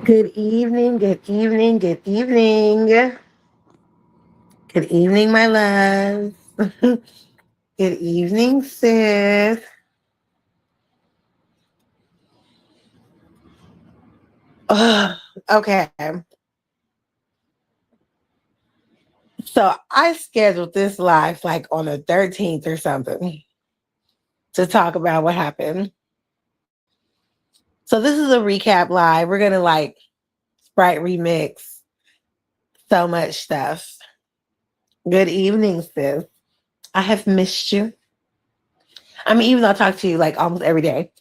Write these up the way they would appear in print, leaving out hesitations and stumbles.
Good evening, good evening, good evening. Good evening, my love. Good evening, sis. Ugh, okay. So I scheduled this live like on the 13th or something to talk about what happened. So this is a recap live. We're gonna like Sprite remix so much stuff. Good evening, sis. I have missed you. I mean, even though I talk to you like almost every day,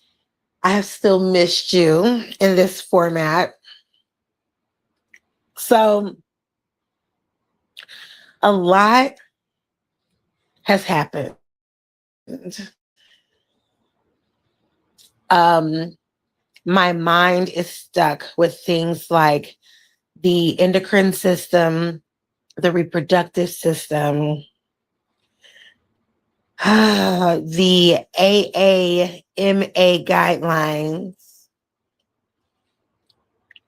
I have still missed you in this format. So a lot has happened. Um, my mind is stuck with things like the endocrine system, the reproductive system, the AAMA guidelines,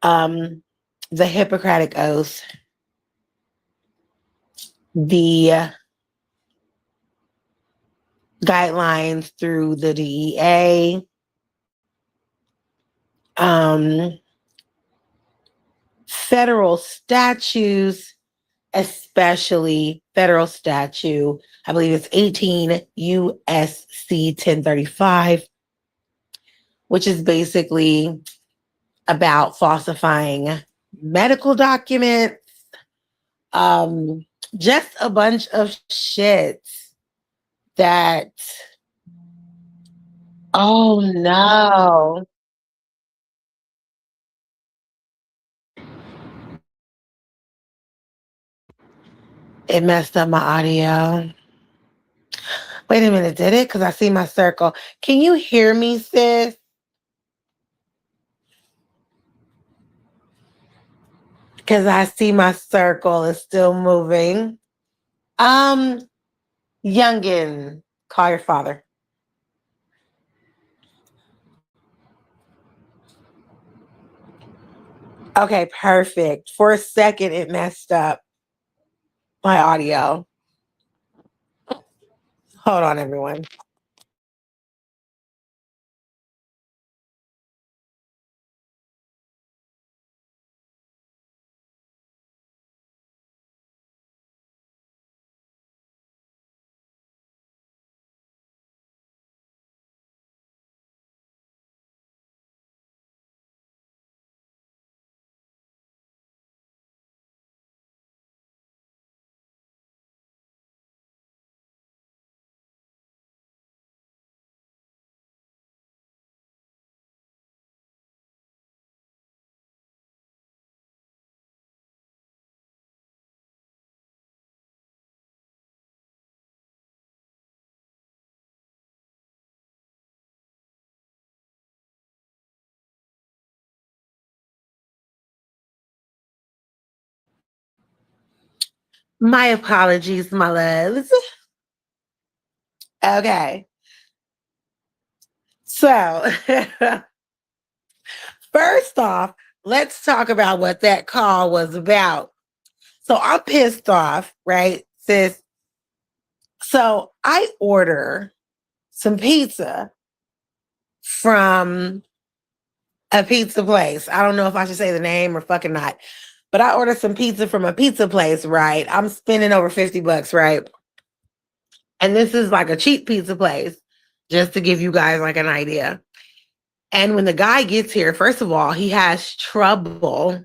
um, the Hippocratic Oath, the guidelines through the DEA, um, federal statutes, especially federal statute, I believe it's 18 USC 1035, which is basically about falsifying medical documents, um, just a bunch of shit that, oh no, it messed up my audio. Wait a minute, did it? Because I see my circle. Can you hear me, sis? Because I see my circle is still moving. Um, Youngin, call your father. Okay, perfect. For a second, it messed up my audio. Hold on, everyone. My apologies, my loves. Okay. So, first off, let's talk about what that call was about. So, I'm pissed off, right, sis? So, I order some pizza from a pizza place. I don't know if I should say the name or fucking not, but I ordered some pizza from a pizza place, right? I'm spending over 50 bucks, right? And this is like a cheap pizza place, just to give you guys like an idea. And when the guy gets here, first of all, he has trouble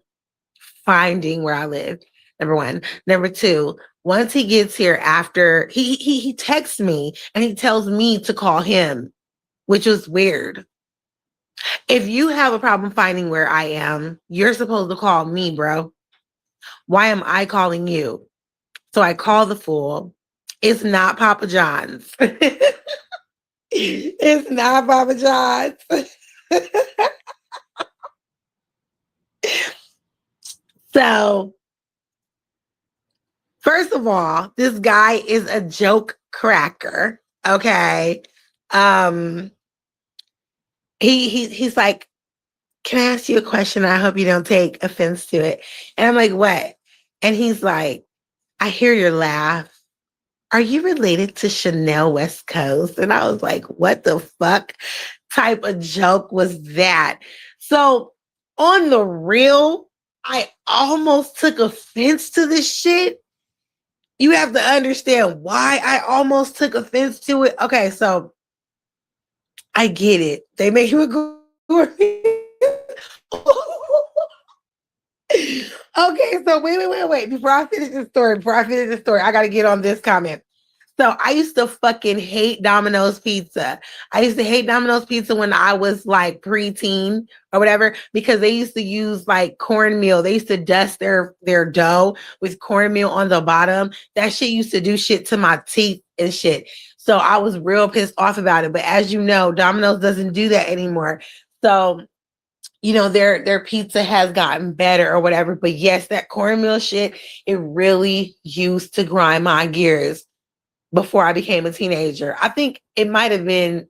finding where I live. Number one. Number two, once he gets here after he texts me and he tells me to call him, which was weird. If you have a problem finding where I am, you're supposed to call me, bro. Why am I calling you? So I call the fool. It's not Papa John's. It's not Papa John's. So, first of all, this guy is a joke cracker. Okay. Um, he's like can I ask you a question? I hope you don't take offense to it. And I'm like, what? And he's like, I hear your laugh. Are you related to Chanel West Coast? And I was like, what the fuck type of joke was that? So on the real, I almost took offense to this shit. You have to understand why I almost took offense to it. Okay, so I get it. They make you agree. Okay, so wait. Before I finish the story, I gotta get on this comment. So I used to fucking hate Domino's pizza. I used to hate Domino's pizza when I was like preteen or whatever, because they used to use like cornmeal. They used to dust their dough with cornmeal on the bottom. That shit used to do shit to my teeth and shit. So I was real pissed off about it. But as you know, Domino's doesn't do that anymore. So their pizza has gotten better or whatever. But yes, that cornmeal shit, it really used to grind my gears before I became a teenager. I think it might have been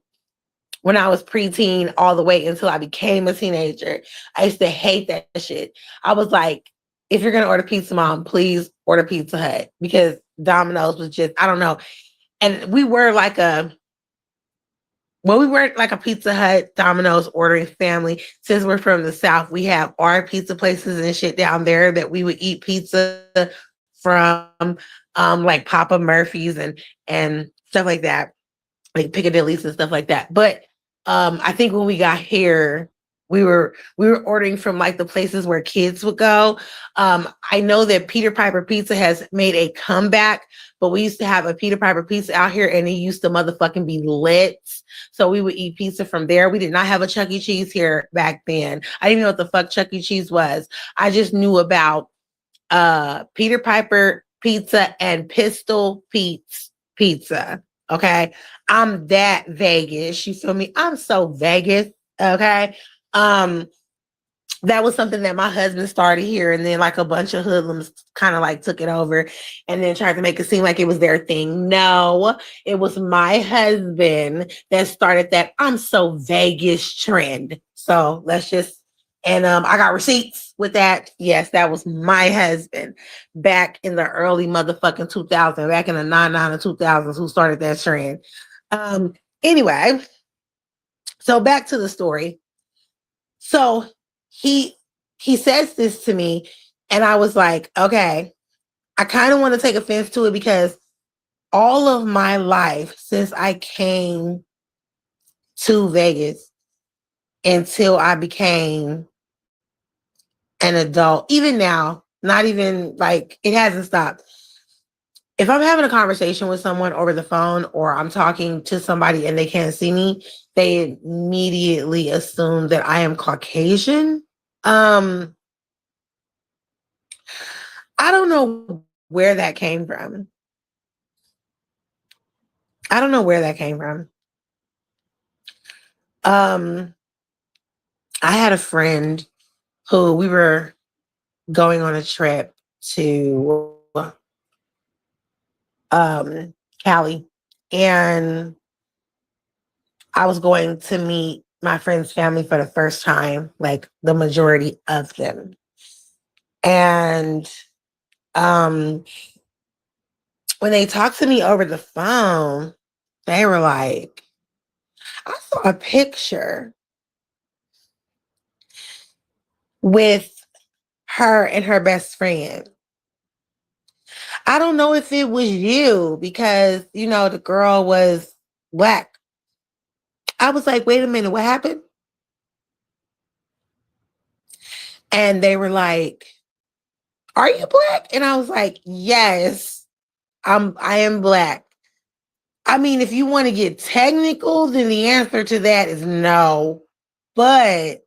when I was preteen all the way until I became a teenager. I used to hate that shit. I was like, if you're gonna order pizza, mom, please order Pizza Hut, because Domino's was just, I don't know. And we weren't like a Pizza Hut, Domino's ordering family. Since we're from the South, we have our pizza places and shit down there that we would eat pizza from, like Papa Murphy's and stuff like that, like Piccadilly's and stuff like that. But I think when we got here, we were ordering from like the places where kids would go. I know that Peter Piper Pizza has made a comeback, but we used to have a Peter Piper Pizza out here, and it used to motherfucking be lit. So we would eat pizza from there. We did not have a Chuck E. Cheese here back then. I didn't even know what the fuck Chuck E. Cheese was. I just knew about Peter Piper Pizza and Pistol Pete's Pizza. Okay. I'm that Vegas. You feel me? I'm so Vegas. Okay. Um, that was something that my husband started here, and then like a bunch of hoodlums kind of like took it over and then tried to make it seem like it was their thing. No, it was my husband that started that I'm so Vegas trend. So let's just, and I got receipts with that. Yes, that was my husband back in the early motherfucking 2000, back in the 99 and 2000s, who started that trend. Anyway, so back to the story. So he says this to me, and I was like, okay, I kind of want to take offense to it, because all of my life since I came to Vegas until I became an adult, even now, not even like, it hasn't stopped. If I'm having a conversation with someone over the phone, or I'm talking to somebody and they can't see me, they immediately assume that I am Caucasian. Um, I don't know where that came from. I don't know where that came from. Um, I had a friend who we were going on a trip to Cali, and I was going to meet my friend's family for the first time, like the majority of them. And when they talked to me over the phone, they were like, I saw a picture with her and her best friend. I don't know if it was you, because, the girl was Black. I was like, wait a minute, what happened? And they were like, are you Black? And I was like, yes, I am Black. I mean, if you want to get technical, then the answer to that is no. But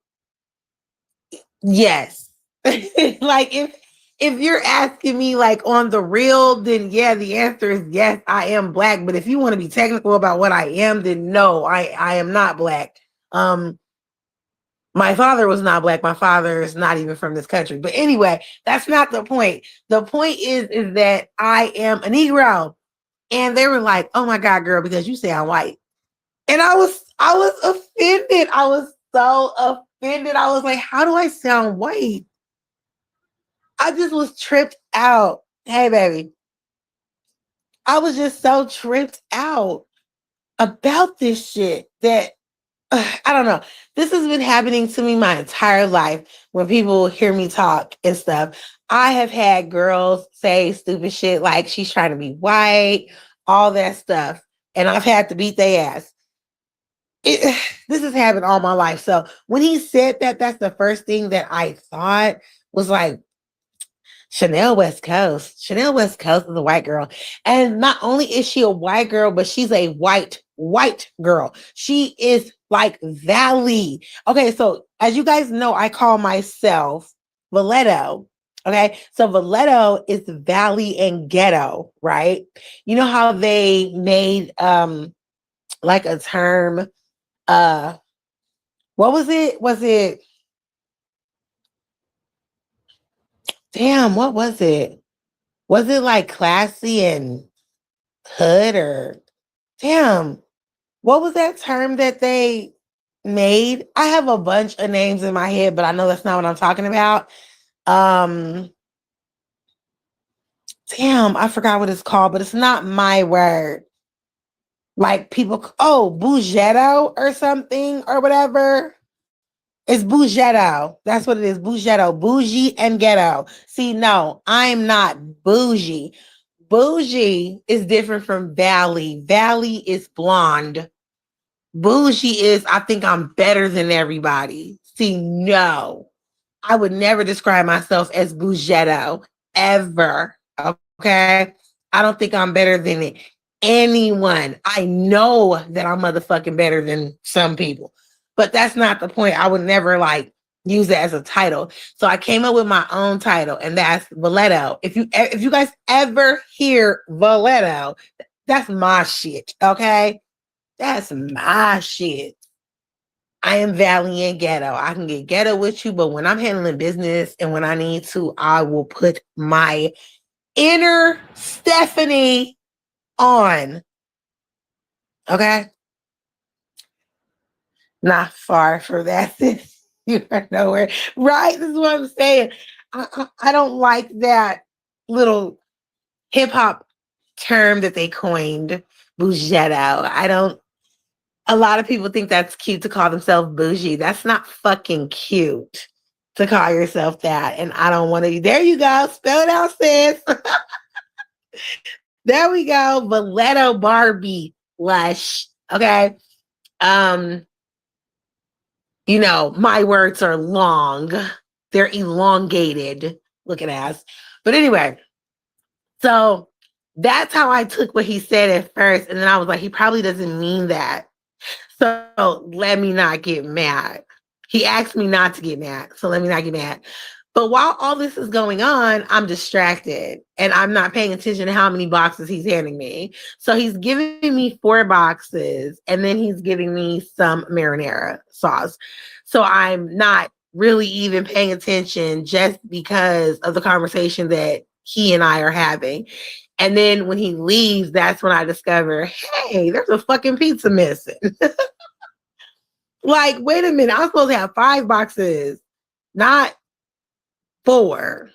yes. Like, if you're asking me like on the real, then yeah, the answer is yes, I am Black. But if you want to be technical about what I am, then no, I am not Black. My father was not Black. My father is not even from this country. But anyway, that's not the point. The point is that I am a Negro. And they were like, oh my God, girl, because you say I'm white. And I was offended. I was so offended. I was like, how do I sound white? I just was tripped out. Hey, baby. I was just so tripped out about this shit that I don't know. This has been happening to me my entire life when people hear me talk and stuff. I have had girls say stupid shit like she's trying to be white, all that stuff. And I've had to beat their ass. It, this has happened all my life. So when he said that, that's the first thing that I thought was like, Chanel West Coast. Chanel West Coast is a white girl. And not only is she a white girl, but she's a white girl. She is like Valley. Okay, so as you guys know, I call myself Valetto. Okay, so Valetto is Valley and Ghetto, right? You know how they made like a term, uh what was it? Was it damn, what was it? Was it like classy and hood or damn, what was that term that they made? I have a bunch of names in my head, but I know that's not what I'm talking about. Um, damn, I forgot what it's called, but it's not my word. Like people, oh, bougetto or something or whatever. It's bougetto. That's what it is. Bougetto, bougie and ghetto. See, no, I'm not bougie. Bougie is different from Valley. Valley is blonde. Bougie is, I think I'm better than everybody. See, no, I would never describe myself as bougetto ever. Okay. I don't think I'm better than anyone. I know that I'm motherfucking better than some people, but that's not the point. I would never like use it as a title. So I came up with my own title, and that's Valetto. If you guys ever hear Valetto, that's my shit. Okay. That's my shit. I am Valley and Ghetto. I can get ghetto with you, but when I'm handling business and when I need to, I will put my inner Stephanie on. Okay? Not far from that. You are nowhere. Right? This is what I'm saying. I don't like that little hip hop term that they coined, bougetto. I don't A lot of people think that's cute to call themselves bougie. That's not fucking cute to call yourself that. And I don't want to. There you go. Spell it out, sis. There we go. Valetto Barbie Lush. Okay. Um, my words are long. They're elongated. Looking ass. But anyway, so that's how I took what he said at first. And then I was like, he probably doesn't mean that. So let me not get mad. He asked me not to get mad. So let me not get mad. But while all this is going on, I'm distracted and I'm not paying attention to how many boxes he's handing me. So he's giving me 4 boxes and then he's giving me some marinara sauce. So I'm not really even paying attention just because of the conversation that he and I are having. And then when he leaves, that's when I discover, hey, there's a fucking pizza missing. Like, wait a minute, I'm supposed to have 5 boxes, not 4.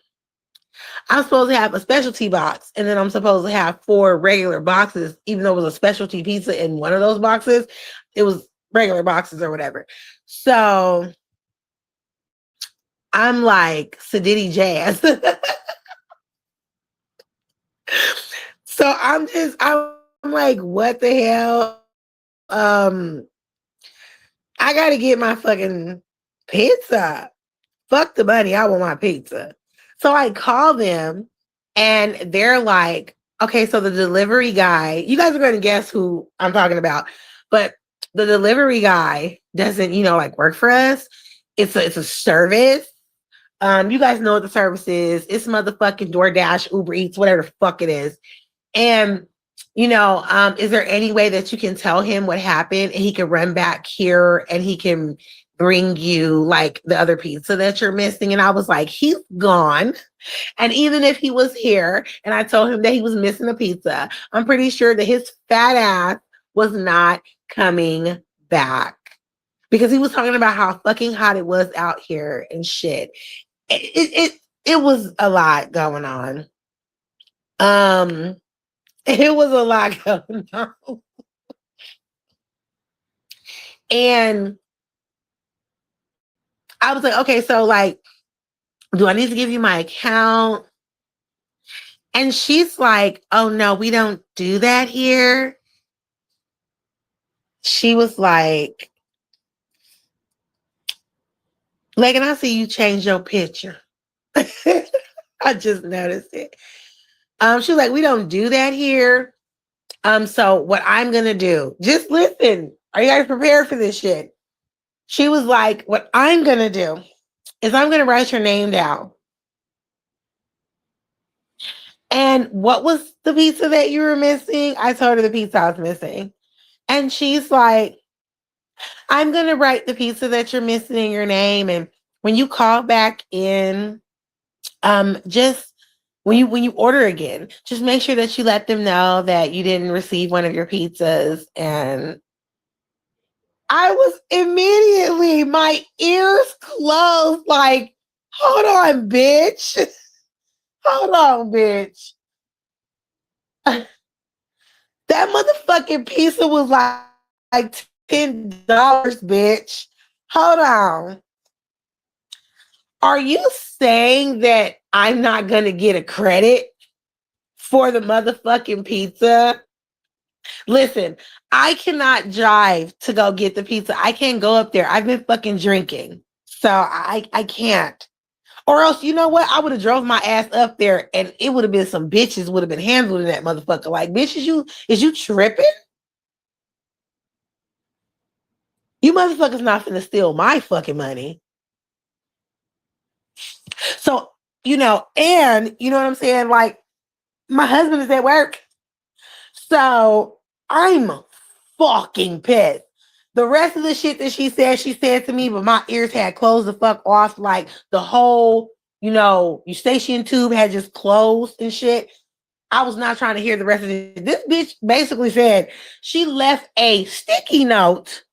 I'm supposed to have a specialty box, and then I'm supposed to have 4 regular boxes, even though it was a specialty pizza in one of those boxes. It was regular boxes or whatever. So I'm like, Sadiddy Jazz. So I'm like, what the hell? I gotta get my fucking pizza. Fuck the money. I want my pizza. So I call them and they're like, okay, so the delivery guy, you guys are going to guess who I'm talking about, but the delivery guy doesn't, like work for us. It's a service. You guys know what the service is. It's motherfucking DoorDash, Uber Eats, whatever the fuck it is. And is there any way that you can tell him what happened and he can run back here and he can bring you like the other pizza that you're missing? And I was like, he's gone. And even if he was here and I told him that he was missing a pizza, I'm pretty sure that his fat ass was not coming back because he was talking about how fucking hot it was out here and shit. It was a lot going on. Um, it was a lot going on. And I was like, okay, so like, do I need to give you my account? And she's like, oh no, we don't do that here. She was like, and I see you change your picture. I just noticed it. She was like, we don't do that here. So what I'm gonna do, just listen. Are you guys prepared for this shit? She was like, what I'm gonna do is I'm gonna write your name down. And what was the pizza that you were missing? I told her the pizza I was missing. And she's like, I'm gonna write the pizza that you're missing in your name. And when you call back in, just when you order again, just make sure that you let them know that you didn't receive one of your pizzas. And I was immediately, my ears closed, like, hold on, bitch. Hold on, bitch. That motherfucking pizza was like $10, bitch. Hold on. Are you saying that I'm not going to get a credit for the motherfucking pizza? Listen, I cannot drive to go get the pizza. I can't go up there. I've been fucking drinking. So I can't. Or else, you know what? I would have drove my ass up there and it would have been some bitches would have been handling that motherfucker. Like, bitch, is you tripping? You motherfuckers not finna steal my fucking money. So, and you know what I'm saying? Like, my husband is at work. So I'm fucking pissed. The rest of the shit that she said to me, but my ears had closed the fuck off. Like the whole, your station tube had just closed and shit. I was not trying to hear the rest of it. This bitch basically said she left a sticky note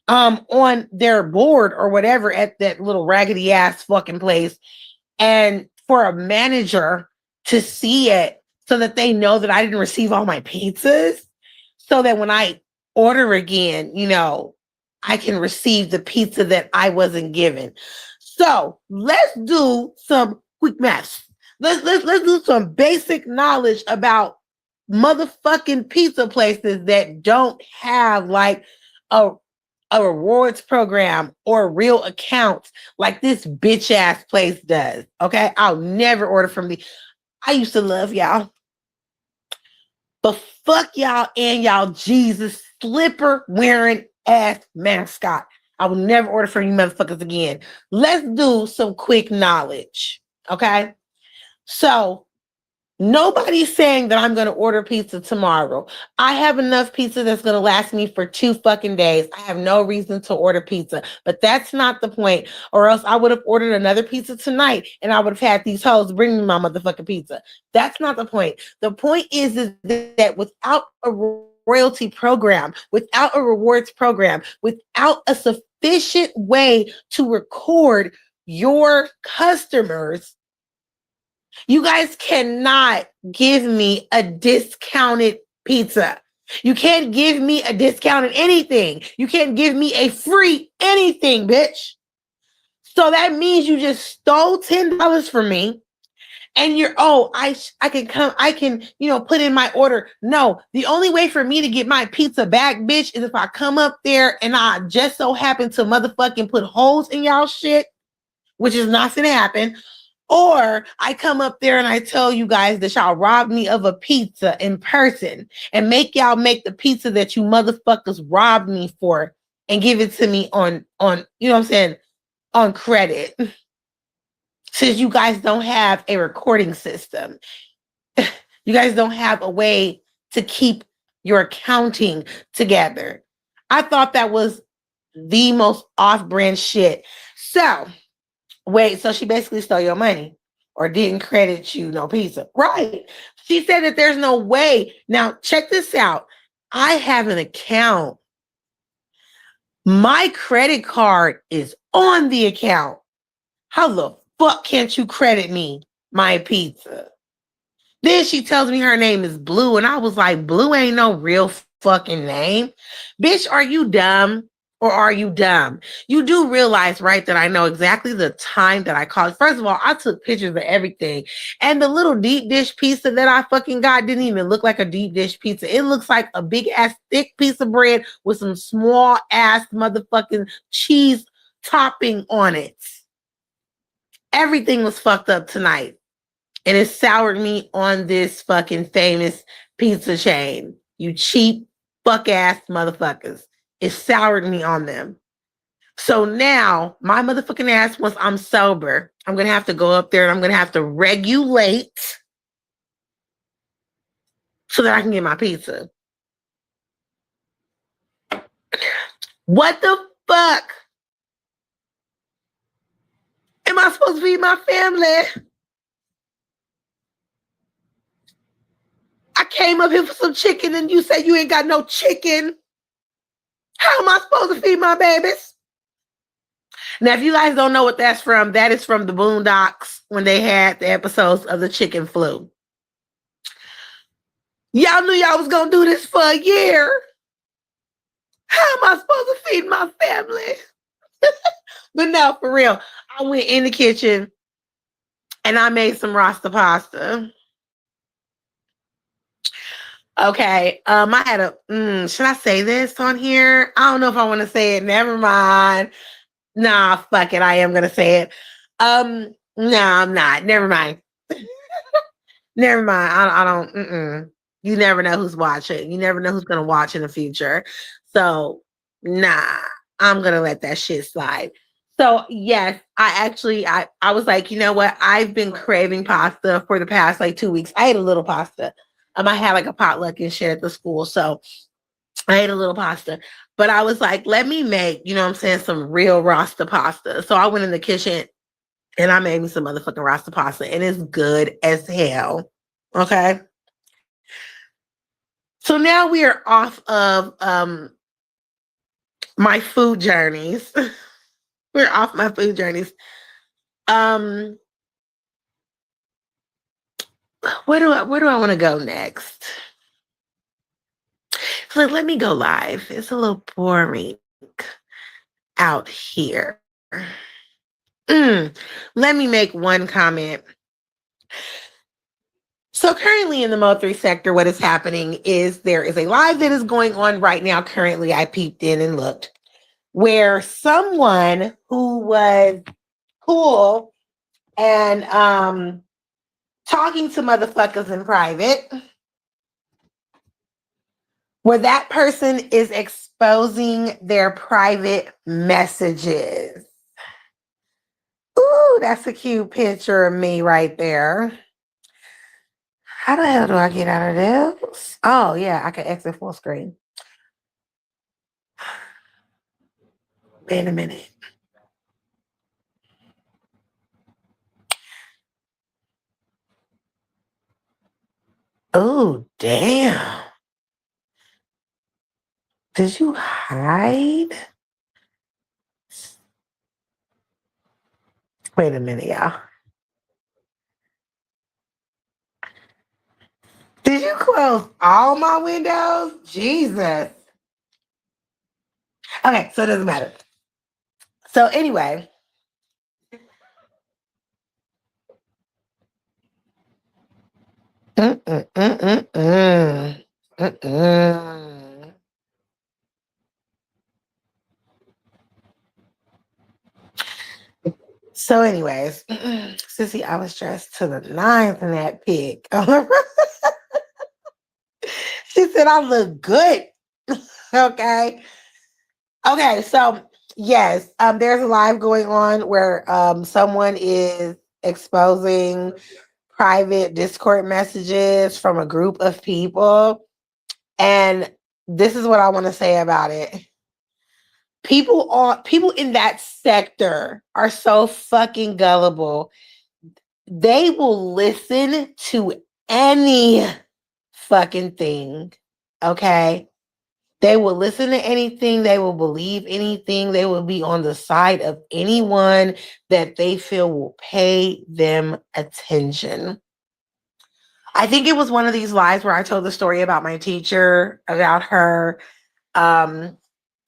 on their board or whatever at that little raggedy ass fucking place, and for a manager to see it so that they know that I didn't receive all my pizzas, so that when I order again, I can receive the pizza that I wasn't given. So let's do some quick math. Let's do some basic knowledge about motherfucking pizza places that don't have like a rewards program or real accounts like this bitch ass place does. Okay, I'll never order from the. I used to love y'all, but fuck y'all and y'all Jesus slipper wearing ass mascot. I will never order from you motherfuckers again. Let's do some quick knowledge. Okay, so nobody's saying that I'm going to order pizza tomorrow. I have enough pizza that's going to last me for 2 fucking days. I have no reason to order pizza, but that's not the point. Or else I would have ordered another pizza tonight and I would have had these hoes bring me my motherfucking pizza. That's not the point. The point is that without a royalty program, without a rewards program, without a sufficient way to record your customers, you guys cannot give me a discounted pizza. You can't give me a discounted anything. You can't give me a free anything, bitch. So that means you just stole $10 from me. And I can come, I can, put in my order. No, the only way for me to get my pizza back, bitch, is if I come up there and I just so happen to motherfucking put holes in y'all shit, which is not gonna happen. Or I come up there and I tell you guys that y'all robbed me of a pizza in person and make y'all make the pizza that you motherfuckers robbed me for and give it to me on on credit. Since you guys don't have a recording system, you guys don't have a way to keep your accounting together. I thought that was the most off-brand shit. So wait, so she basically stole your money or didn't credit you no pizza. Right. She said that there's no way. Now, check this out. I have an account. My credit card is on the account. How the fuck can't you credit me my pizza? Then she tells me her name is Blue, and I was like, Blue ain't no real fucking name. Bitch, are you dumb or are you dumb? You do realize, right, that I know exactly the time that I called. First of all, I took pictures of everything. And the little deep dish pizza that I fucking got didn't even look like a deep dish pizza. It looks like a big ass thick piece of bread with some small ass motherfucking cheese topping on it. Everything was fucked up tonight. And it soured me on this fucking famous pizza chain. You cheap fuck ass motherfuckers. It soured me on them. So now my motherfucking ass, once I'm sober, I'm gonna have to go up there and I'm gonna have to regulate so that I can get my pizza. What the fuck am I supposed to feed my family? I came up here for some chicken and you say you ain't got no chicken. How am I supposed to feed my babies? Now, if you guys don't know what that's from, that is from the Boondocks when they had the episodes of the chicken flu. Y'all knew y'all was going to do this for a year. How am I supposed to feed my family? But no, for real, I went in the kitchen and I made some Rasta pasta. Okay, I had a, should I say this on here? I don't know if I want to say it. Never mind. Nah, fuck it. I am going to say it. No, I'm not. Never mind. Never mind. I don't. You never know who's watching. You never know who's going to watch in the future. So, nah, I'm going to let that shit slide. So, yes, I was like, you know what? I've been craving pasta for the past like 2 weeks. I ate a little pasta. I had like a potluck and shit at the school. So, I ate a little pasta. But I was like, let me make, you know what I'm saying, some real Rasta pasta. So, I went in the kitchen and I made me some motherfucking Rasta pasta. And it's good as hell. Okay. So now we are off of my food journeys. We're off my food journeys. Where do I want to go next? So let me go live. It's a little boring out here. Let me make one comment. So currently in the Mo3 sector, what is happening is there is a live that is going on right now. Currently, I peeped in and looked, where someone who was cool and talking to motherfuckers in private, where that person is exposing their private messages. Ooh, that's a cute picture of me right there. How the hell do I get out of this? Oh, yeah, I can exit full screen. Wait a minute. Oh, damn. Did you hide? Wait a minute, y'all. Did you close all my windows? Jesus. Okay, so it doesn't matter. So anyway. So anyways, Sissy, I was dressed to the nines in that pic. She said I look good. Okay. Okay, so yes, there's a live going on where someone is exposing private Discord messages from a group of people. And this is what I want to say about it. People in that sector are so fucking gullible. They will listen to any fucking thing. Okay? They will listen to anything, they will believe anything, they will be on the side of anyone that they feel will pay them attention. I think it was one of these lives where I told the story about my teacher, about her um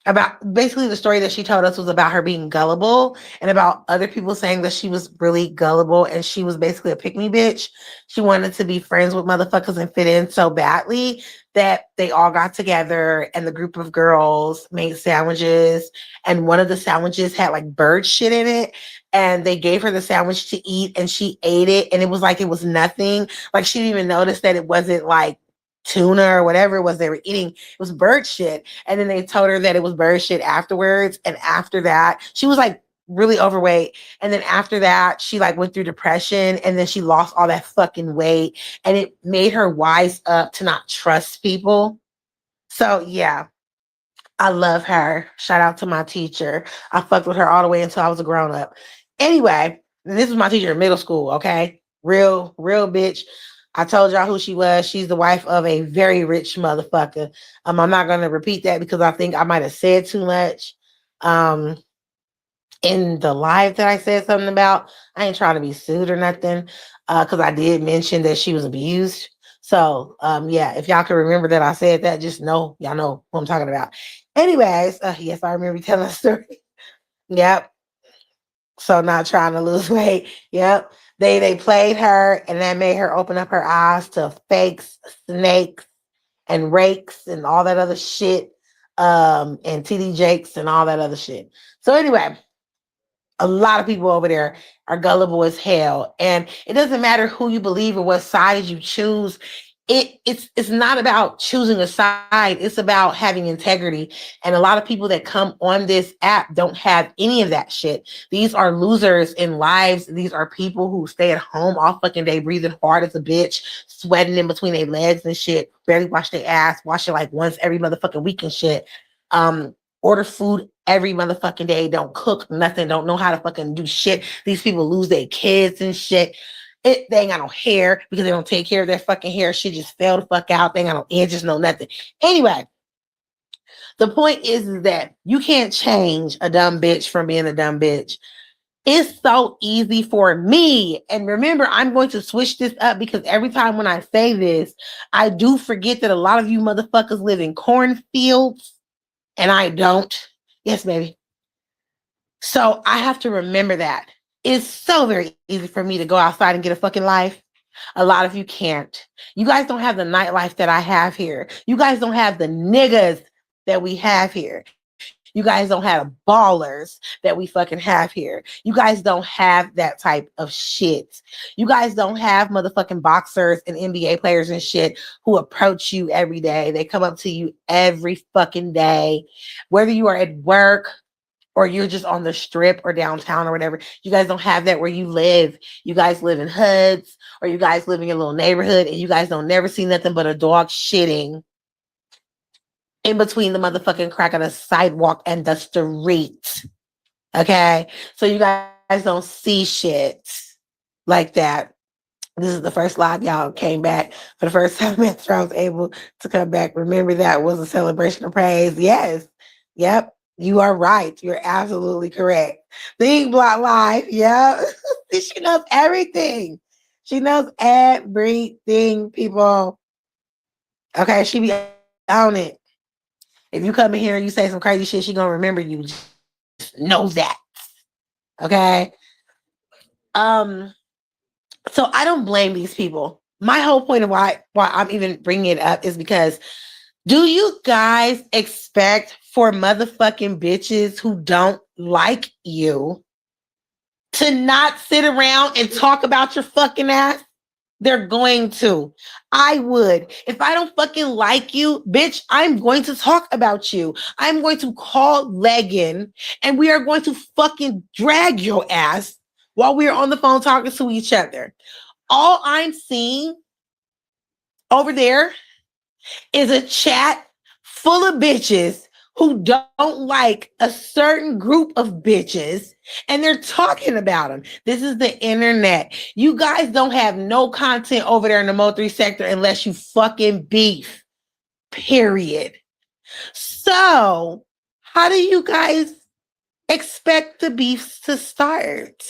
about basically the story that she told us was about her being gullible and about other people saying that she was really gullible and she was basically a pick me bitch. She wanted to be friends with motherfuckers and fit in so badly that they all got together and the group of girls made sandwiches and one of the sandwiches had like bird shit in it and they gave her the sandwich to eat and she ate it and it was like it was nothing. Like she didn't even notice that it wasn't like tuna or whatever it was they were eating. It was bird shit. And then they told her that it was bird shit afterwards. And after that, she was like really overweight. And then after that, she like went through depression and then she lost all that fucking weight. And it made her wise up to not trust people. So yeah, I love her. Shout out to my teacher. I fucked with her all the way until I was a grown up. Anyway, this was my teacher in middle school, okay? Real bitch. I told y'all who she was. She's the wife of a very rich motherfucker. I'm not gonna repeat that because I think I might have said too much. Um, in the live that I said something about. I ain't trying to be sued or nothing. Because I did mention that she was abused. So yeah, if y'all can remember that I said that, just know y'all know who I'm talking about. Anyways, yes, I remember telling the story. Yep. So not trying to lose weight. Yep. They played her and that made her open up her eyes to fakes, snakes, and rakes and all that other shit. And TD Jakes and all that other shit. So anyway, a lot of people over there are gullible as hell. And it doesn't matter who you believe or what side you choose. It's not about choosing a side. It's about having integrity. And a lot of people that come on this app don't have any of that shit. These are losers in lives. These are people who stay at home all fucking day, breathing hard as a bitch, sweating in between their legs and shit, barely wash their ass, wash it like once every motherfucking week and shit. Order food every motherfucking day, don't cook nothing, don't know how to fucking do shit. These people lose their kids and shit. They ain't got no hair because they don't take care of their fucking hair. Shit just fell the fuck out. They ain't got no edges, no nothing. Anyway, the point is that you can't change a dumb bitch from being a dumb bitch. It's so easy for me. And remember, I'm going to switch this up because every time when I say this, I do forget that a lot of you motherfuckers live in cornfields and I don't. Yes, baby. So I have to remember that. It's so very easy for me to go outside and get a fucking life. A lot of you can't. You guys don't have the nightlife that I have here. You guys don't have the niggas that we have here. You guys don't have ballers that we fucking have here. You guys don't have that type of shit. You guys don't have motherfucking boxers and NBA players and shit who approach you every day. They come up to you every fucking day, whether you are at work or you're just on the strip or downtown or whatever. You guys don't have that where you live. You guys live in hoods or you guys live in your little neighborhood and you guys don't never see nothing but a dog shitting in between the motherfucking crack of the sidewalk and the street. Okay? So you guys don't see shit like that. This is the first live y'all came back for the first time after I was able to come back. Remember that was a celebration of praise. Yes. Yep. You are right. You're absolutely correct. The Ink Block Live. Yep. She knows everything. She knows everything, people. Okay. She be on it. If you come in here and you say some crazy shit, she gonna remember you. Just know that. Okay. Um, so I don't blame these people. My whole point of why I'm even bringing it up is because do you guys expect for motherfucking bitches who don't like you to not sit around and talk about your fucking ass? They're going to. I would. If I don't fucking like you, bitch, I'm going to talk about you. I'm going to call Leggin and we are going to fucking drag your ass while we are on the phone talking to each other. All I'm seeing over there is a chat full of bitches who don't like a certain group of bitches and they're talking about them. This is the internet. You guys don't have no content over there in the Mo3 sector unless you fucking beef. Period. So, how do you guys expect the beefs to start?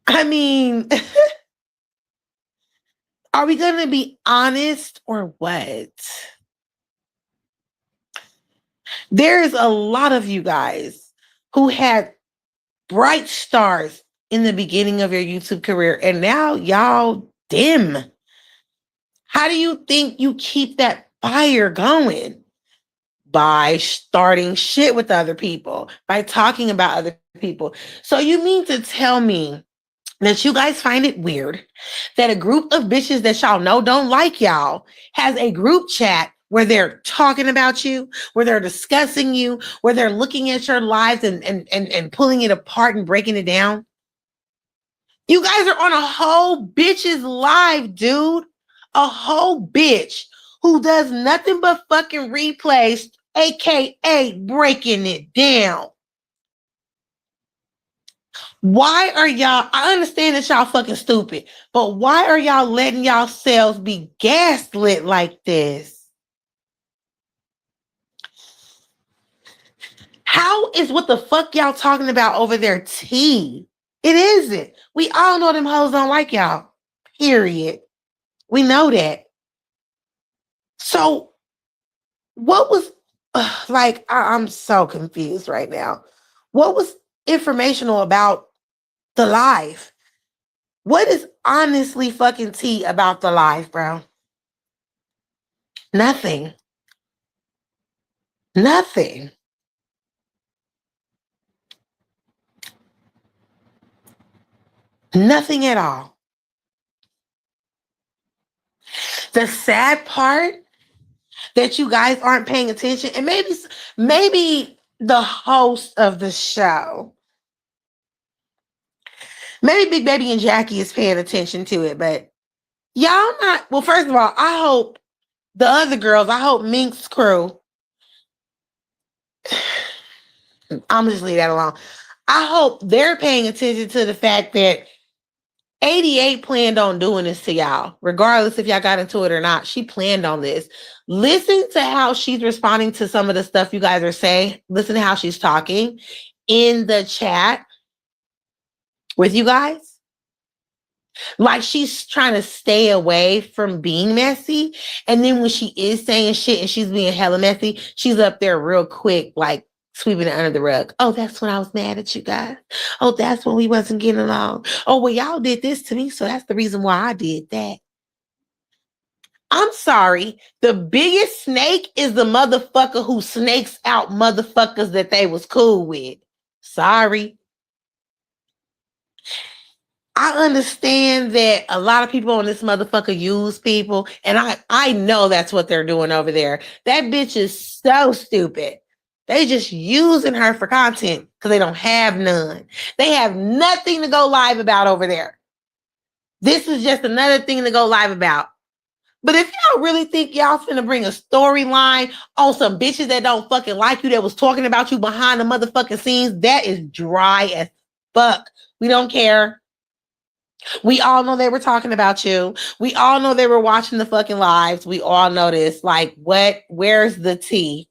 I mean, are we going to be honest or what? There's a lot of you guys who had bright stars in the beginning of your YouTube career, and now y'all dim. How do you think you keep that fire going? By starting shit with other people, by talking about other people. So you mean to tell me that you guys find it weird that a group of bitches that y'all know don't like y'all has a group chat where they're talking about you, where they're discussing you, where they're looking at your lives and pulling it apart and breaking it down? You guys are on a whole bitch's live, dude. A whole bitch who does nothing but fucking replays, aka breaking it down. Why are y'all? I understand that y'all fucking stupid, but why are y'all letting yourselves be gaslit like this? How is what the fuck y'all talking about over there tea? It isn't. We all know them hoes don't like y'all. Period. We know that. So what was like I'm so confused right now. What was informational about the live? What is honestly fucking tea about the live, bro? Nothing. Nothing. Nothing at all. The sad part that you guys aren't paying attention, and maybe the host of the show, maybe Big Baby and Jackie is paying attention to it, but y'all not. Well, first of all, I hope the other girls, I hope Mink's crew, I'm just leave that alone. I hope they're paying attention to the fact that 88 planned on doing this to y'all, regardless if y'all got into it or not. She planned on this. Listen to how she's responding to some of the stuff you guys are saying. Listen to how she's talking in the chat with you guys. Like she's trying to stay away from being messy. And then when she is saying shit and she's being hella messy, she's up there real quick, like sweeping it under the rug. Oh, that's when I was mad at you guys. Oh, that's when we wasn't getting along. Oh, well, y'all did this to me, so that's the reason why I did that. I'm sorry. The biggest snake is the motherfucker who snakes out motherfuckers that they was cool with. Sorry. I understand that a lot of people on this motherfucker use people, and I know that's what they're doing over there. That bitch is so stupid. They just using her for content because they don't have none. They have nothing to go live about over there. This is just another thing to go live about. But if y'all really think y'all finna bring a storyline on some bitches that don't fucking like you, that was talking about you behind the motherfucking scenes, that is dry as fuck. We don't care. We all know they were talking about you. We all know they were watching the fucking lives. We all know this. Like, what? Where's the tea?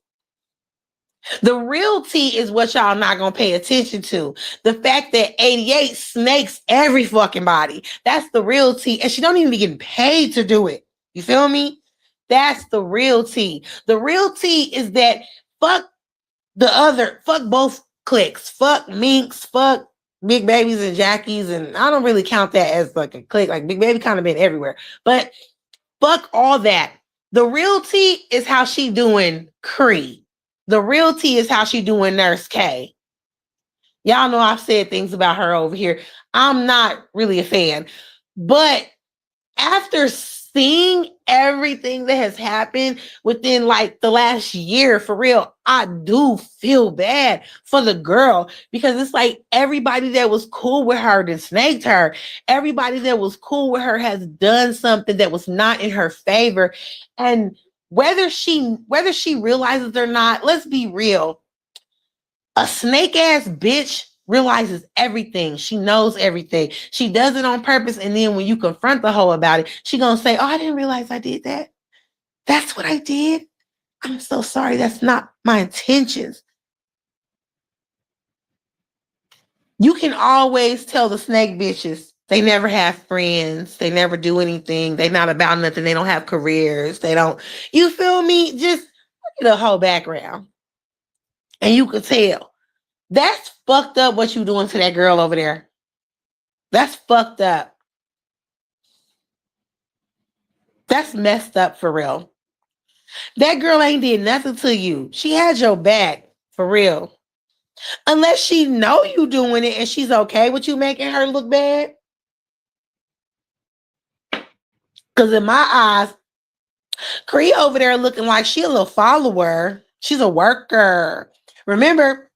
The real tea is what y'all not gonna pay attention to. The fact that 88 snakes every fucking body. That's the real tea. And she don't even be getting paid to do it. You feel me? That's the real tea. The real tea is that fuck fuck both cliques. Fuck Minks, fuck Big Babies and Jackies. And I don't really count that as like a clique. Like Big Baby kind of been everywhere. But fuck all that. The real tea is how she doing Cree. The real tea is how she doing Nurse K. Y'all know I've said things about her over here. I'm not really a fan. But after seeing everything that has happened within like the last year, for real, I do feel bad for the girl because it's like everybody that was cool with her that snaked her. Everybody that was cool with her has done something that was not in her favor. And whether she realizes or not, let's be real. A snake ass bitch realizes everything. She knows everything. She does it on purpose. And then when you confront the hoe about it, she gonna say, oh, I didn't realize I did that. That's what I did. I'm so sorry. That's not my intentions. You can always tell the snake bitches they never have friends. They never do anything. They not about nothing. They don't have careers. They don't, you feel me? Just look at the whole background. And you could tell. That's fucked up what you doing to that girl over there. That's fucked up. That's messed up for real. That girl ain't did nothing to you. She had your back for real. Unless she know you doing it and she's okay with you making her look bad. Because in my eyes, Cree over there looking like she a little follower. She's a worker. Remember,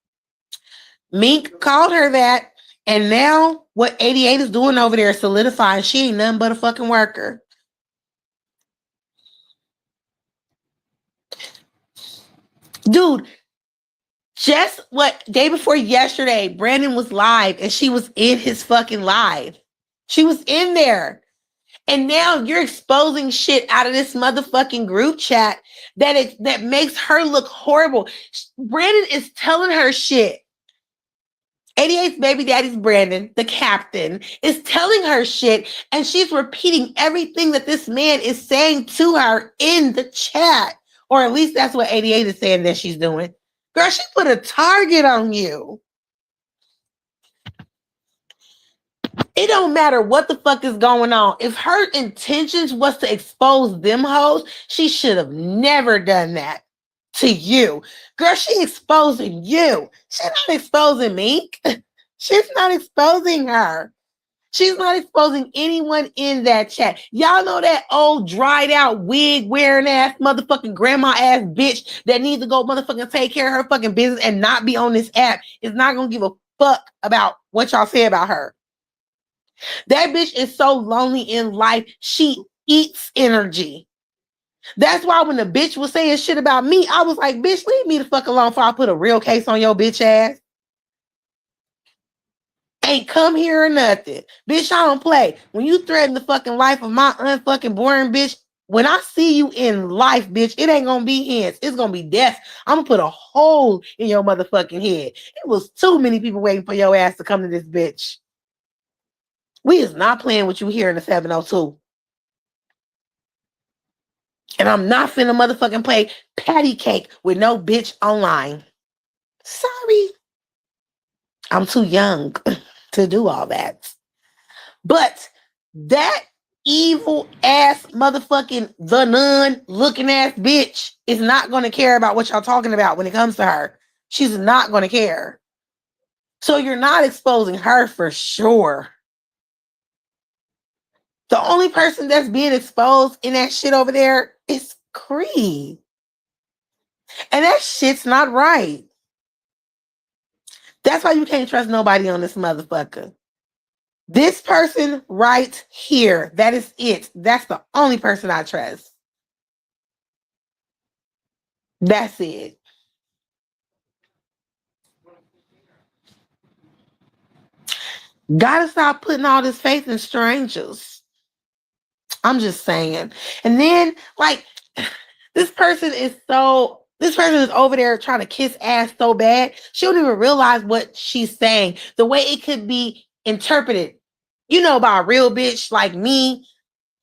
Mink called her that. And now what 88 is doing over there is solidifying she ain't nothing but a fucking worker. Dude, just what day before yesterday, Brandon was live and she was in his fucking live. She was in there. And now you're exposing shit out of this motherfucking group chat that makes her look horrible. Brandon is telling her shit. 88's baby daddy's Brandon, the captain, is telling her shit, and she's repeating everything that this man is saying to her in the chat. Or at least that's what 88 is saying that she's doing. Girl, she put a target on you. It don't matter what the fuck is going on. If her intentions was to expose them hoes, she should have never done that to you. Girl, she exposing you. She's not exposing me. She's not exposing her. She's not exposing anyone in that chat. Y'all know that old dried out wig wearing ass motherfucking grandma ass bitch that needs to go motherfucking take care of her fucking business and not be on this app is not gonna give a fuck about what y'all say about her. That bitch is so lonely in life, she eats energy. That's why when the bitch was saying shit about me, I was like, bitch, leave me the fuck alone before I put a real case on your bitch ass. Ain't come here or nothing. Bitch, I don't play. When you threaten the fucking life of my unfucking boring bitch, when I see you in life, bitch, it ain't gonna be hands. It's gonna be death. I'm gonna put a hole in your motherfucking head. It was too many people waiting for your ass to come to this bitch. We is not playing with you here in the 702. And I'm not finna motherfucking play patty cake with no bitch online. Sorry. I'm too young to do all that. But that evil ass motherfucking the nun looking ass bitch is not going to care about what y'all talking about when it comes to her. She's not going to care. So you're not exposing her for sure. The only person that's being exposed in that shit over there is Cree. And that shit's not right. That's why you can't trust nobody on this motherfucker. This person right here, that is it. That's the only person I trust. That's it. Gotta stop putting all this faith in strangers. I'm just saying. And then, like, this person is over there trying to kiss ass so bad, she don't even realize what she's saying. The way it could be interpreted, by a real bitch like me.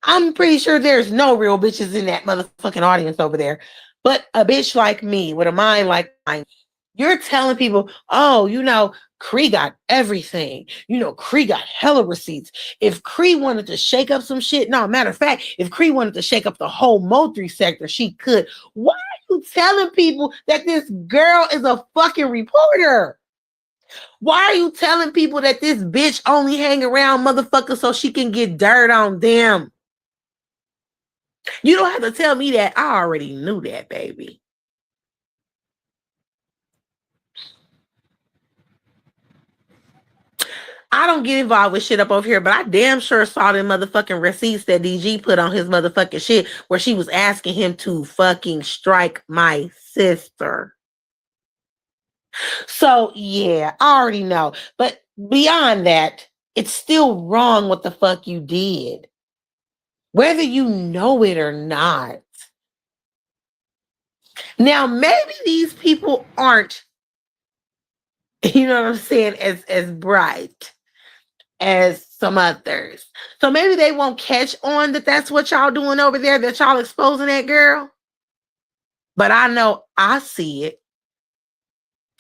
I'm pretty sure there's no real bitches in that motherfucking audience over there. But a bitch like me with a mind like mine, you're telling people, oh, Cree got everything. Cree got hella receipts. If Cree wanted to shake up some shit, no, matter of fact, if Cree wanted to shake up the whole Moultrie sector, she could. Why are you telling people that this girl is a fucking reporter? Why are you telling people that this bitch only hang around motherfuckers so she can get dirt on them? You don't have to tell me that. I already knew that, baby. I don't get involved with shit up over here, but I damn sure saw them motherfucking receipts that DG put on his motherfucking shit where she was asking him to fucking strike my sister. So, yeah, I already know. But beyond that, it's still wrong what the fuck you did. Whether you know it or not. Now, maybe these people aren't, you know what I'm saying, as bright as some others. So maybe they won't catch on that that's what y'all doing over there, that y'all exposing that girl. But I know I see it.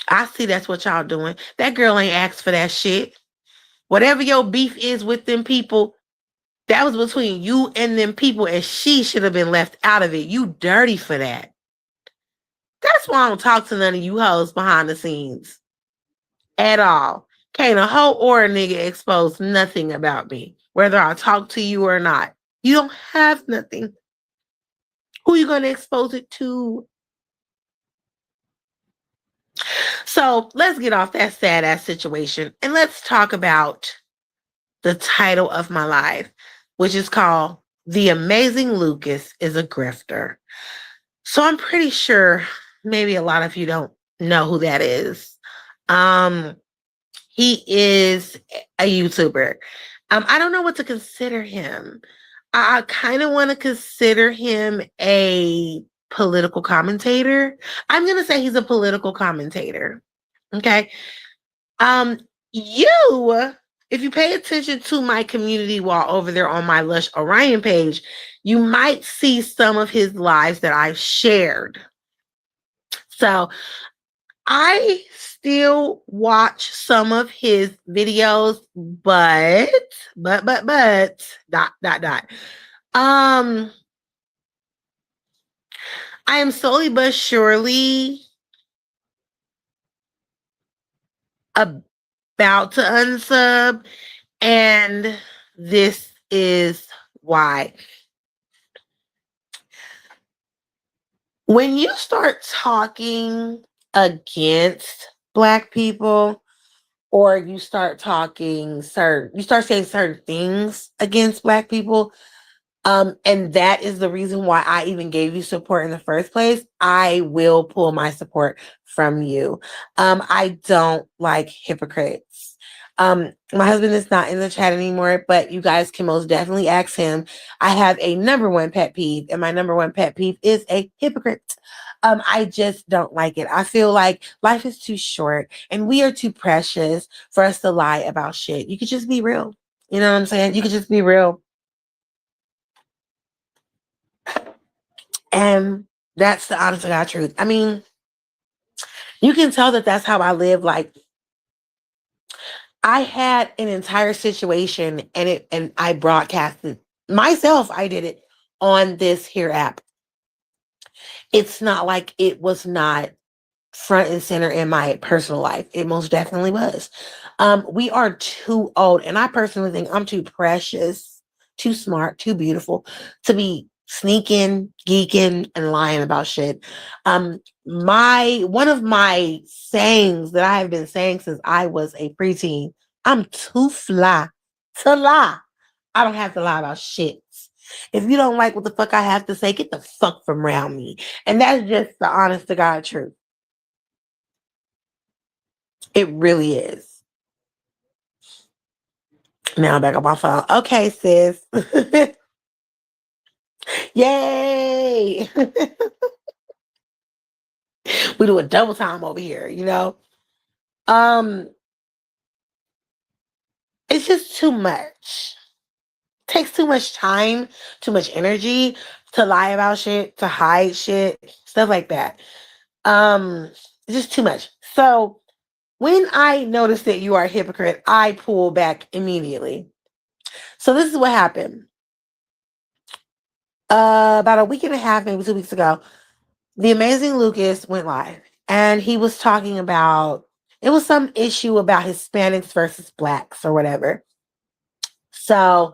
I see that's what y'all doing. That girl ain't asked for that shit. Whatever your beef is with them people, that was between you and them people, and she should have been left out of it. You dirty for that. That's why I don't talk to none of you hoes behind the scenes at all. Can't a hoe or a nigga expose nothing about me, whether I talk to you or not. You don't have nothing. Who you gonna expose it to? So let's get off that sad ass situation and let's talk about the title of my life, which is called The Amazing Lucas is a Grifter. So I'm pretty sure maybe a lot of you don't know who that is. Um, he is a YouTuber. I don't know what to consider him. I kind of want to consider him a political commentator. I'm gonna say he's a political commentator. Okay. Um, you, if you pay attention to my community wall over there on my Lush Orion page, you might see some of his lives that I've shared. So I still watch some of his videos, but dot. Um, I am slowly but surely about to unsub, and this is why. When you start talking against Black people, or you start you start saying certain things against Black people, and that is the reason why I even gave you support in the first place, I will pull my support from you. I don't like hypocrites. My husband is not in the chat anymore, but you guys can most definitely ask him. I have a number one pet peeve, and my number one pet peeve is a hypocrite. I just don't like it. I feel like life is too short and we are too precious for us to lie about shit. You could just be real. You know what I'm saying? You could just be real. And that's the honest to God truth. I mean, you can tell that that's how I live. Like, I had an entire situation and I broadcasted myself. I did it on this here app. It's not like it was not front and center in my personal life. It most definitely was. We are too old, and I personally think I'm too precious, too smart, too beautiful to be sneaking, geeking, and lying about shit. My one of my sayings that I have been saying since I was a preteen, I'm too fly to lie. I don't have to lie about shit. If you don't like what the fuck I have to say, get the fuck from around me. And that's just the honest to God truth. It really is. Now I'm back on my phone. Okay, sis. Yay. We do a double time over here, you know? Um, it's just too much. Takes too much time, too much energy to lie about shit, to hide shit, stuff like that. It's just too much. So when I notice that you are a hypocrite, I pull back immediately. So this is what happened. About a week and a half, maybe 2 weeks ago, The Amazing Lucas went live, and he was talking about, it was some issue about Hispanics versus Blacks or whatever. So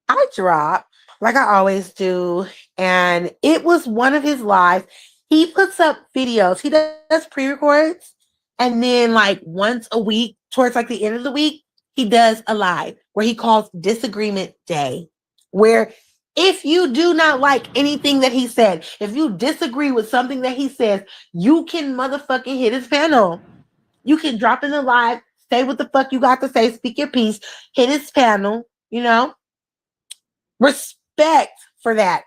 I drop like I always do, and it was one of his lives. He puts up videos. He does pre-records, and then like once a week, towards like the end of the week, he does a live where he calls Disagreement Day, where if you do not like anything that he said, if you disagree with something that he says, you can motherfucking hit his panel. You can drop in the live, say what the fuck you got to say, speak your piece, hit his panel, you know? Respect for that.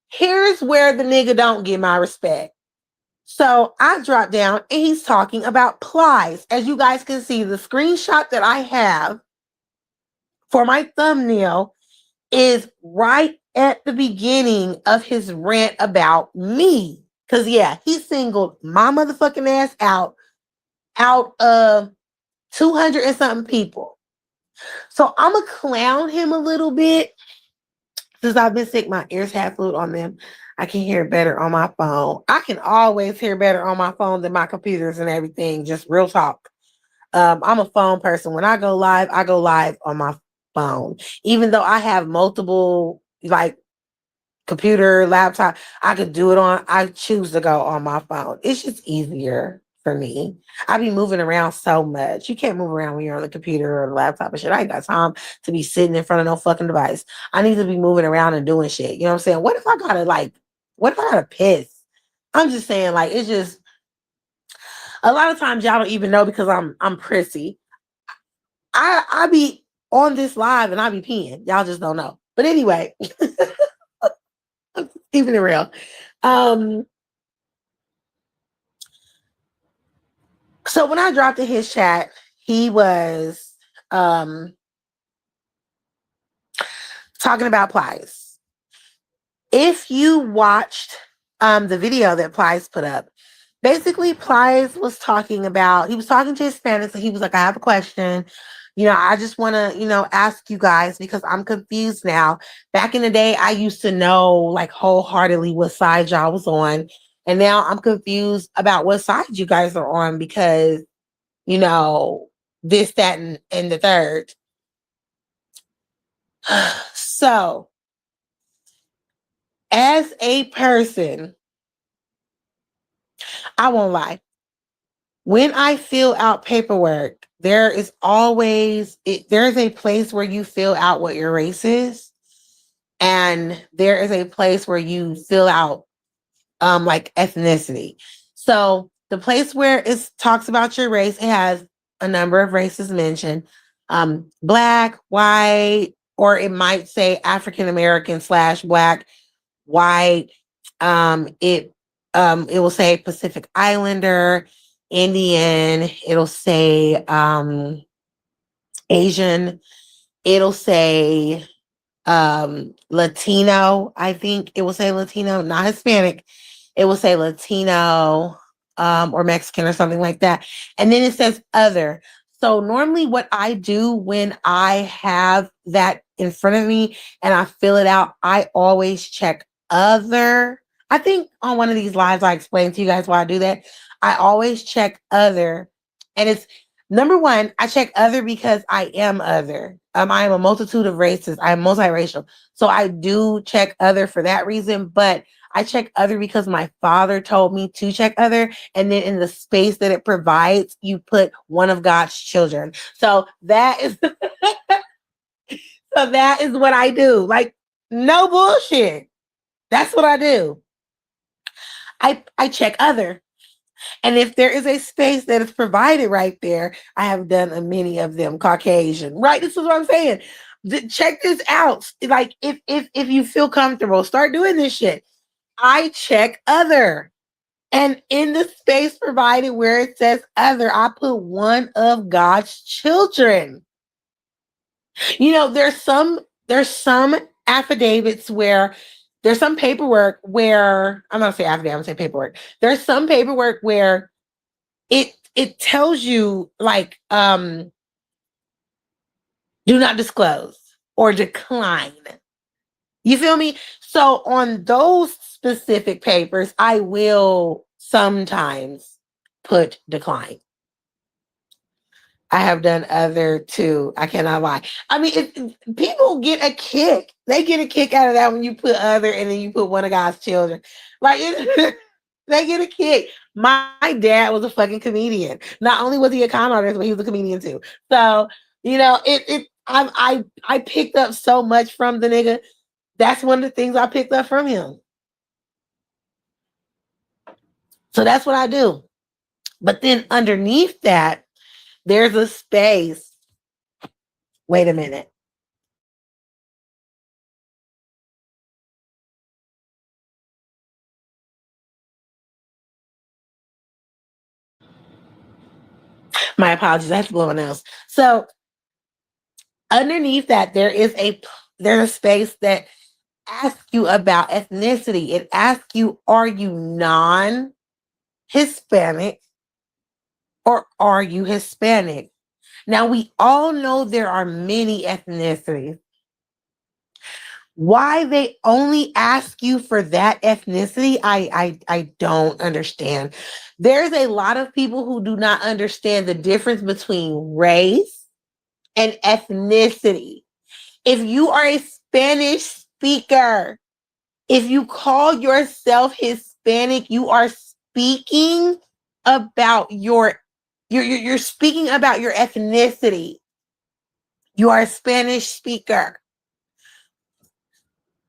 Here's where the nigga don't get my respect. So I dropped down and he's talking about plies. As you guys can see, the screenshot that I have for my thumbnail is right at the beginning of his rant about me. Cause yeah, he singled my motherfucking ass out of 200 and something people. So I'm gonna clown him a little bit. Since I've been sick, my ears have fluid on them. I can hear better on my phone. I can always hear better on my phone than my computers and everything. Just real talk. I'm a phone person. When I go live on my phone. Even though I have multiple like computer, laptop, I could do it on. I choose to go on my phone. It's just easier for me. I be moving around so much. You can't move around when you're on the computer or the laptop and shit. I ain't got time to be sitting in front of no fucking device. I need to be moving around and doing shit. You know what I'm saying? What if I gotta piss? I'm just saying, like, it's just a lot of times y'all don't even know because I'm prissy. I be on this live and I be peeing. Y'all just don't know. But anyway, keeping it real. Um, so when I dropped in his chat, he was um talking about Plies. If you watched the video that Plies put up, basically Plies was talking about, he was talking to Hispanics and he was like, I have a question. I just want to, ask you guys because I'm confused now. Back in the day, I used to know like wholeheartedly what side y'all was on. And now I'm confused about what side you guys are on because, this, that, and the third. So, as a person, I won't lie. When I fill out paperwork, there's a place where you fill out what your race is, and there is a place where you fill out like ethnicity. So the place where it talks about your race, it has a number of races mentioned. Black, white, or it might say African American / black, white. It will say Pacific Islander, Indian, it'll say Asian, it'll say Latino. I think it will say Latino, not Hispanic. It will say Latino or Mexican or something like that. And then it says other. So normally what I do when I have that in front of me and I fill it out, I always check other. I think on one of these lives I explained to you guys why I do that. I always check other. And it's number one, I check other because I am other. I am a multitude of races. I am multiracial. So I do check other for that reason, but I check other because my father told me to check other. And then in the space that it provides, you put one of God's children. So that is what I do. Like, no bullshit. That's what I do. I check other. And if there is a space that is provided right there, I have done a many of them Caucasian. Right? This is what I'm saying. Check this out. Like if you feel comfortable, start doing this shit. I check other. And in the space provided where it says other, I put one of God's children. There's some affidavits where there's some paperwork where I'm not gonna say affidavit, I'm gonna say paperwork. There's some paperwork where it tells you like do not disclose or decline. You feel me? So on those specific papers, I will sometimes put decline. I have done other too. I cannot lie. I mean, people get a kick. They get a kick out of that when you put other and then you put one of God's children. Like they get a kick. My dad was a fucking comedian. Not only was he a con artist, but he was a comedian too. So I picked up so much from the nigga. That's one of the things I picked up from him. So that's what I do. But then underneath that, there's a space. Wait a minute. My apologies. I have to blow my nose. So underneath that, there's a space that asks you about ethnicity. It asks you, are you non-Hispanic or are you Hispanic? Now we all know there are many ethnicities. Why they only ask you for that ethnicity, I don't understand. There's a lot of people who do not understand the difference between race and ethnicity. If you are a Spanish speaker, if you call yourself Hispanic, you are speaking about you're speaking about your ethnicity. You are a Spanish speaker.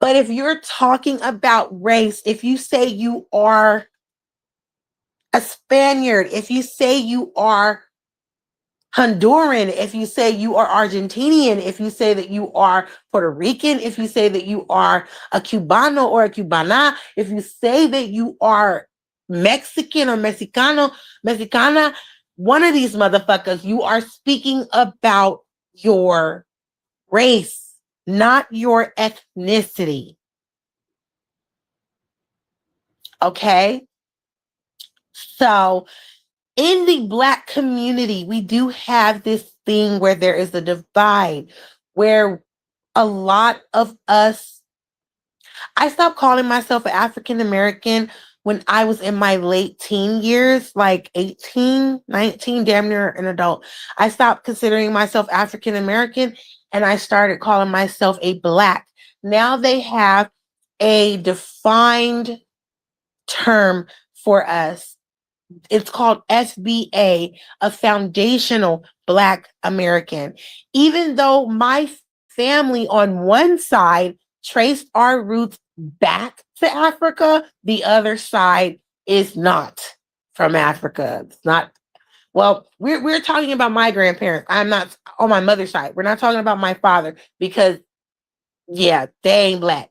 But if you're talking about race, if you say you are a Spaniard, if you say you are Honduran, if you say you are Argentinian, if you say that you are Puerto Rican, if you say that you are a Cubano or a Cubana, if you say that you are Mexican or Mexicana, one of these motherfuckers, you are speaking about your race, not your ethnicity. Okay? So in the Black community, we do have this thing where there is a divide, where a lot of us, I stopped calling myself an African American when I was in my late teen years, like 18, 19, damn near an adult. I stopped considering myself African American and I started calling myself a Black. Now they have a defined term for us. It's called SBA, a foundational Black American. Even though my family on one side traced our roots back to Africa, the other side is not from Africa. It's not. Well, we're talking about my grandparents. I'm not on my mother's side. We're not talking about my father because yeah, they ain't Black.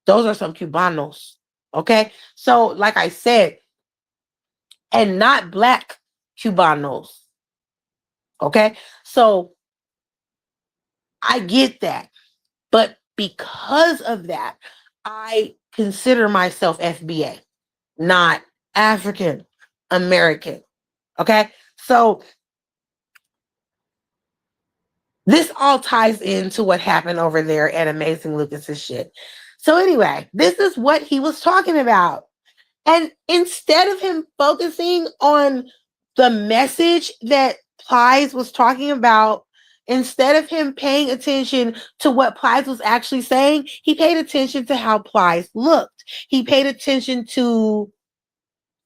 Those are some Cubanos. Okay. So, like I said, and not Black Cubanos. Okay. So I get that. But because of that, I consider myself FBA, not African American. Okay. So this all ties into what happened over there at Amazing Lucas's shit. So, anyway, this is what he was talking about. And instead of him focusing on the message that Plies was talking about, instead of him paying attention to what Plies was actually saying, he paid attention to how Plies looked. He paid attention to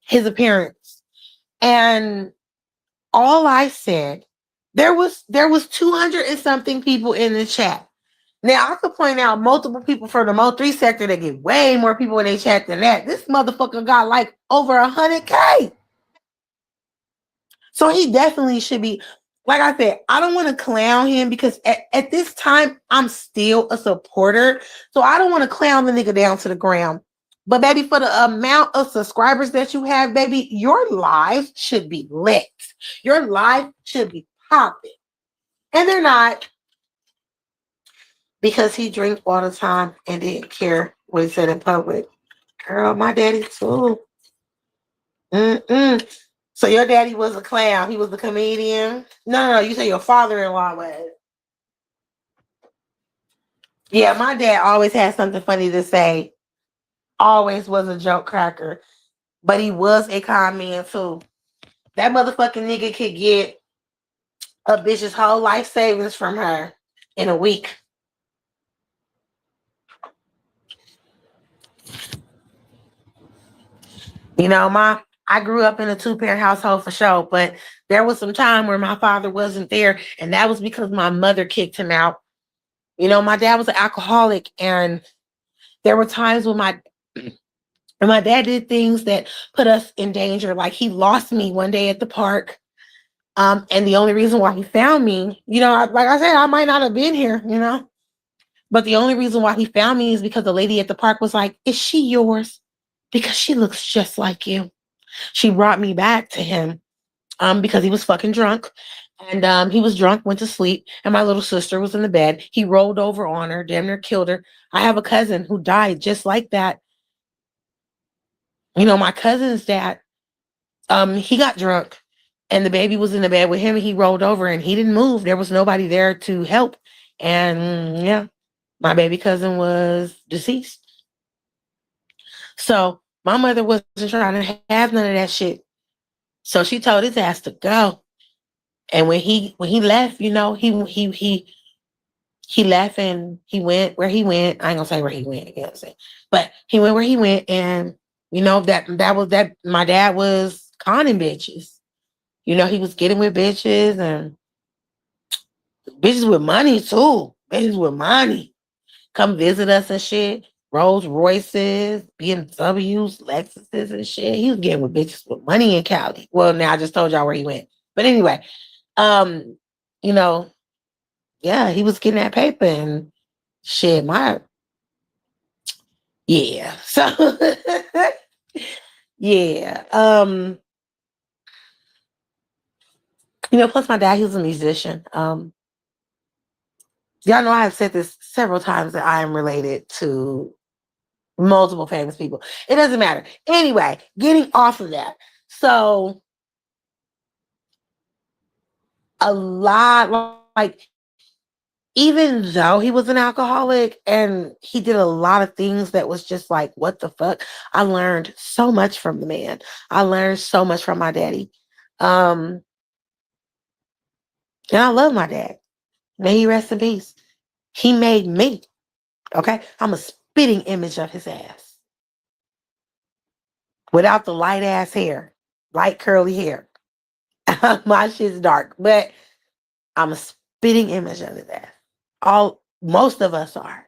his appearance. And all I said, there was 200 and something people in the chat. Now, I could point out multiple people from the Mo3 sector that get way more people in their chat than that. This motherfucker got like over 100K. So he definitely should be, like I said, I don't want to clown him because at this time, I'm still a supporter. So I don't want to clown the nigga down to the ground. But baby, for the amount of subscribers that you have, baby, your life should be lit. Your life should be popping. And they're not, because he drank all the time and didn't care what he said in public. Girl, my daddy too. Mm-mm. So your daddy was a clown. He was a comedian. No. You say your father-in-law was. Yeah, my dad always had something funny to say. Always was a joke cracker. But he was a con man too. That motherfucking nigga could get a bitch's whole life savings from her in a week. You know, I grew up in a two-parent household for sure, but there was some time where my father wasn't there, and that was because my mother kicked him out. You know, my dad was an alcoholic, and there were times when my dad did things that put us in danger. Like he lost me one day at the park. And the only reason why he found me, you know, like I said, I might not have been here, you know, but the only reason why he found me is because the lady at the park was like, "Is she yours? Because she looks just like you." She brought me back to him. because he was fucking drunk. And he was drunk, went to sleep, and my little sister was in the bed. He rolled over on her, damn near killed her. I have a cousin who died just like that. You know, my cousin's dad, he got drunk and the baby was in the bed with him and he rolled over and he didn't move. There was nobody there to help. And yeah, my baby cousin was deceased. So my mother wasn't trying to have none of that shit. So she told his ass to go. And when he left, you know, he left and he went where he went. I ain't gonna say where he went, you know what I'm saying? But he went where he went, and you know that was that my dad was conning bitches. You know, he was getting with bitches and bitches with money too. Bitches with money. Come visit us and shit. Rolls Royces, BMWs, Lexuses and shit. He was getting with bitches with money in Cali. Well, now I just told y'all where he went. But anyway, um, you know, yeah, he was getting that paper and shit. Yeah. So yeah. You know, plus my dad, he was a musician. Y'all know I have said this several times that I am related to multiple famous people. It doesn't matter. Anyway, getting off of that. So a lot like even though he was an alcoholic and he did a lot of things that was just like, what the fuck? I learned so much from the man. I learned so much from my daddy. Um, and I love my dad. May he rest in peace. He made me. Okay. I'm a spitting image of his ass without the light ass hair, light curly hair. My shit's dark, but I'm a spitting image of his ass. Most of us are.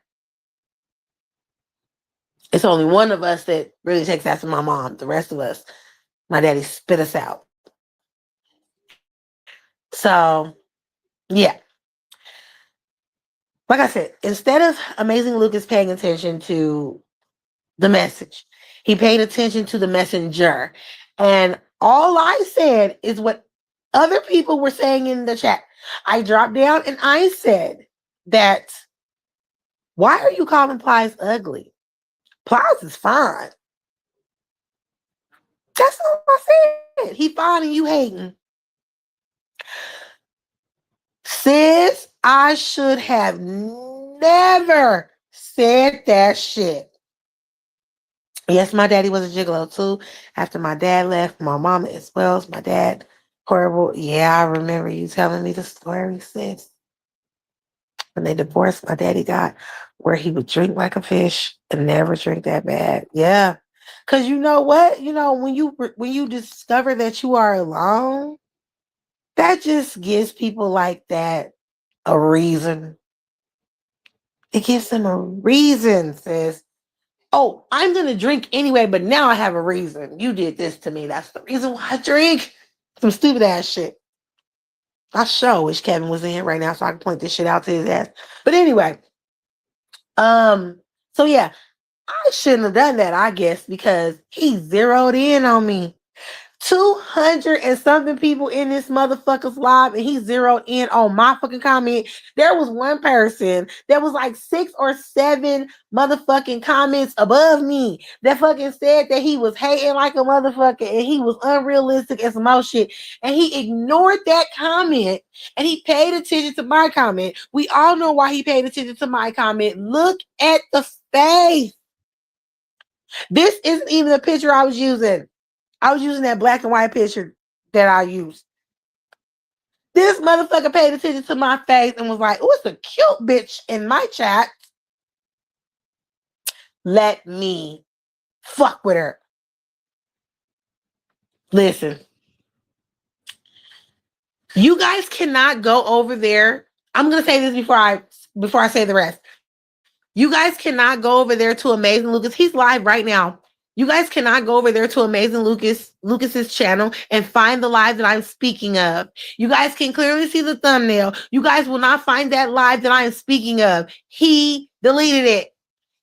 It's only one of us that really takes after my mom. The rest of us, my daddy spit us out. So, yeah. Like I said, instead of Amazing Lucas paying attention to the message, he paid attention to the messenger. And all I said is what other people were saying in the chat. I dropped down and I said that, why are you calling Plies ugly? Plies is fine. That's all I said. He fine and you hating. Sis, I should have never said that shit. Yes, my daddy was a gigolo too. After my dad left, my mama as well as my dad. Horrible. Yeah, I remember you telling me the story, sis. When they divorced, my daddy got where he would drink like a fish and never drink that bad. Yeah. Cause you know what? You know, when you discover that you are alone, that just gives people like that a reason. It gives them a reason, sis. Oh, I'm going to drink anyway, but now I have a reason. You did this to me. That's the reason why I drink. Some stupid ass shit. I sure wish Kevin was in here right now so I can point this shit out to his ass. But anyway, so yeah, I shouldn't have done that, I guess, because he zeroed in on me. 200 and something people in this motherfucker's live, and he zeroed in on my fucking comment. There was one person that was like 6 or 7 motherfucking comments above me that fucking said that he was hating like a motherfucker and he was unrealistic and some more shit. And he ignored that comment and he paid attention to my comment. We all know why he paid attention to my comment. Look at the face. This isn't even the picture I was using. I was using that black and white picture that I used. This motherfucker paid attention to my face and was like, oh, it's a cute bitch in my chat. Let me fuck with her. Listen. You guys cannot go over there. I'm gonna say this before I say the rest. You guys cannot go over there to Amazing Lucas. He's live right now. You guys cannot go over there to Amazing Lucas's channel and find the live that I'm speaking of. You guys can clearly see the thumbnail. You guys will not find that live that I am speaking of. He deleted it.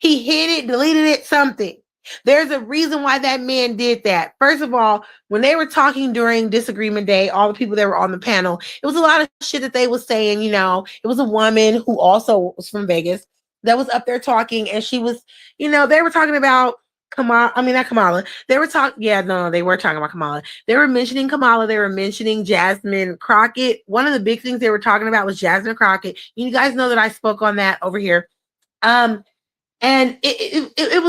He hid it, deleted it, something. There's a reason why that man did that. First of all, when they were talking during disagreement day, all the people that were on the panel, it was a lot of shit that they was saying. It was a woman who also was from Vegas that was up there talking, and she was, they were talking about Kamala. I mean, not Kamala. They were talking. Yeah, no, they were talking about Kamala. They were mentioning Kamala. They were mentioning Jasmine Crockett. One of the big things they were talking about was Jasmine Crockett. You guys know that I spoke on that over here. And it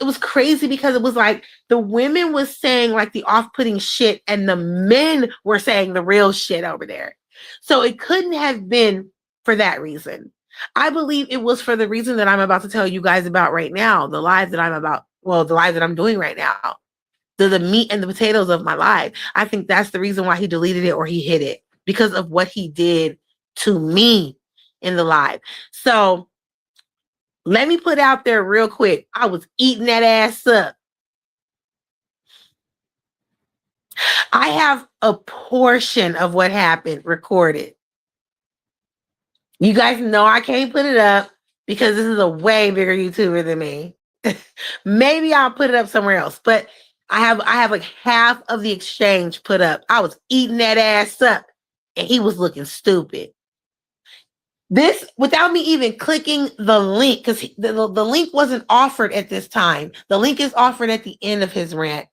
was crazy because it was like the women was saying like the off-putting shit and the men were saying the real shit over there. So it couldn't have been for that reason. I believe it was for the reason that I'm about to tell you guys about right now, the live that I'm doing right now. The meat and the potatoes of my life. I think that's the reason why he deleted it or he hid it, because of what he did to me in the live. So let me put out there real quick. I was eating that ass up. I have a portion of what happened recorded. You guys know I can't put it up because this is a way bigger YouTuber than me. Maybe I'll put it up somewhere else, but I have like half of the exchange put up. I was eating that ass up and he was looking stupid. This, without me even clicking the link, because the link wasn't offered at this time. The link is offered at the end of his rant.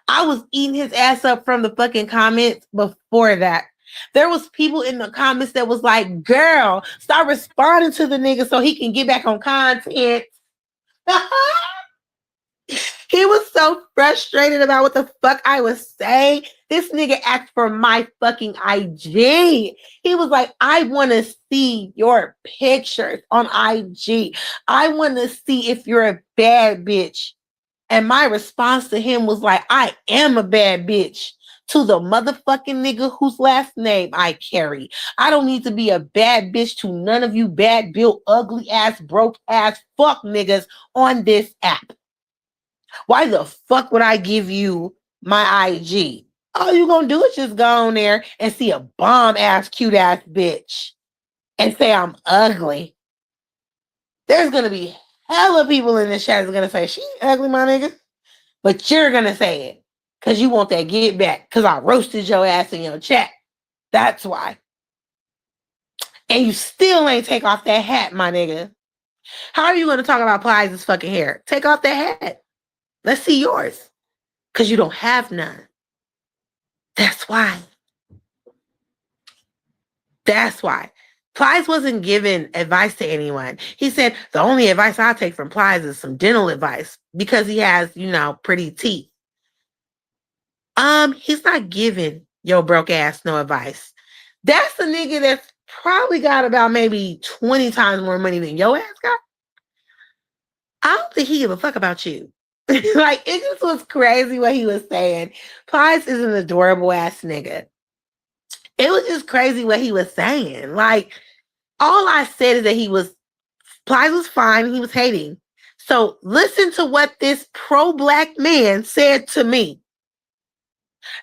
I was eating his ass up from the fucking comments before that. There was people in the comments that was like, girl, start responding to the nigga so he can get back on content. He was so frustrated about what the fuck I was saying. This nigga asked for my fucking IG. He was like, I want to see your pictures on IG. I want to see if you're a bad bitch. And my response to him was like, I am a bad bitch to the motherfucking nigga whose last name I carry. I don't need to be a bad bitch to none of you bad built, ugly ass, broke ass fuck niggas on this app. Why the fuck would I give you my IG? All you gonna do is just go on there and see a bomb ass, cute ass bitch and say I'm ugly. There's gonna be hella people in the chat that's gonna say she ugly, my nigga. But you're gonna say it because you want that get back because I roasted your ass in your chat. That's why. And you still ain't take off that hat, my nigga. How are you gonna talk about Plies' fucking hair? Take off that hat. Let's see yours. Because you don't have none. That's why. That's why. Plies wasn't giving advice to anyone. He said, the only advice I take from Plies is some dental advice because he has, pretty teeth. He's not giving your broke ass no advice. That's the nigga that's probably got about maybe 20 times more money than your ass got. I don't think he give a fuck about you. Like, it just was crazy what he was saying. Plies is an adorable ass nigga. It was just crazy what he was saying. Like, all I said is that Plies was fine. He was hating. So listen to what this pro-black man said to me.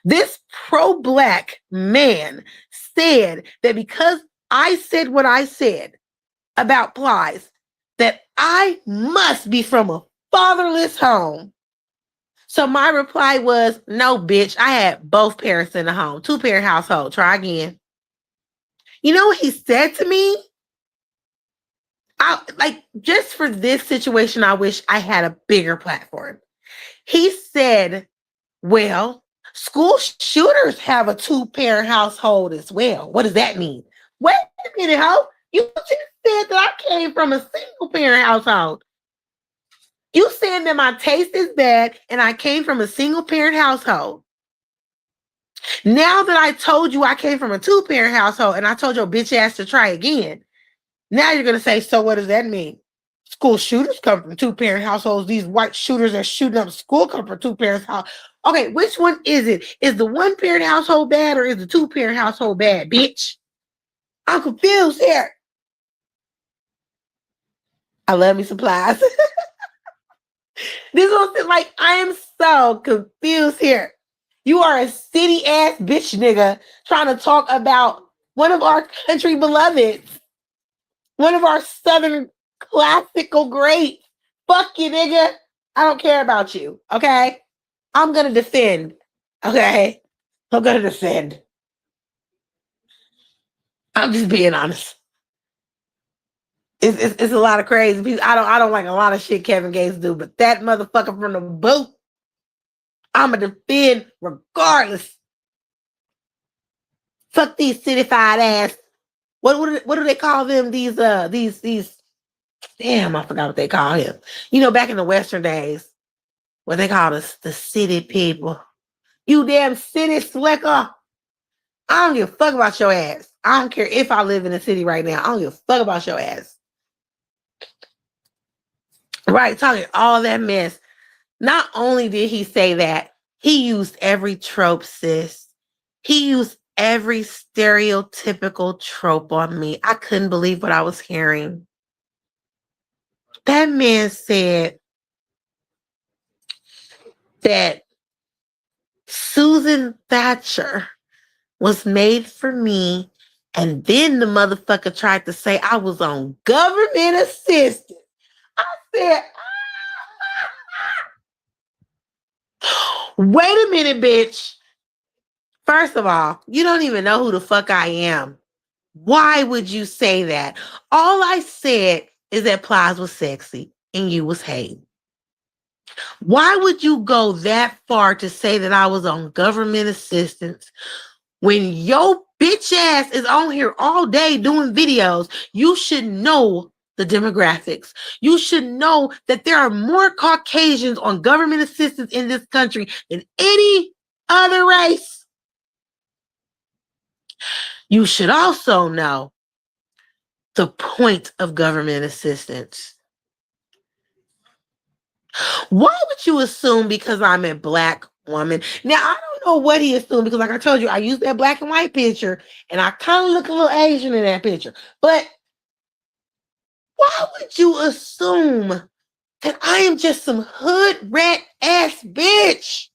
This pro-black man said that because I said what I said about Plies, that I must be from a fatherless home. So my reply was, no, bitch, I had both parents in the home, 2-parent household. Try again. You know what he said to me? Just for this situation, I wish I had a bigger platform. He said, well, school shooters have a 2-parent household as well. What does that mean? Wait a minute, ho. You just said that I came from a single-parent household. You saying that my taste is bad and I came from a single-parent household. Now that I told you I came from a 2-parent household and I told your bitch ass to try again, now you're going to say, so what does that mean? School shooters come from 2-parent households. These white shooters that shooting up school come from 2-parent households. Okay, which one is it? Is the 1-parent household bad or is the 2-parent household bad, bitch? I'm confused here. I love me supplies. This one's like, I am so confused here. You are a city ass bitch nigga trying to talk about one of our country beloveds, one of our Southern classical greats. Fuck you, nigga. I don't care about you. Okay. I'm going to defend. Okay. I'm going to defend. I'm just being honest. It's a lot of crazy people. I don't like a lot of shit Kevin Gates do, but that motherfucker from the boot, I'ma defend regardless. Fuck these citified ass. What do they call them? These damn, I forgot what they call him. You know, back in the Western days, what they called us the city people. You damn city slicker. I don't give a fuck about your ass. I don't care if I live in the city right now. I don't give a fuck about your ass. Right, talking all that mess. Not only did he say that, he used every trope, sis. He used every stereotypical trope on me. I couldn't believe what I was hearing. That man said that Susan Thatcher was made for me, and then the motherfucker tried to say I was on government assistance. I said, wait a minute, bitch. First of all, you don't even know who the fuck I am. Why would you say that? All I said is that Plies was sexy and you was hating. Why would you go that far to say that I was on government assistance when your bitch ass is on here all day doing videos? You should know the demographics. You should know that there are more Caucasians on government assistance in this country than any other race. You should also know the point of government assistance. Why would you assume because I'm a Black woman? Now, I don't know what he assumed because, like I told you, I used that black and white picture and I kind of look a little Asian in that picture. But why would you assume that I am just some hood rat ass bitch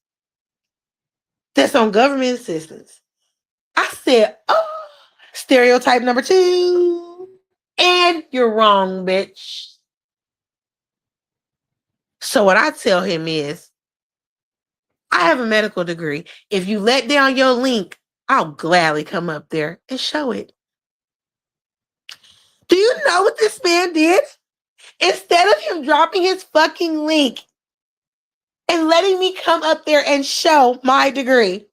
that's on government assistance? I said, oh, stereotype number 2. And you're wrong, bitch. So what I tell him is, I have a medical degree. If you let down your link, I'll gladly come up there and show it. Do you know what this man did? Instead of him dropping his fucking link and letting me come up there and show my degree,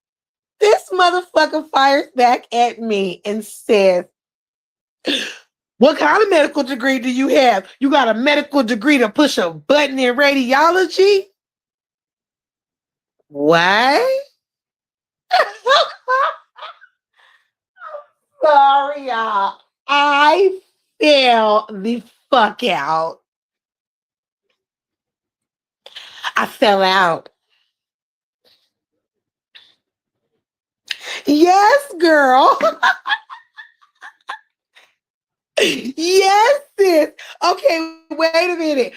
this motherfucker fires back at me and says, what kind of medical degree do you have? You got a medical degree to push a button in radiology? What? Sorry, y'all. I fell the fuck out. I fell out. Yes, girl. Yes, sis. Okay, wait a minute.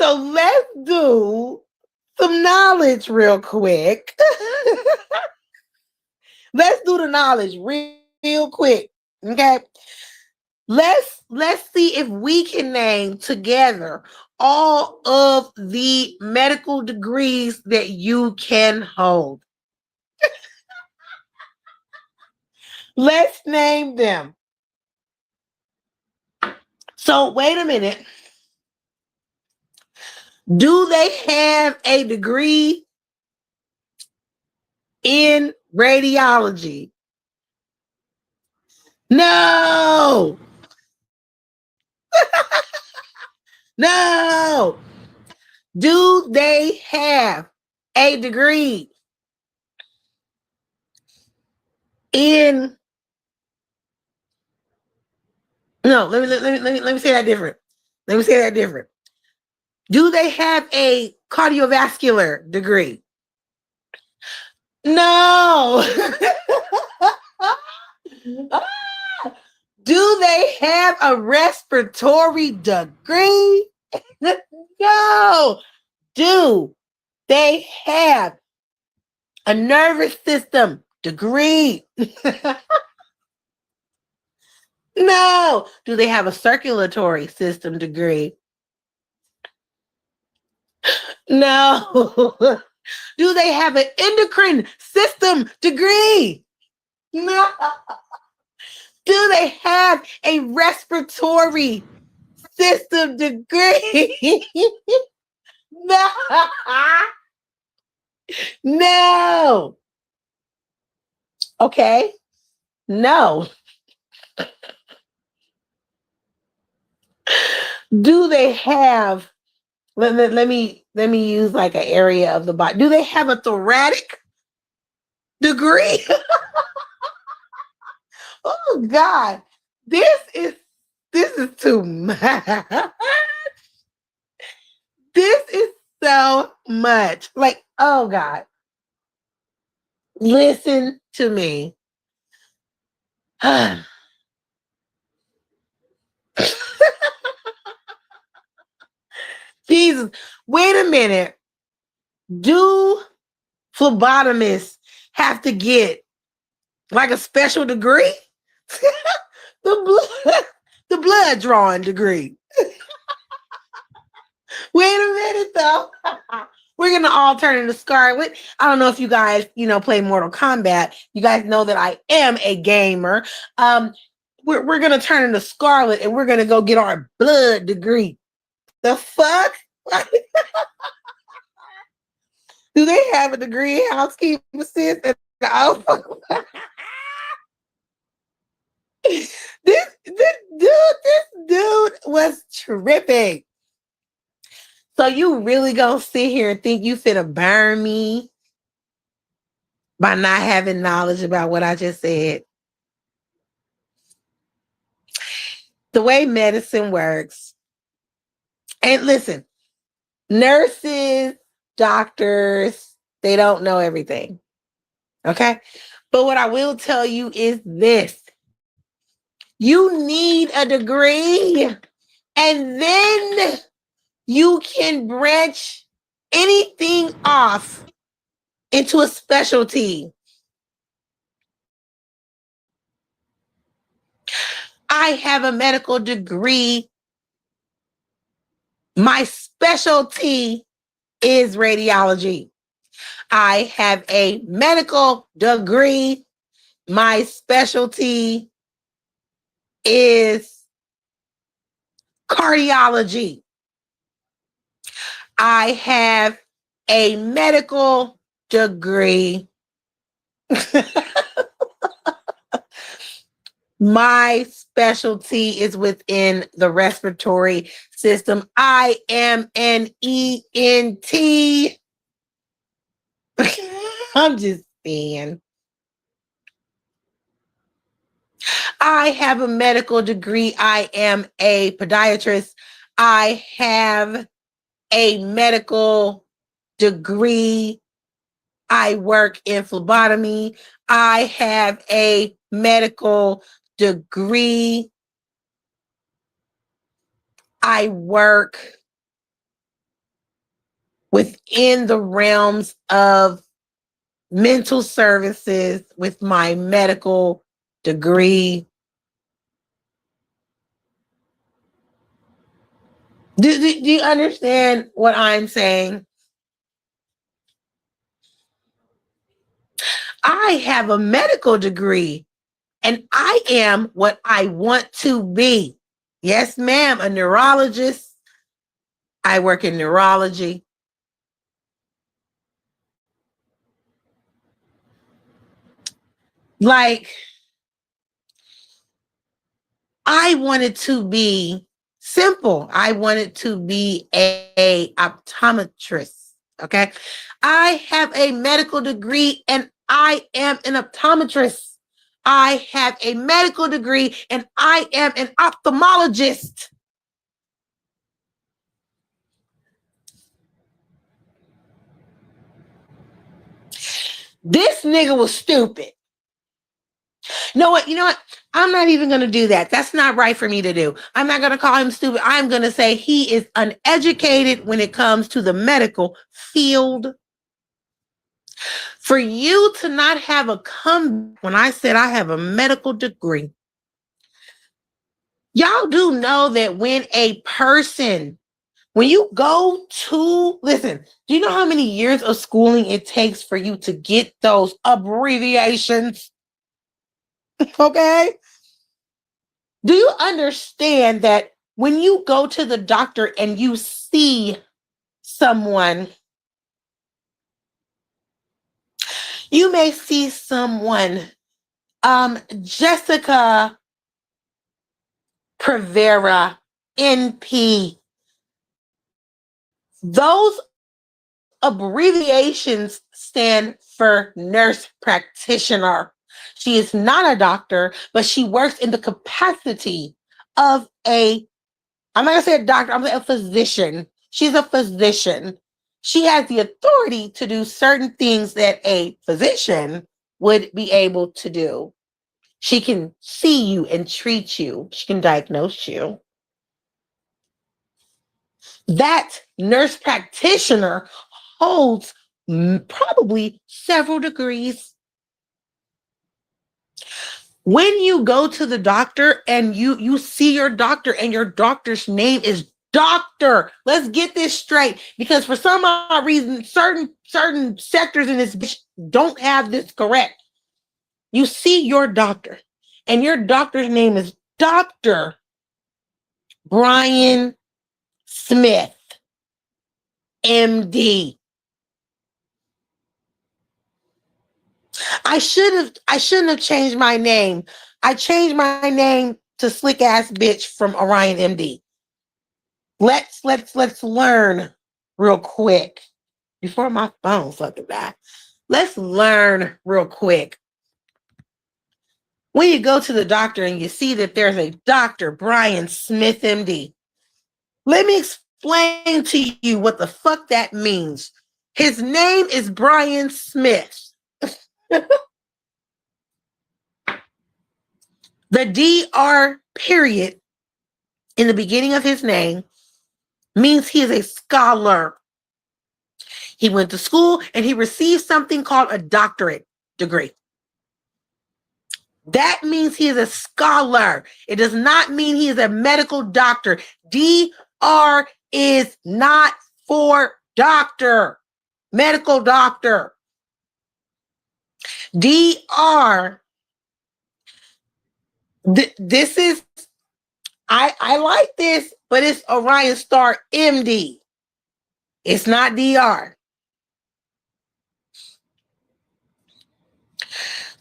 So let's do some knowledge real quick. Let's do the knowledge real quick. Okay. Let's see if we can name together all of the medical degrees that you can hold. Let's name them. So wait a minute. Do they have a degree in radiology? No. No. Do they have a degree in no, let me say that different. Let me say that different. Do they have a cardiovascular degree? No. Do they have a respiratory degree? No. Do they have a nervous system degree? No. Do they have a circulatory system degree? No. Do they have an endocrine system degree? No. Do they have a respiratory system degree? No. No. Okay. No. Do they have let me use like an area of the body. Do they have a thoracic degree? Oh God. This is this is too much. This is so much. Like, oh God. Listen to me. Jesus. Wait a minute. Do phlebotomists have to get like a special degree? the the blood drawing degree. Wait a minute though. We're gonna all turn into Scarlet. I don't know if you guys, play Mortal Kombat. You guys know that I am a gamer. We're gonna turn into Scarlet and we're gonna go get our blood degree. The fuck? Do they have a degree in housekeeping sis? Oh, this dude was tripping. So you really gonna sit here and think you finna burn me by not having knowledge about what I just said? The way medicine works, and listen, nurses, doctors, they don't know everything. Okay? But what I will tell you is this. You need a degree, and then you can branch anything off into a specialty. I have a medical degree. My specialty is radiology. I have a medical degree. My specialty is cardiology. I have a medical degree. My specialty is within the respiratory system. I am an ENT. I'm just saying. I have a medical degree. I am a podiatrist. I have a medical degree. I work in phlebotomy. I have a medical degree. I work within the realms of mental services with my medical degree. Do you understand what I'm saying? I have a medical degree and I am what I want to be. Yes, ma'am, a neurologist. I work in neurology. Like, I wanted to be simple. I wanted to be a optometrist. Okay. I have a medical degree and I am an optometrist. I have a medical degree and I am an ophthalmologist. This nigga was stupid. You know what? I'm not even going to do that. That's not right for me to do. I'm not going to call him stupid. I'm going to say he is uneducated when it comes to the medical field. For you to not have a comeback when I said I have a medical degree, y'all do know that when a person When you go to, listen, do you know how many years of schooling it takes for you to get those abbreviations? Okay. Do you understand that when you go to the doctor and you see someone, you may see someone, Jessica Prevera, NP. Those abbreviations stand for nurse practitioner. She is not a doctor, but she works in the capacity of I'm not gonna say a doctor, I'm gonna say a physician. She's a physician. She has the authority to do certain things that a physician would be able to do. She can see you and treat you. She can diagnose you. That nurse practitioner holds probably several degrees. When you go to the doctor and you see your doctor and your doctor's name is doctor, let's get this straight, because for some odd reason certain sectors in this bitch don't have this correct. You see your doctor and your doctor's name is Dr. Brian Smith, MD. I shouldn't have changed my name. I changed my name to slick ass bitch from Orion MD. Let's learn real quick before my phone fucking die. Let's learn real quick. When you go to the doctor and you see that there's a Dr. Brian Smith MD, let me explain to you what the fuck that means. His name is Brian Smith. The DR period in the beginning of his name means he is a scholar. He went to school and he received something called a doctorate degree. That means he is a scholar. It does not mean he is a medical doctor. DR is not for doctor, medical doctor. DR, this is, I like this, but it's Orion Star MD. It's not DR.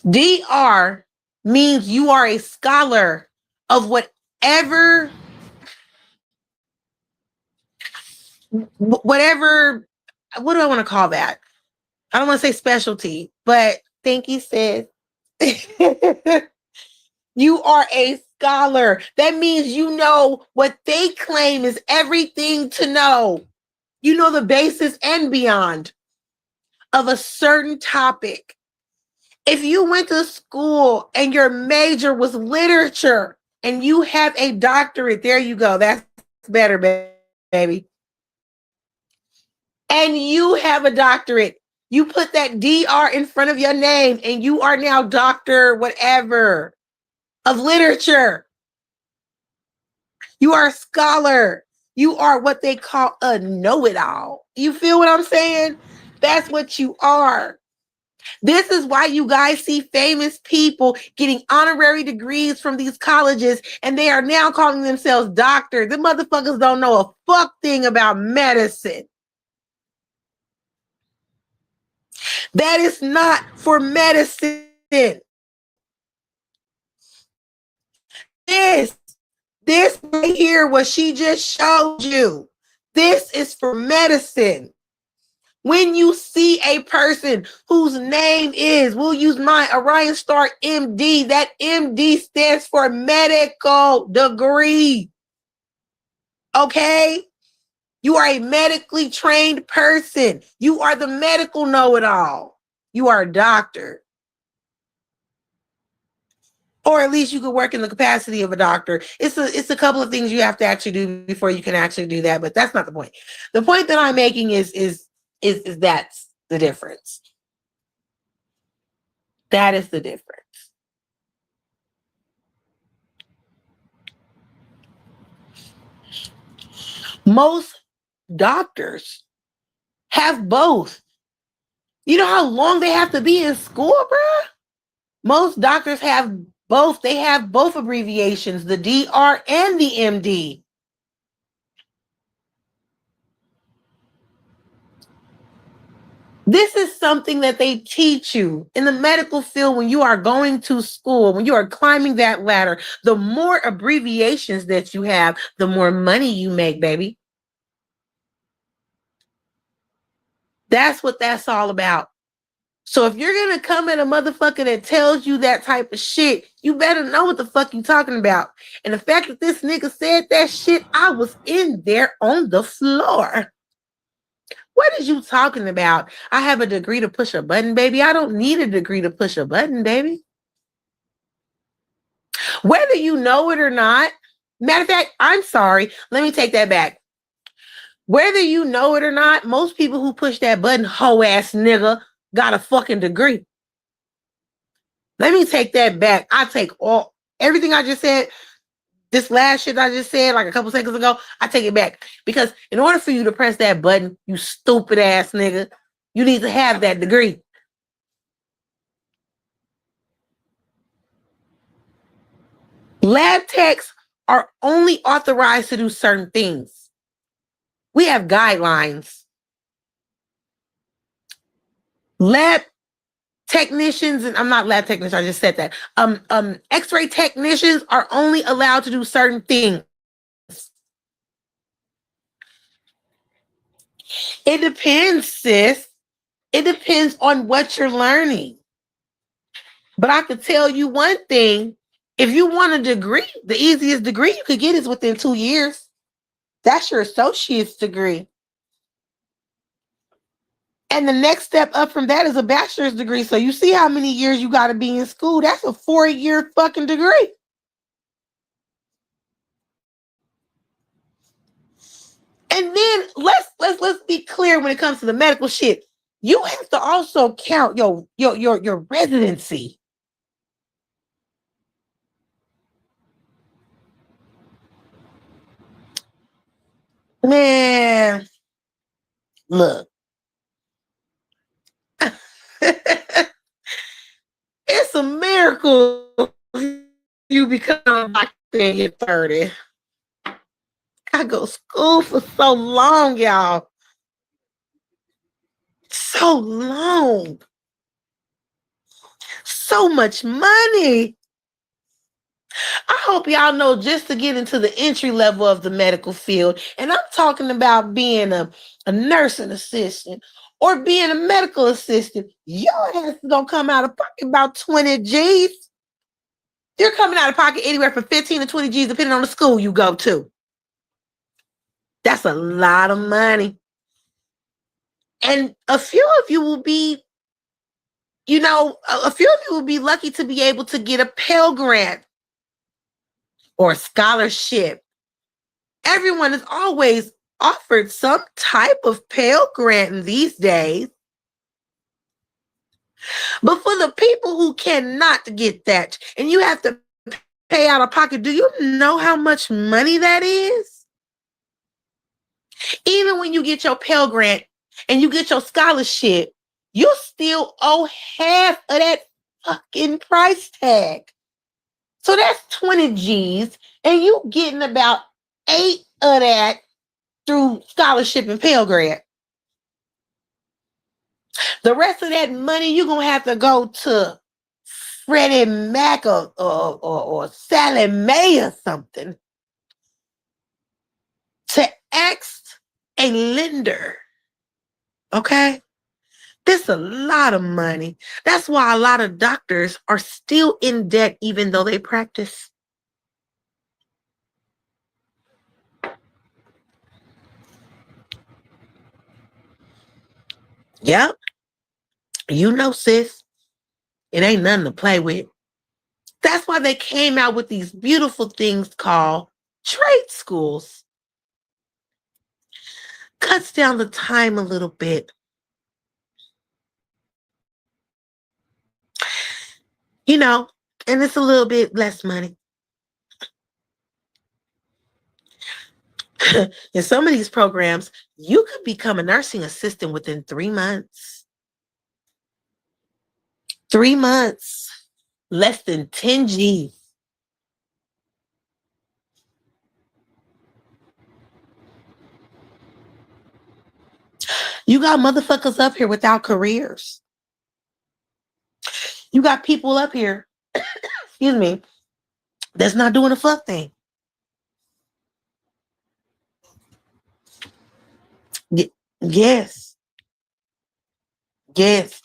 DR means you are a scholar of whatever, what do I want to call that? I don't want to say specialty, but thank you, sis. You are a scholar. That means you know what they claim is everything to know. You know the basis and beyond of a certain topic. If you went to school and your major was literature and you have a doctorate, there you go. That's better, baby. And you have a doctorate. You put that DR in front of your name and you are now Dr. whatever of literature. You are a scholar. You are what they call a know-it-all. You feel what I'm saying? That's what you are. This is why you guys see famous people getting honorary degrees from these colleges and they are now calling themselves doctors. The motherfuckers don't know a fuck thing about medicine. That is not for medicine. This right here, what she just showed you, this is for medicine. When you see a person whose name is, we'll use mine, Orion Star MD, that MD stands for medical degree. Okay? You are a medically trained person. You are the medical know-it-all. You are a doctor. Or at least you could work in the capacity of a doctor. It's a couple of things you have to actually do before you can actually do that, but that's not the point. The point that I'm making is that's the difference. That is the difference. Most doctors have both. You know how long they have to be in school, bruh? Most doctors have both. They have both abbreviations, the DR and the MD. This is something that they teach you in the medical field when you are going to school, when you are climbing that ladder. The more abbreviations that you have, the more money you make, baby. That's what that's all about. So if you're gonna come at a motherfucker that tells you that type of shit, you better know what the fuck you talking about. And the fact that this nigga said that shit, I was in there on the floor. What is you talking about? I have a degree to push a button, baby. I don't need a degree to push a button, baby. Whether you know it or not, matter of fact, I'm sorry. Let me take that back. Whether you know it or not, most people who push that button, hoe ass nigga, got a fucking degree. Let me take that back. I take everything I just said, this last shit I just said like a couple seconds ago, I take it back. Because in order for you to press that button, you stupid ass nigga, you need to have that degree. Lab techs are only authorized to do certain things. We have guidelines. Lab technicians, and I'm not lab technicians, I just said that. X-ray technicians are only allowed to do certain things. It depends, sis. It depends on what you're learning. But I could tell you one thing. If you want a degree, the easiest degree you could get is within 2 years. That's your associate's degree. And the next step up from that is a bachelor's degree. So you see how many years you got to be in school. That's a 4-year fucking degree. And then let's be clear when it comes to the medical shit. You have to also count your residency. Man, look. It's a miracle you become like in your 30. I go to school for so long, y'all. So long. So much money. I hope y'all know just to get into the entry level of the medical field. And I'm talking about being a nursing assistant or being a medical assistant. Your ass is gonna come out of pocket about 20 G's. You're coming out of pocket anywhere from 15 to 20 G's, depending on the school you go to. That's a lot of money. And a few of you will be, a few of you will be lucky to be able to get a Pell Grant or a scholarship. Everyone is always offered some type of Pell Grant these days. But for the people who cannot get that, and you have to pay out of pocket, do you know how much money that is? Even when you get your Pell Grant and you get your scholarship, you still owe half of that fucking price tag. So that's 20 G's, and you getting about 8 of that through scholarship and Pell Grant. The rest of that money, you're going to have to go to Freddie Mac or Sally Mae or something to ask a lender. Okay? This is a lot of money. That's why a lot of doctors are still in debt even though they practice. Yep. You know, sis, it ain't nothing to play with. That's why they came out with these beautiful things called trade schools. Cuts down the time a little bit. And it's a little bit less money. In some of these programs, you could become a nursing assistant within 3 months. 3 months. Less than 10 G's. You got motherfuckers up here without careers. You got people up here, excuse me, that's not doing a fuck thing. Yes. Yes.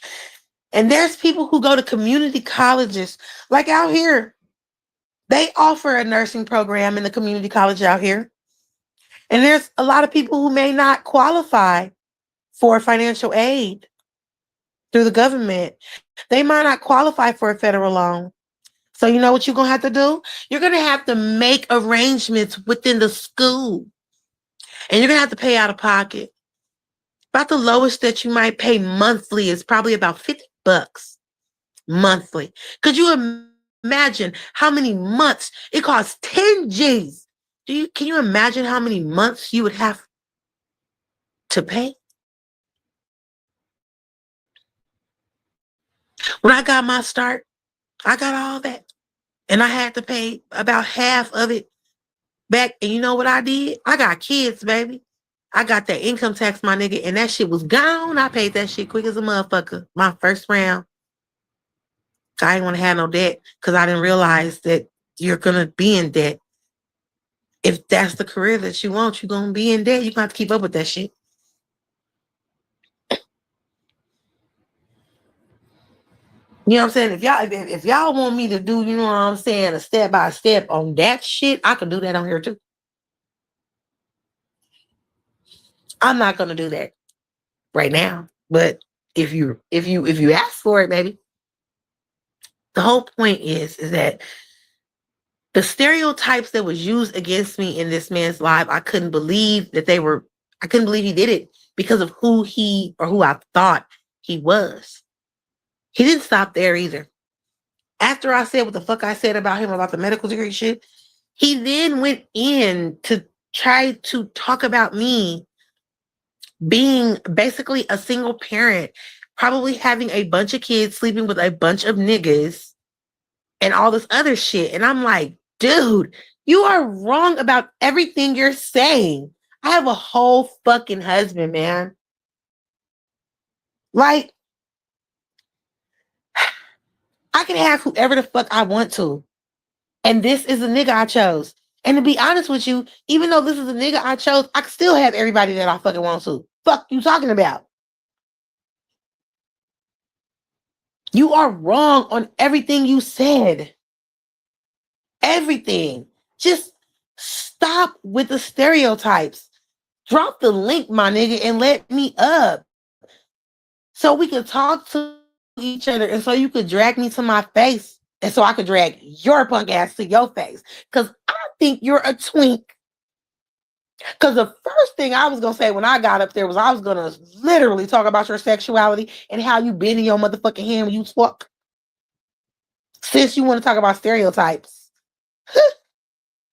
And there's people who go to community colleges, like out here. They offer a nursing program in the community college out here. And there's a lot of people who may not qualify for financial aid through the government. They might not qualify for a federal loan. So you know what you're going to have to do? You're going to have to make arrangements within the school. And you're going to have to pay out of pocket. About the lowest that you might pay monthly is probably about $50 monthly. Could you imagine how many months it costs? 10 G's. Can you imagine how many months you would have to pay? When I got my start, I got all that. And I had to pay about half of it back. And you know what I did? I got kids, baby. I got that income tax, my nigga, and that shit was gone. I paid that shit quick as a motherfucker. My first round. I didn't want to have no debt because I didn't realize that you're going to be in debt. If that's the career that you want, you're going to be in debt. You're going to have to keep up with that shit. You know what I'm saying? If y'all want me to do, you know what I'm saying, a step by step on that shit, I can do that on here too. I'm not going to do that right now, but if you ask for it, baby. The whole point is that the stereotypes that was used against me in this man's life, I couldn't believe he did it because of who I thought he was. He didn't stop there either. After I said what the fuck I said about him about the medical degree shit, he then went in to try to talk about me being basically a single parent, probably having a bunch of kids, sleeping with a bunch of niggas, and all this other shit. And I'm like, dude, you are wrong about everything you're saying. I have a whole fucking husband, man. Like, I can have whoever the fuck I want to. And this is a nigga I chose. And to be honest with you, even though this is a nigga I chose, I can still have everybody that I fucking want to. Fuck you talking about? You are wrong on everything you said. Everything. Just stop with the stereotypes. Drop the link, my nigga, and let me up. So we could talk to each other and so you could drag me to my face. And so I could drag your punk ass to your face. Because I think you're a twink. Because the first thing I was going to say when I got up there was I was going to literally talk about your sexuality and how you bend in your motherfucking hand when you fuck. Since you want to talk about stereotypes,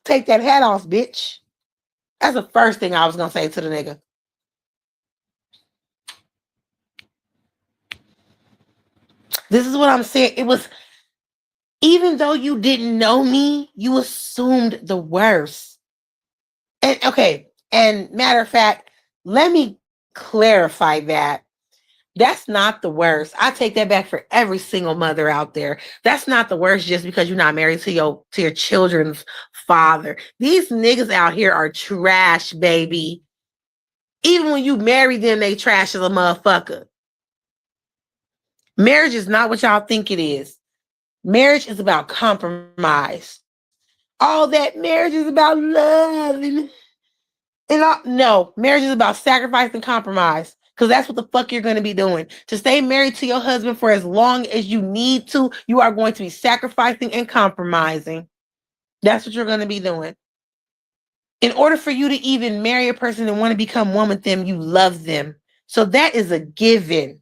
take that hat off, bitch. That's the first thing I was going to say to the nigga. This is what I'm saying. It was, even though you didn't know me, you assumed the worst. And okay, and matter of fact, let me clarify that. That's not the worst. I take that back for every single mother out there. That's not the worst just because you're not married to your children's father. These niggas out here are trash, baby. Even when you marry them, they trash as a motherfucker. Marriage is not what y'all think it is. Marriage is about compromise. All that marriage is about love no, marriage is about sacrifice and compromise. Because that's what the fuck you're going to be doing. To stay married to your husband for as long as you need to, you are going to be sacrificing and compromising. That's what you're going to be doing. In order for you to even marry a person and want to become one with them, you love them. So that is a given.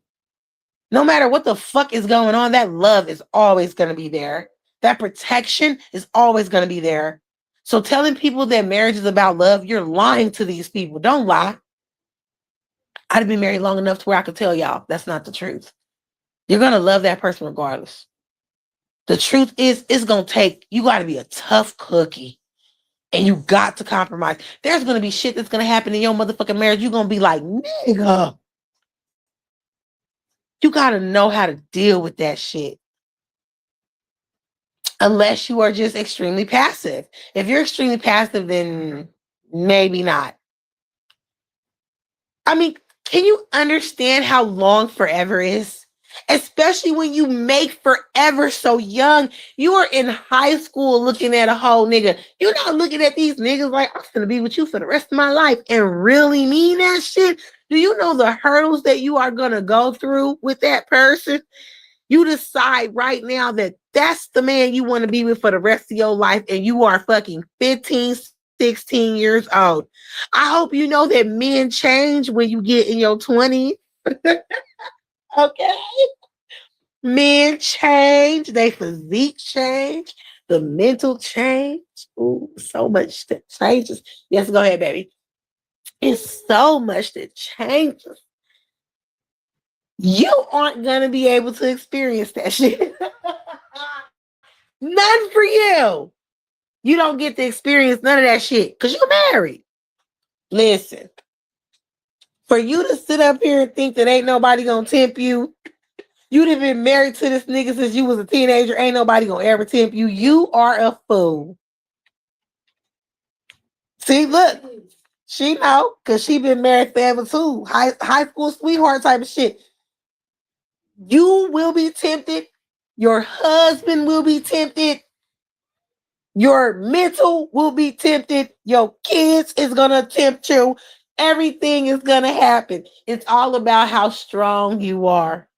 No matter what the fuck is going on, that love is always going to be there. That protection is always going to be there. So telling people that marriage is about love, you're lying to these people. Don't lie. I've been married long enough to where I could tell y'all that's not the truth. You're going to love that person regardless. The truth is, it's going to take, you got to be a tough cookie and you got to compromise. There's going to be shit that's going to happen in your motherfucking marriage. You're going to be like, nigga, you got to know how to deal with that shit. Unless you are just extremely passive. If you're extremely passive, then maybe not. I mean, can you understand how long forever is? Especially when you make forever so young. You are in high school looking at a whole nigga. You're not looking at these niggas like, I'm gonna be with you for the rest of my life and really mean that shit. Do you know the hurdles that you are gonna go through with that person? You decide right now that that's the man you want to be with for the rest of your life, and you are fucking 15, 16 years old. I hope you know that men change when you get in your 20s. Okay? Men change, they physique change, the mental change. Ooh, so much that changes. Yes, go ahead, baby. It's so much that changes. You aren't gonna be able to experience that shit. None for you. You don't get to experience none of that shit because you're married. Listen, for you to sit up here and think that ain't nobody gonna tempt you, you'd have been married to this nigga since you was a teenager. Ain't nobody gonna ever tempt you. You are a fool. See, look, she know because she been married forever too. High school sweetheart type of shit. You will be tempted. Your husband will be tempted. Your mental will be tempted. Your kids is going to tempt you. Everything is going to happen. It's all about how strong you are.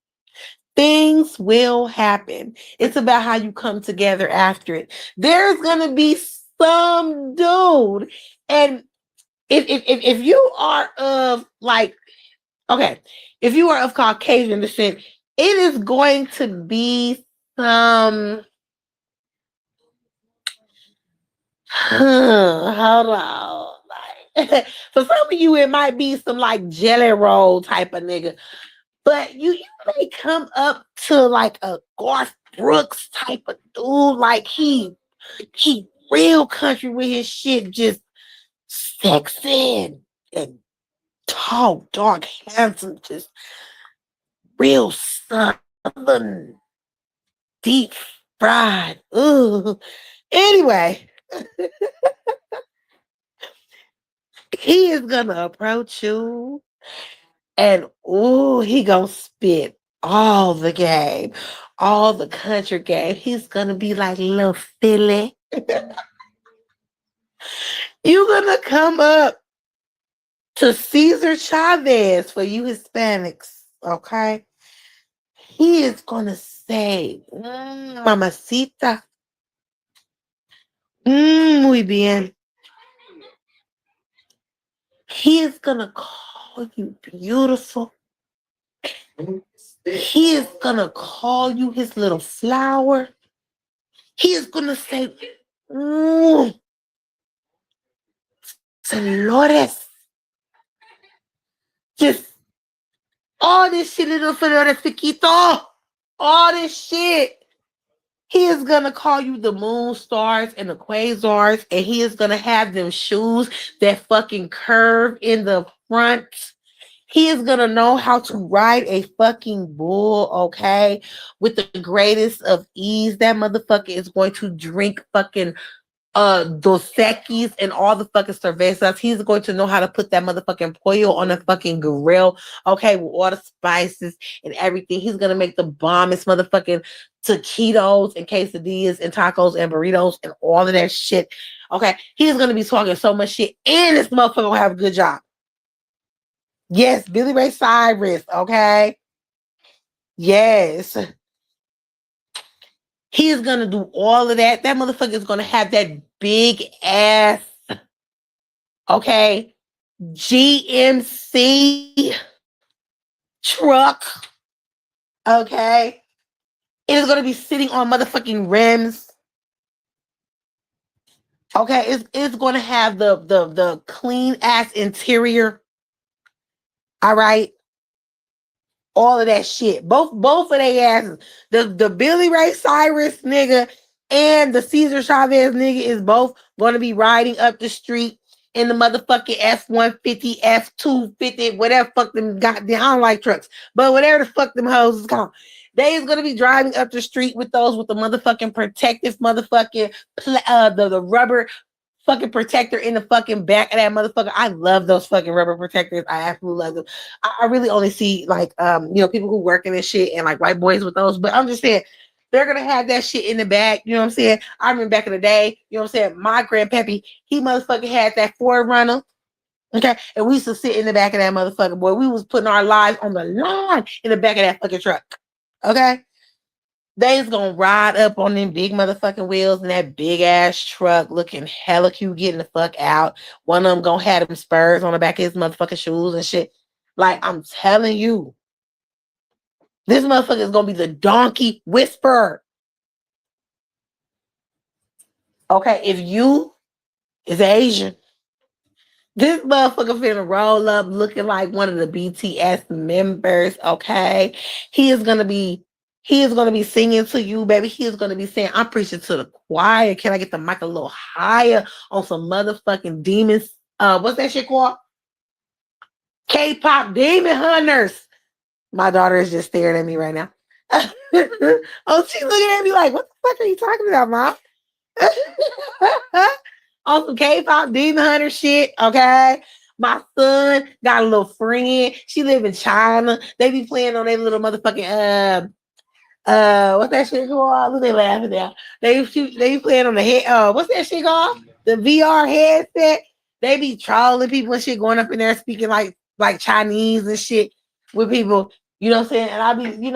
Things will happen. It's about how you come together after it. There's going to be some dude. And if you are of like, okay, if you are of Caucasian descent, it is going to be some hold on. Like, for some of you, it might be some like jelly roll type of nigga. But you may come up to like a Garth Brooks type of dude. Like he real country with his shit, just sexy and tall, dark, handsome, just real southern, deep fried. Ooh. Anyway, he is gonna approach you and ooh, he gonna spit all the game, all the country game. He's gonna be like little Philly. You gonna come up to Cesar Chavez for you Hispanics, okay? He is gonna say, mamacita, muy bien. He is gonna call you beautiful. He is gonna call you his little flower. He is gonna say, Dolores, just all this shit, little Dolores Piquito, all this shit. He is gonna call you the moon stars and the quasars, and he is gonna have them shoes that fucking curve in the front. He is gonna know how to ride a fucking bull, okay, with the greatest of ease. That motherfucker is going to drink fucking Dos Equis and all the fucking cervezas. He's going to know how to put that motherfucking pollo on a fucking grill, okay, with all the spices and everything. He's gonna make the bombest motherfucking taquitos and quesadillas and tacos and burritos and all of that shit. Okay, he's gonna be talking so much shit, and this motherfucker will have a good job. Yes, Billy Ray Cyrus, okay? Yes. He is gonna do all of that. That motherfucker is gonna have that big ass, okay, GMC truck, okay? It is gonna be sitting on motherfucking rims. Okay, it's gonna have the clean ass interior. All right, all of that shit. Both of their asses. The Billy Ray Cyrus nigga and the Cesar Chavez nigga is both gonna be riding up the street in the motherfucking F-150, F-250, whatever fuck them goddamn. I don't like trucks, but whatever the fuck them hoes is called. They is gonna be driving up the street with those with the motherfucking protective motherfucking the rubber fucking protector in the fucking back of that motherfucker. I love those fucking rubber protectors. I absolutely love them. I really only see like people who work in this shit and like white boys with those. But I'm just saying they're gonna have that shit in the back. You know what I'm saying? I remember back in the day, you know what I'm saying? My grandpappy, he motherfucking had that Ford Runner. Okay. And we used to sit in the back of that motherfucker, boy. We was putting our lives on the line in the back of that fucking truck. Okay. They's gonna ride up on them big motherfucking wheels in that big ass truck looking hella cute, getting the fuck out. One of them gonna have them spurs on the back of his motherfucking shoes and shit. Like, I'm telling you, this motherfucker is gonna be the donkey whisperer. Okay, if you is Asian, this motherfucker finna roll up looking like one of the BTS members. Okay, he is gonna be singing to you, baby. He is gonna be saying, "I'm preaching to the choir. Can I get the mic a little higher on some motherfucking demons? What's that shit called? K-pop demon hunters." My daughter is just staring at me right now. Oh, she's looking at me like, "What the fuck are you talking about, mom?" On some K-pop demon hunter shit, okay? My son got a little friend. She live in China. They be playing on their little motherfucking what's that shit called? Look, they laughing now. They be playing on the head. What's that shit called? The VR headset. They be trolling people and shit, going up in there speaking like Chinese and shit with people. You know what I'm saying? And I be,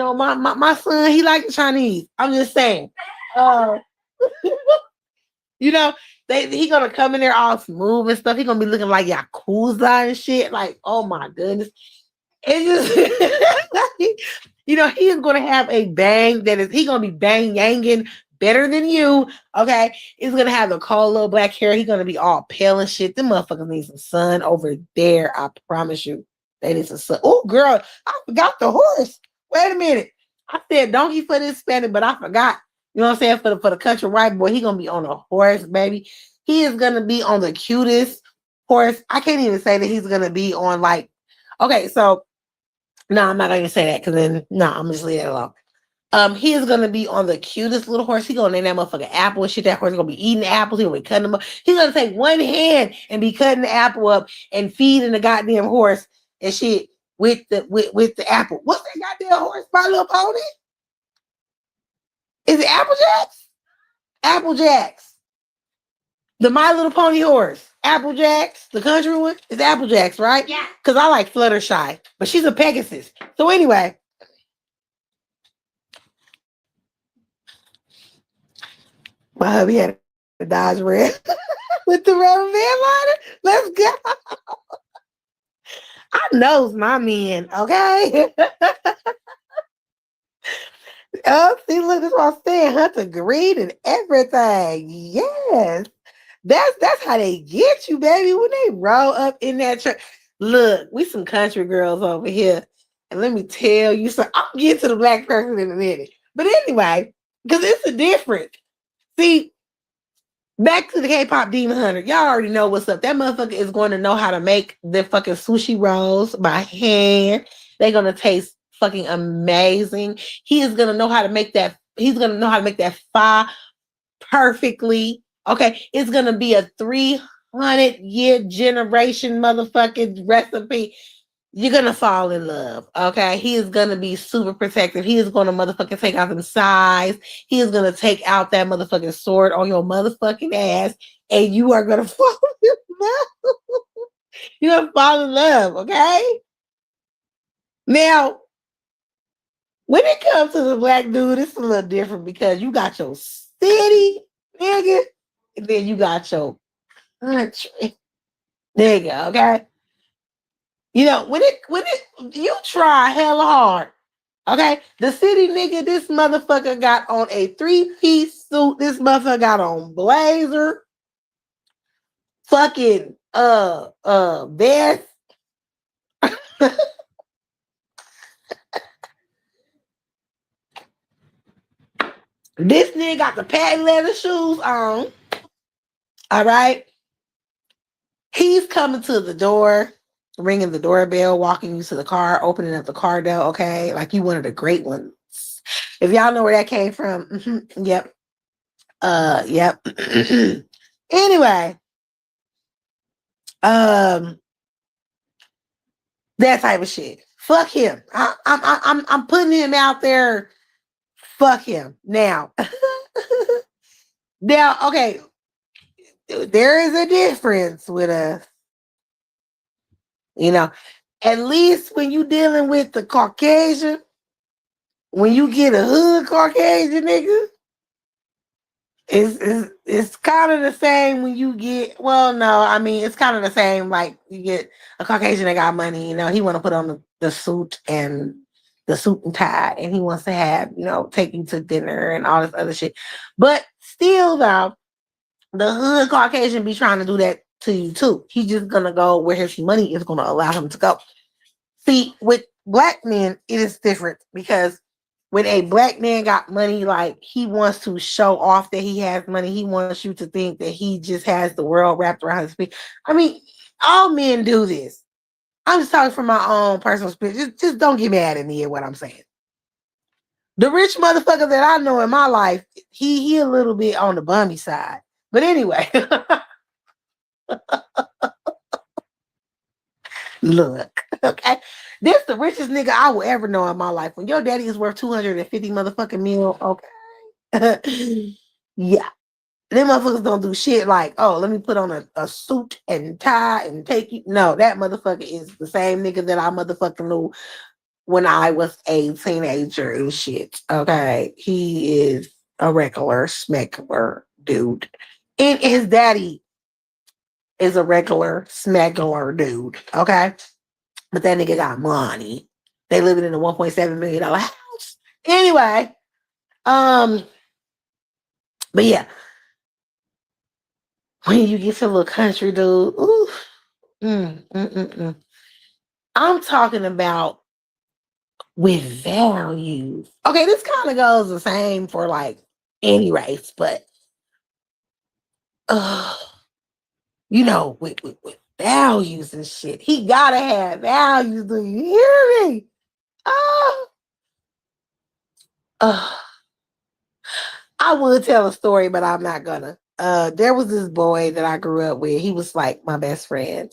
my son, he like the Chinese. I'm just saying. Uh, you know, he gonna come in there all smooth and stuff. He gonna be looking like Yakuza and shit. Like, oh my goodness. It just he is gonna have a bang he gonna be bang yanging better than you. Okay. He's gonna have the cold little black hair. He's gonna be all pale and shit. Them motherfuckers need some sun over there. I promise you. They need some sun. Oh girl, I forgot the horse. Wait a minute. I said donkey for this Spanish, but I forgot. You know what I'm saying? For the country white boy, he gonna be on a horse, baby. He is gonna be on the cutest horse. I can't even say that he's gonna be on like. Okay, so no, I'm not gonna say that because then I'm just leave that alone. He is gonna be on the cutest little horse. He gonna name that motherfucker Apple and shit. That horse is gonna be eating apples. He gonna be cutting them up. He's gonna take one hand and be cutting the apple up and feeding the goddamn horse and shit with the apple. What's that goddamn horse? My Little Pony? Is it Applejacks? Applejacks. The My Little Pony horse. Applejacks, the country one, is Applejacks, right? Yeah. Because I like Fluttershy, but she's a Pegasus. So anyway, my hubby had a Dodge Ram with the rubber band liner. Let's go. I knows my men, okay? Oh, see, look, this is what I'm saying. Hunter green and everything. Yes. That's how they get you, baby, when they roll up in that truck. Look, we some country girls over here. And let me tell you, so I'll get to the black person in a minute. But anyway, because it's a difference. See, back to the K-pop demon hunter. Y'all already know what's up. That motherfucker is going to know how to make the fucking sushi rolls by hand. They're going to taste fucking amazing. He is going to know how to make that. He's going to know how to make that pho perfectly. Okay, it's gonna be a 300-year generation motherfucking recipe. You're gonna fall in love. Okay, he is gonna be super protective. He is gonna motherfucking take out them size. He is gonna take out that motherfucking sword on your motherfucking ass, and you are gonna fall in love. You're gonna fall in love. Okay. Now, when it comes to the black dude, it's a little different because you got your city, nigga. And then you got your country. There you go, okay? When you try hella hard, okay? The city nigga, this motherfucker got on a 3-piece suit. This motherfucker got on blazer. fucking vest. This nigga got the patent leather shoes on. All right. He's coming to the door, ringing the doorbell, walking you to the car, opening up the car door. Okay. Like you one of the great ones. If y'all know where that came from, yep. Yep. Anyway, um, that type of shit. Fuck him. I'm putting him out there. Fuck him. Now, now, okay, there is a difference with us, you know. At least when you dealing with the Caucasian, when you get a hood Caucasian nigga, it's kind of the same when you get, well, no, I mean it's kind of the same. Like you get a Caucasian that got money, you know, he want to put on the suit and the suit and tie, and he wants to have, you know, take you to dinner and all this other shit. But still though, the hood Caucasian be trying to do that to you too. He's just gonna go where his money is gonna allow him to go. See, with black men, it is different because when a black man got money, like he wants to show off that he has money. He wants you to think that he just has the world wrapped around his feet. I mean, all men do this. I'm just talking from my own personal experience. Just don't get mad at me at what I'm saying. The rich motherfucker that I know in my life, he a little bit on the bummy side. But anyway, look, okay. This the richest nigga I will ever know in my life. When your daddy is worth 250 motherfucking mil, okay. Yeah. Them motherfuckers don't do shit like, oh, let me put on a suit and tie and take you. No, that motherfucker is the same nigga that I motherfucking knew when I was a teenager and shit. Okay. He is a regular smeckler dude. And his daddy is a regular smeggler dude. Okay. But that nigga got money. They living in a $1.7 million house. Anyway, but yeah, when you get to a little country dude, ooh, mm, mm, mm, mm. I'm talking about with values. Okay, this kind of goes the same for like any race, but uh, you know, with values and shit. He gotta have values. Do you hear me? Oh, uh, I would tell a story, but I'm not gonna. There was this boy that I grew up with. He was like my best friend.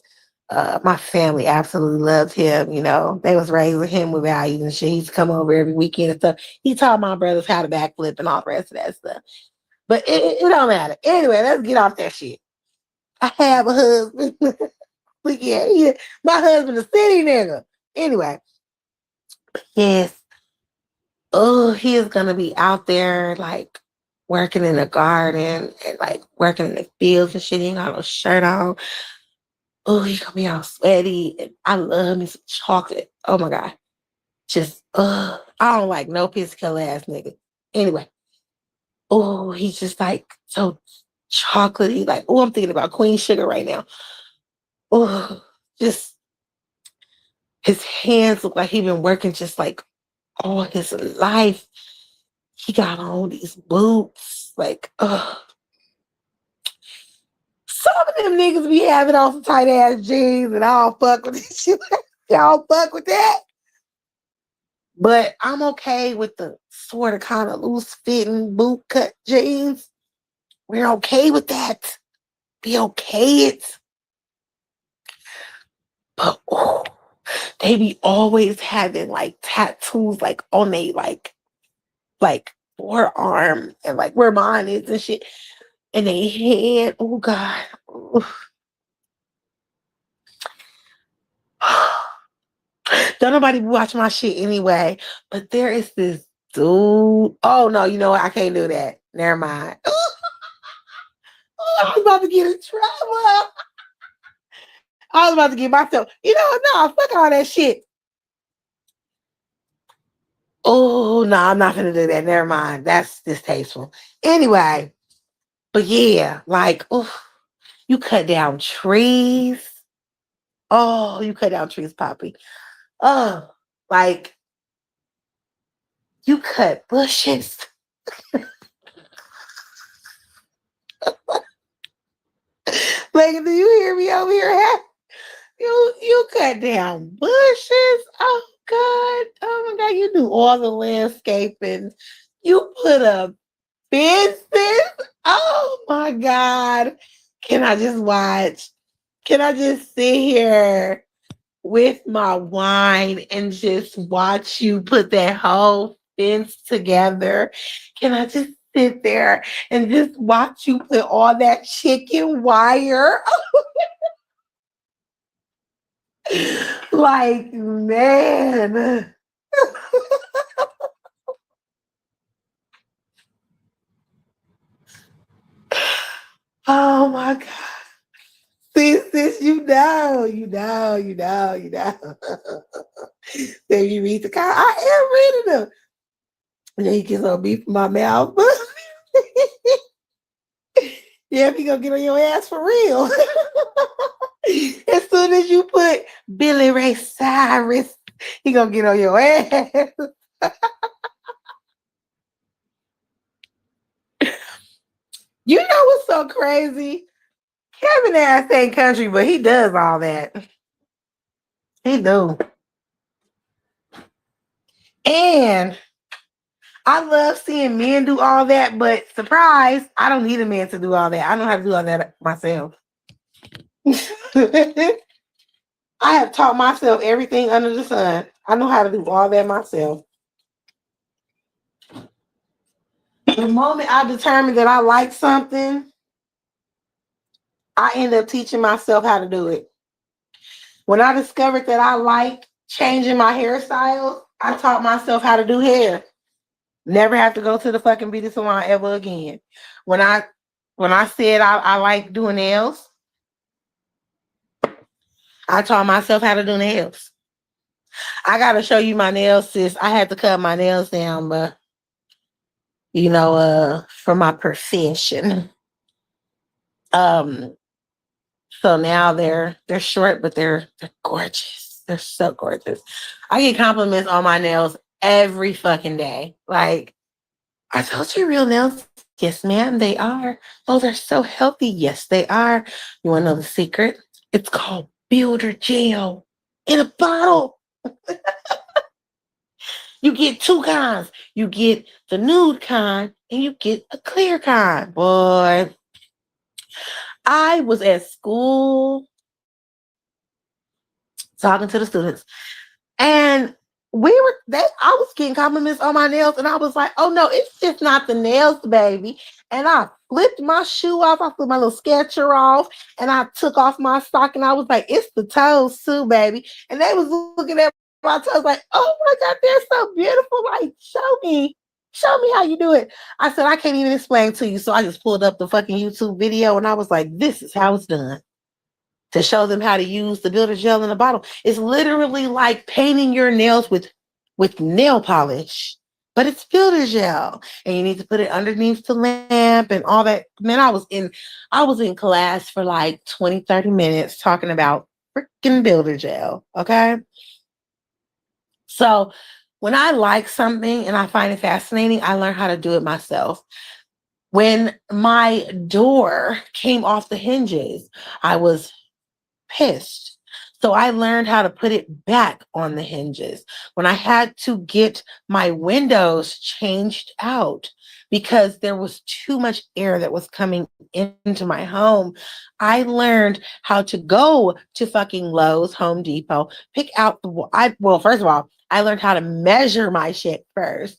My family absolutely loved him. You know, they was raising him with values and shit. He used to come over every weekend and stuff. He taught my brothers how to backflip and all the rest of that stuff. But it don't matter. Anyway, let's get off that shit. I have a husband. But yeah, my husband a city nigga. Anyway, yes. Oh, he is gonna be out there like working in the garden and like working in the fields and shit. He ain't got no shirt on. Oh, he gonna be all sweaty. And I love me some chocolate. Oh my God. Just I don't like no physical ass nigga. Anyway, oh, he's just like so chocolatey. Like, oh, I'm thinking about Queen Sugar right now. Oh, just his hands look like he been working just like all his life. He got on these boots. Like, some of them niggas be having on some tight ass jeans, and I don't fuck with this shit. Y'all fuck with that. But I'm okay with the sort of kind of loose fitting boot cut jeans. We're okay with that. Be okay it. But they be always having like tattoos like on they like forearm and like where mine is and shit. And they head, oh God. Don't nobody watch my shit anyway. But there is this dude. Oh no, you know what? I can't do that. Never mind. I was about to get in trouble. I was about to get myself, no, fuck all that shit. Oh no, I'm not gonna do that. Never mind. That's distasteful. Anyway, but yeah, like, You cut down trees. Oh, you cut down trees, Poppy. Oh, like you cut bushes. Like, do you hear me over here? You cut down bushes. Oh God. Oh my God. You do all the landscaping. You put up fences. Oh my God. Can I just watch? Can I just sit here with my wine and just watch you put that whole fence together? Can I just sit there and just watch you put all that chicken wire? Like, man. Oh my God. Sis, you know. Then you read the car. I am reading them. And then he gets on me from my mouth. Yeah, he gonna get on your ass for real. As soon as you put Billy Ray Cyrus, he gonna get on your ass. You know what's so crazy? Kevin ass ain't country, but he does all that. He do. And I love seeing men do all that, but surprise, I don't need a man to do all that. I know how to do all that myself. I have taught myself everything under the sun. I know how to do all that myself. The moment I determine that I like something, I end up teaching myself how to do it. When I discovered that I like changing my hairstyle, I taught myself how to do hair. Never have to go to the fucking beauty salon ever again. When I when I said I like doing nails, I taught myself how to do nails. I gotta show you my nails, sis. I had to cut my nails down, but for my profession. Um, so now they're short, but they're gorgeous. They're so gorgeous. I get compliments on my nails every fucking day. Like, I told you real nails. Yes, ma'am, they are. Oh, they're so healthy. Yes, they are. You want to know the secret? It's called Builder Gel in a bottle. You get two kinds. You get the nude kind and you get a clear kind. Boy, I was at school talking to the students, and I was getting compliments on my nails, and I was like, oh no, it's just not the nails, baby. And I flipped my shoe off, I flipped my little sketcher off, and I took off my sock, and I was like, it's the toes too, baby. And they was looking at my toes like, oh my God, they're so beautiful. Like, show me how you do it. I said, I can't even explain to you. So I just pulled up the fucking YouTube video, and I was like, this is how it's done, to show them how to use the builder gel in a bottle. It's literally like painting your nails with nail polish, but it's builder gel, and you need to put it underneath the lamp and all that. Man, I was in class for like 20, 30 minutes talking about freaking builder gel. Okay. So when I like something and I find it fascinating, I learn how to do it myself. When my door came off the hinges, I was pissed. So I learned how to put it back on the hinges. When I had to get my windows changed out because there was too much air that was coming into my home, I learned how to go to fucking Lowe's, Home Depot, pick out first of all, I learned how to measure my shit first,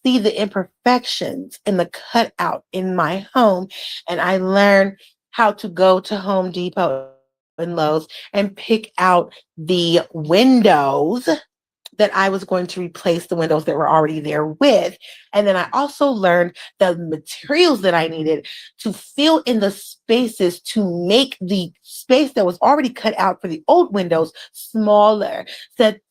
see the imperfections in the cutout in my home, and I learned how to go to Home Depot and Lowe's and pick out the windows that I was going to replace the windows that were already there with. And then I also learned the materials that I needed to fill in the spaces to make the space that was already cut out for the old windows smaller,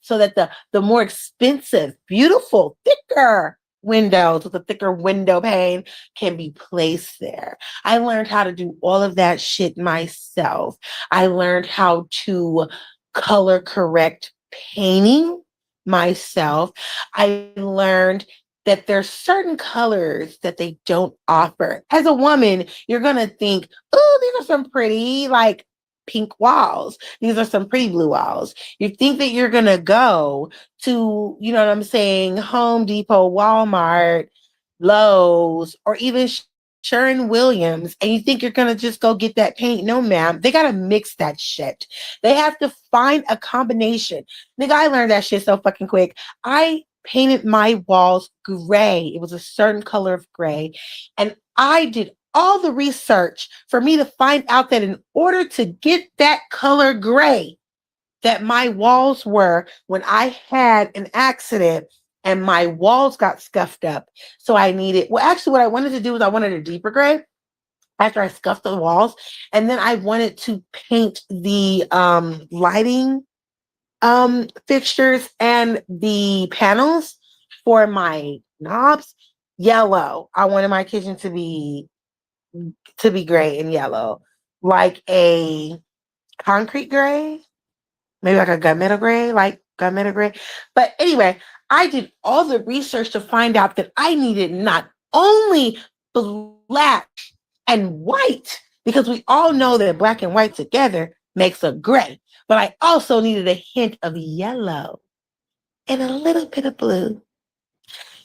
so that the more expensive, beautiful, thicker windows with a thicker window pane can be placed there. I learned how to do all of that shit myself. I learned how to color correct painting myself. I learned that there's certain colors that they don't offer. As a woman, you're going to think, oh, these are some pretty like pink walls. These are some pretty blue walls. You think that you're going to go to, you know what I'm saying, Home Depot, Walmart, Lowe's, or even Sherwin Williams, and you think you're going to just go get that paint. No, ma'am. They got to mix that shit. They have to find a combination. Nigga, I learned that shit so fucking quick. I painted my walls gray. It was a certain color of gray. And I did all the research for me to find out that in order to get that color gray that my walls were when I had an accident and my walls got scuffed up. So I needed, well, actually, what I wanted to do was I wanted a deeper gray after I scuffed the walls. And then I wanted to paint the lighting fixtures and the panels for my knobs yellow. I wanted my kitchen to be gray and yellow, like a concrete gray, maybe like a gunmetal gray, like gunmetal gray. But anyway, I did all the research to find out that I needed not only black and white, because we all know that black and white together makes a gray, but I also needed a hint of yellow and a little bit of blue.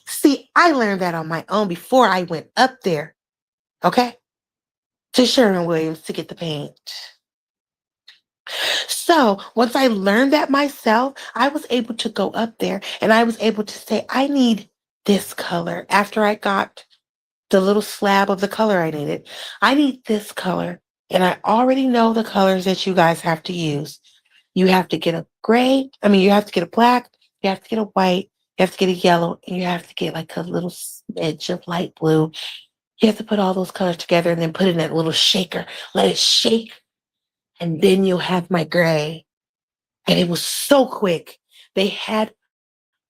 See, I learned that on my own before I went up there, okay, to Sherwin Williams to get the paint. So once I learned that myself, I was able to go up there and I was able to say, I need this color after I got the little slab of the color I needed. I need this color. And I already know the colors that you guys have to use. You have to get a gray. I mean, you have to get a black, you have to get a white, you have to get a yellow, and you have to get like a little smidge of light blue. You have to put all those colors together and then put it in that little shaker. Let it shake. And then you'll have my gray. And it was so quick. They had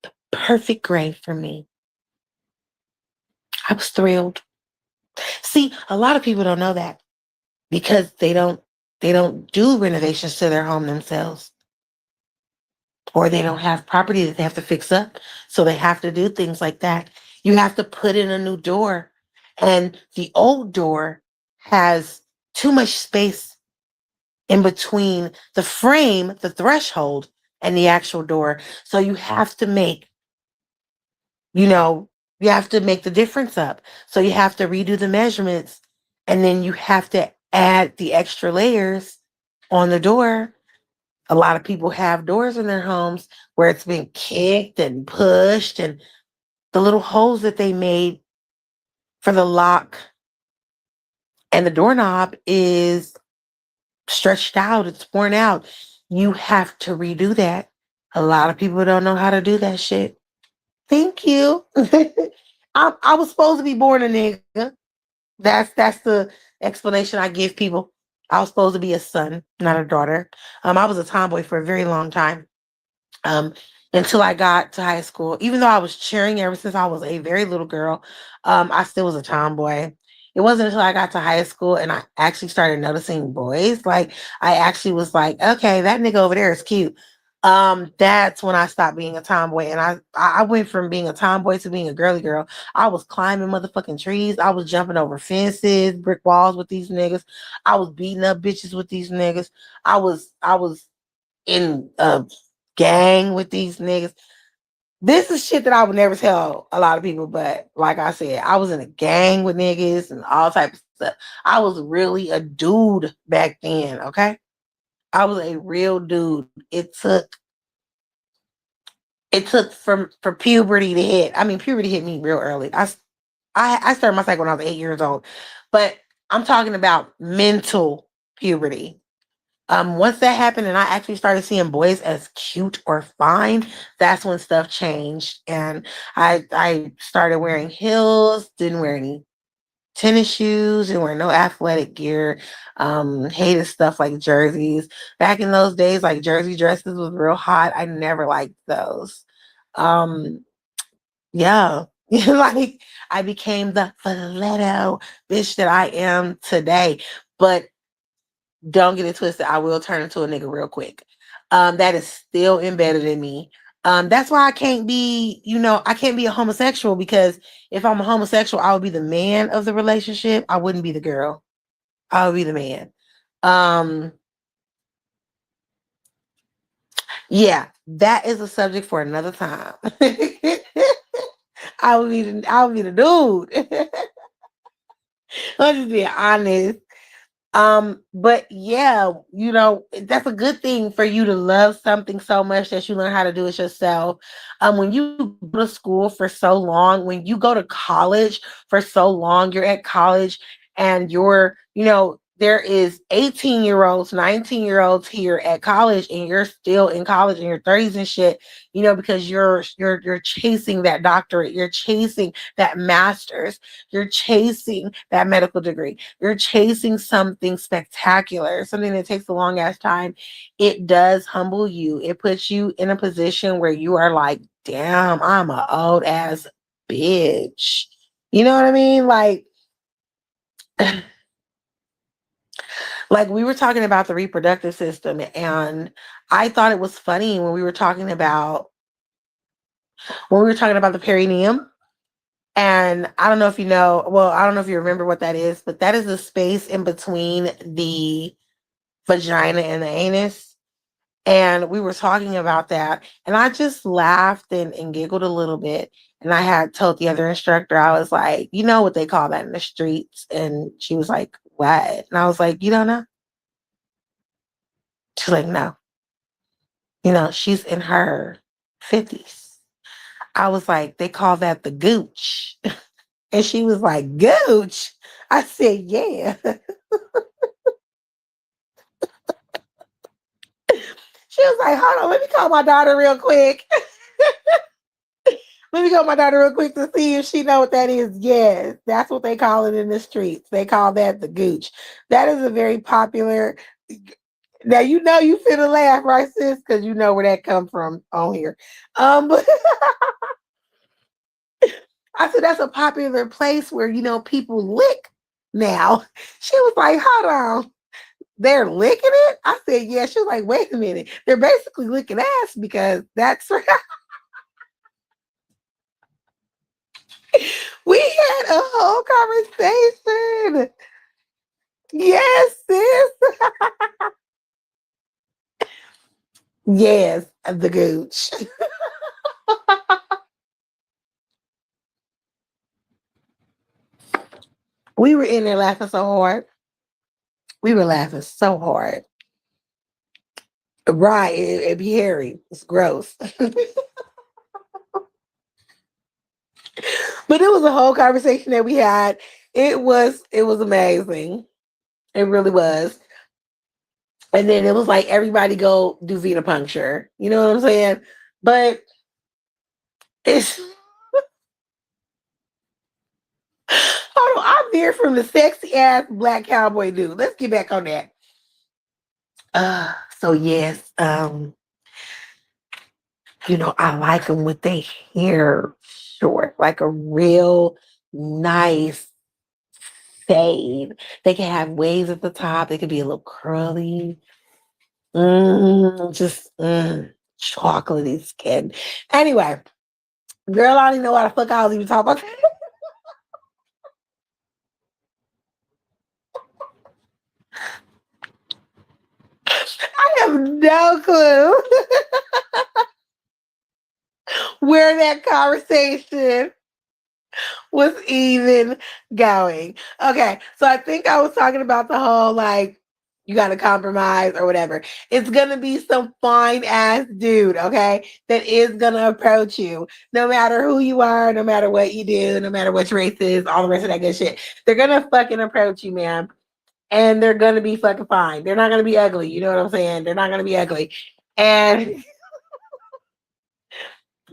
the perfect gray for me. I was thrilled. See, a lot of people don't know that because they don't do renovations to their home themselves, or they don't have property that they have to fix up. So they have to do things like that. You have to put in a new door, and the old door has too much space in between the frame, the threshold, and the actual door. So you have to make, you know, you have to make the difference up. So you have to redo the measurements, and then you have to add the extra layers on the door. A lot of people have doors in their homes where it's been kicked and pushed, and the little holes that they made for the lock and the doorknob is stretched out, it's worn out. You have to redo that. A lot of people don't know how to do that shit. Thank you. I was supposed to be born a nigga. That's the explanation I give people. I was supposed to be a son, not a daughter. I was a tomboy for a very long time. Um, until I got to high school. Even though I was cheering ever since I was a very little girl, I still was a tomboy. It wasn't until I got to high school and I actually started noticing boys. Like I actually was like, okay, that nigga over there is cute. That's when I stopped being a tomboy, and I went from being a tomboy to being a girly girl. I was climbing motherfucking trees. I was jumping over fences, brick walls with these niggas. I was beating up bitches with these niggas. I was in a gang with these niggas. This is shit that I would never tell a lot of people, but like I said, I was in a gang with niggas and all types of stuff. I was really a dude back then, okay? I was a real dude. It took for puberty to hit. I mean, puberty hit me real early. I started my cycle when I was 8 years old, but I'm talking about mental puberty. Once that happened and I actually started seeing boys as cute or fine, that's when stuff changed. And I started wearing heels, didn't wear any tennis shoes, didn't wear no athletic gear, hated stuff like jerseys. Back in those days, like jersey dresses was real hot. I never liked those. Um, yeah. Like I became the stiletto bitch that I am today. But don't get it twisted. I will turn into a nigga real quick. That is still embedded in me. That's why I can't be, I can't be a homosexual because if I'm a homosexual, I would be the man of the relationship. I wouldn't be the girl. I would be the man. Um, yeah, that is a subject for another time. I would be the dude. I'm just being honest. But yeah, that's a good thing for you to love something so much that you learn how to do it yourself. When you go to school for so long, when you go to college for so long, you're at college and there is 18-year-olds, 19-year-olds here at college, and you're still in college in your 30s and shit, because you're chasing that doctorate, you're chasing that master's, you're chasing that medical degree. You're chasing something spectacular, something that takes a long ass time. It does humble you. It puts you in a position where you are like, damn, I'm an old ass bitch. You know what I mean? Like we were talking about the reproductive system, and I thought it was funny when we were talking about the perineum. And I don't know if you know, well, I don't know if you remember what that is, but that is the space in between the vagina and the anus. And we were talking about that. And I just laughed and giggled a little bit. And I had told the other instructor, I was like, you know what they call that in the streets? And she was like, what? And I was like, you don't know? She's like, no. She's in her 50s. I was like, they call that the gooch. And she was like, gooch? I said, yeah. She was like, hold on, let me call my daughter real quick. Let me call my daughter real quick to see if she know what that is. Yes, that's what they call it in the streets. They call that the gooch. That is a very popular. Now you finna laugh, right, sis? Because you know where that come from on here. But I said that's a popular place where people lick now. She was like, hold on. They're licking it? I said, yeah. She was like, wait a minute. They're basically licking ass because that's we had a whole conversation. Yes, sis. Yes, the gooch. We were in there laughing so hard. We were laughing so hard. Right. It'd be hairy. It's gross. But it was a whole conversation that we had. It was amazing. It really was. And then it was like everybody go do venipuncture. You know what I'm saying? But it's hold on, I'm there from the sexy ass black cowboy dude. Let's get back on that. So yes, I like them with their hair short, like a real nice fade. They can have waves at the top. They could be a little curly. Chocolatey skin. Anyway, girl, I don't even know why the fuck I was even talking about. I have no clue where that conversation was even going. Okay, so I think I was talking about the whole like you got to compromise or whatever. It's gonna be some fine ass dude, okay, that is gonna approach you, no matter who you are, no matter what you do, no matter what your race is, all the rest of that good shit. They're gonna fucking approach you, man, and they're gonna be fucking fine. They're not gonna be ugly. You know what I'm saying? They're not gonna be ugly, and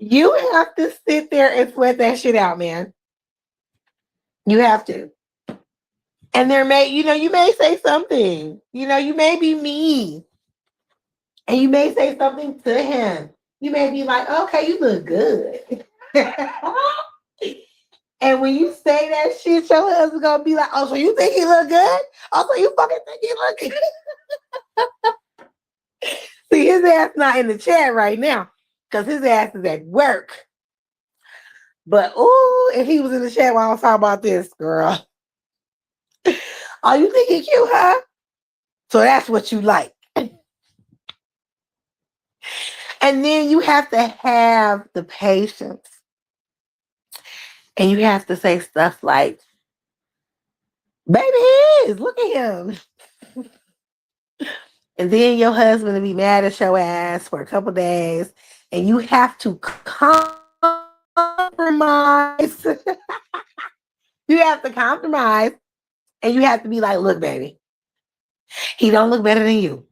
you have to sit there and sweat that shit out, man. You have to. And you may say something. You may be me. And you may say something to him. You may be like, okay, you look good. And when you say that shit, your husband gonna be like, "Oh, so you think he look good? Oh, so you fucking think he look good?" See, his ass not in the chat right now because his ass is at work. But ooh, if he was in the chat while I was talking about this, girl, oh, you think he cute, huh? So that's what you like. And then you have to have the patience, and you have to say stuff like, "Baby, he is. Look at him." And then your husband will be mad at your ass for a couple days, and you have to compromise. You have to compromise, and you have to be like, "Look, baby, he don't look better than you.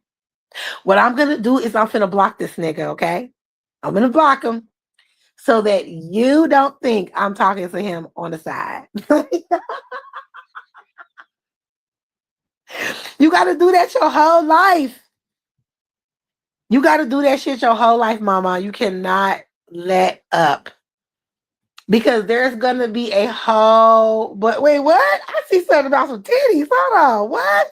What I'm gonna do is I'm gonna block this nigga, okay? I'm gonna block him so that you don't think I'm talking to him on the side." You got to do that your whole life. You got to do that shit your whole life, mama. You cannot let up. Because there's gonna be a whole, but wait, what? I see something about some titties. Hold on, what?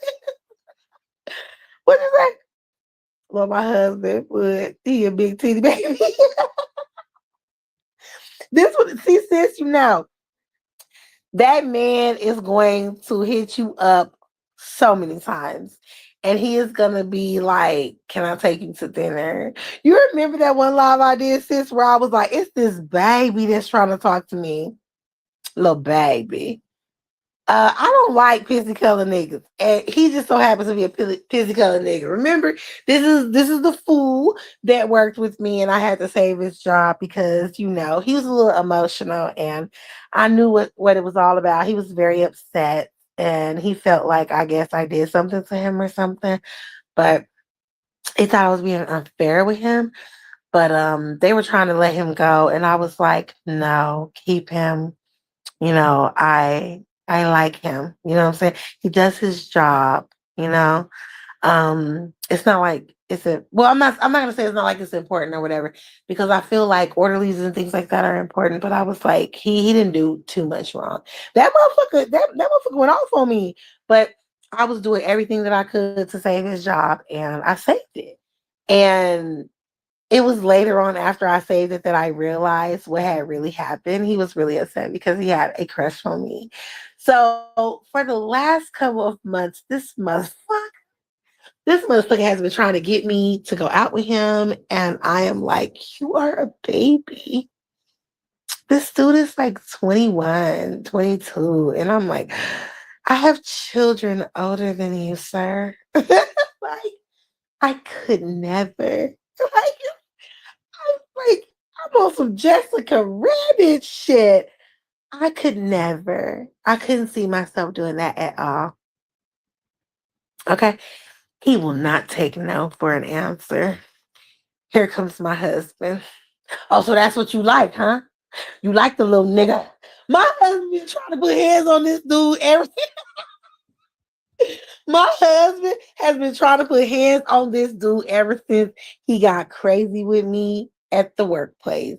What is that? Well, my husband would he a big titty baby. This one, see, sis, you know, that man is going to hit you up so many times. And he is gonna be like, "Can I take you to dinner?" You remember that one live I did, sis, where I was like, "It's this baby that's trying to talk to me." Little baby. I don't like pissy color niggas, and he just so happens to be a pissy color nigga. Remember, this is the fool that worked with me, and I had to save his job because he was a little emotional, and I knew what it was all about. He was very upset, and he felt like I guess I did something to him or something, but he thought I was being unfair with him. But they were trying to let him go, and I was like, "No, keep him." I like him. You know what I'm saying? He does his job, you know. It's not like it's a well, I'm not gonna say it's not like it's important or whatever, because I feel like orderlies and things like that are important, but I was like, he didn't do too much wrong. That motherfucker went off on me, but I was doing everything that I could to save his job, and I saved it. And it was later on after I saved it that I realized what had really happened. He was really upset because he had a crush on me. So for the last couple of months, this motherfucker has been trying to get me to go out with him. And I am like, "You are a baby. This dude is like 21, 22." And I'm like, "I have children older than you, sir." Like, I could never. Like, I'm on some Jessica Rabbit shit. I could never. I couldn't see myself doing that at all. Okay. He will not take no for an answer. Here comes my husband. "Oh, so that's what you like, huh? You like the little nigga." My husband been trying to put hands on this dude my husband has been trying to put hands on this dude ever since he got crazy with me at the workplace.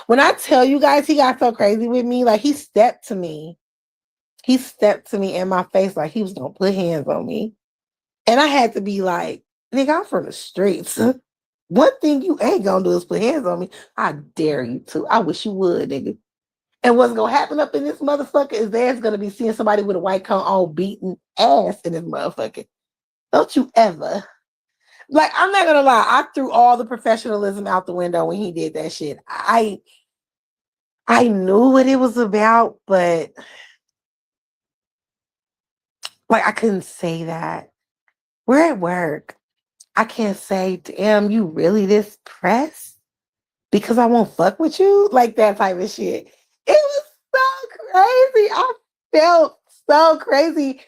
When I tell you guys he got so crazy with me, like he stepped to me. He stepped to me in my face like he was gonna put hands on me. And I had to be like, "Nigga, I'm from the streets. One thing you ain't gonna do is put hands on me. I dare you to. I wish you would, nigga." And what's gonna happen up in this motherfucker is there's gonna be seeing somebody with a white coat all beating ass in this motherfucker. Don't you ever. Like, I'm not gonna lie, I threw all the professionalism out the window when he did that shit. I knew what it was about, but like I couldn't say that. We're at work. I can't say, "Damn, you really this pressed because I won't fuck with you," like that type of shit. It was so crazy. I felt so crazy.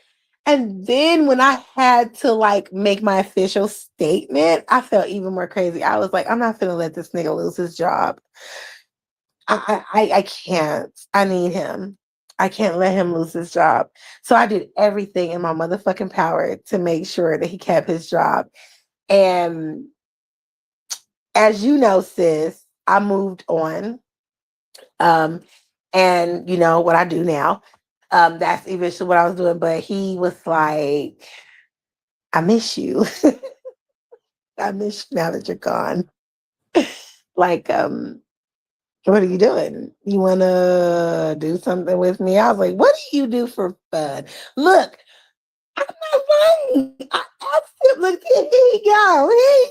And then when I had to like make my official statement, I felt even more crazy. I was like, "I'm not gonna let this nigga lose his job. I can't. I need him. I can't let him lose his job." So I did everything in my motherfucking power to make sure that he kept his job. And as you know, sis, I moved on. Um, and what I do now. That's eventually what I was doing. But he was like, I miss you. I miss you now that you're gone. Like, what are you doing? You want to do something with me? I was like, what do you do for fun? Look, I'm not lying. I asked him, look, here you go. Here you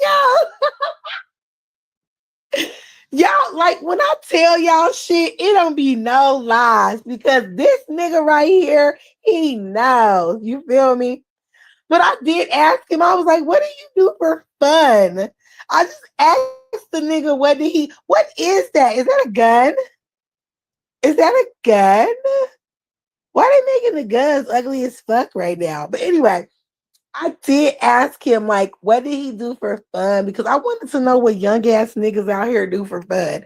go. Y'all, like when I tell y'all shit, it don't be no lies because this nigga right here, he knows. You feel me? But I did ask him, I was like, what do you do for fun? I just asked the nigga, what is that? Is that a gun? Is that a gun? Why are they making the guns ugly as fuck right now? But anyway, I did ask him, like, what did he do for fun? Because I wanted to know what young ass niggas out here do for fun.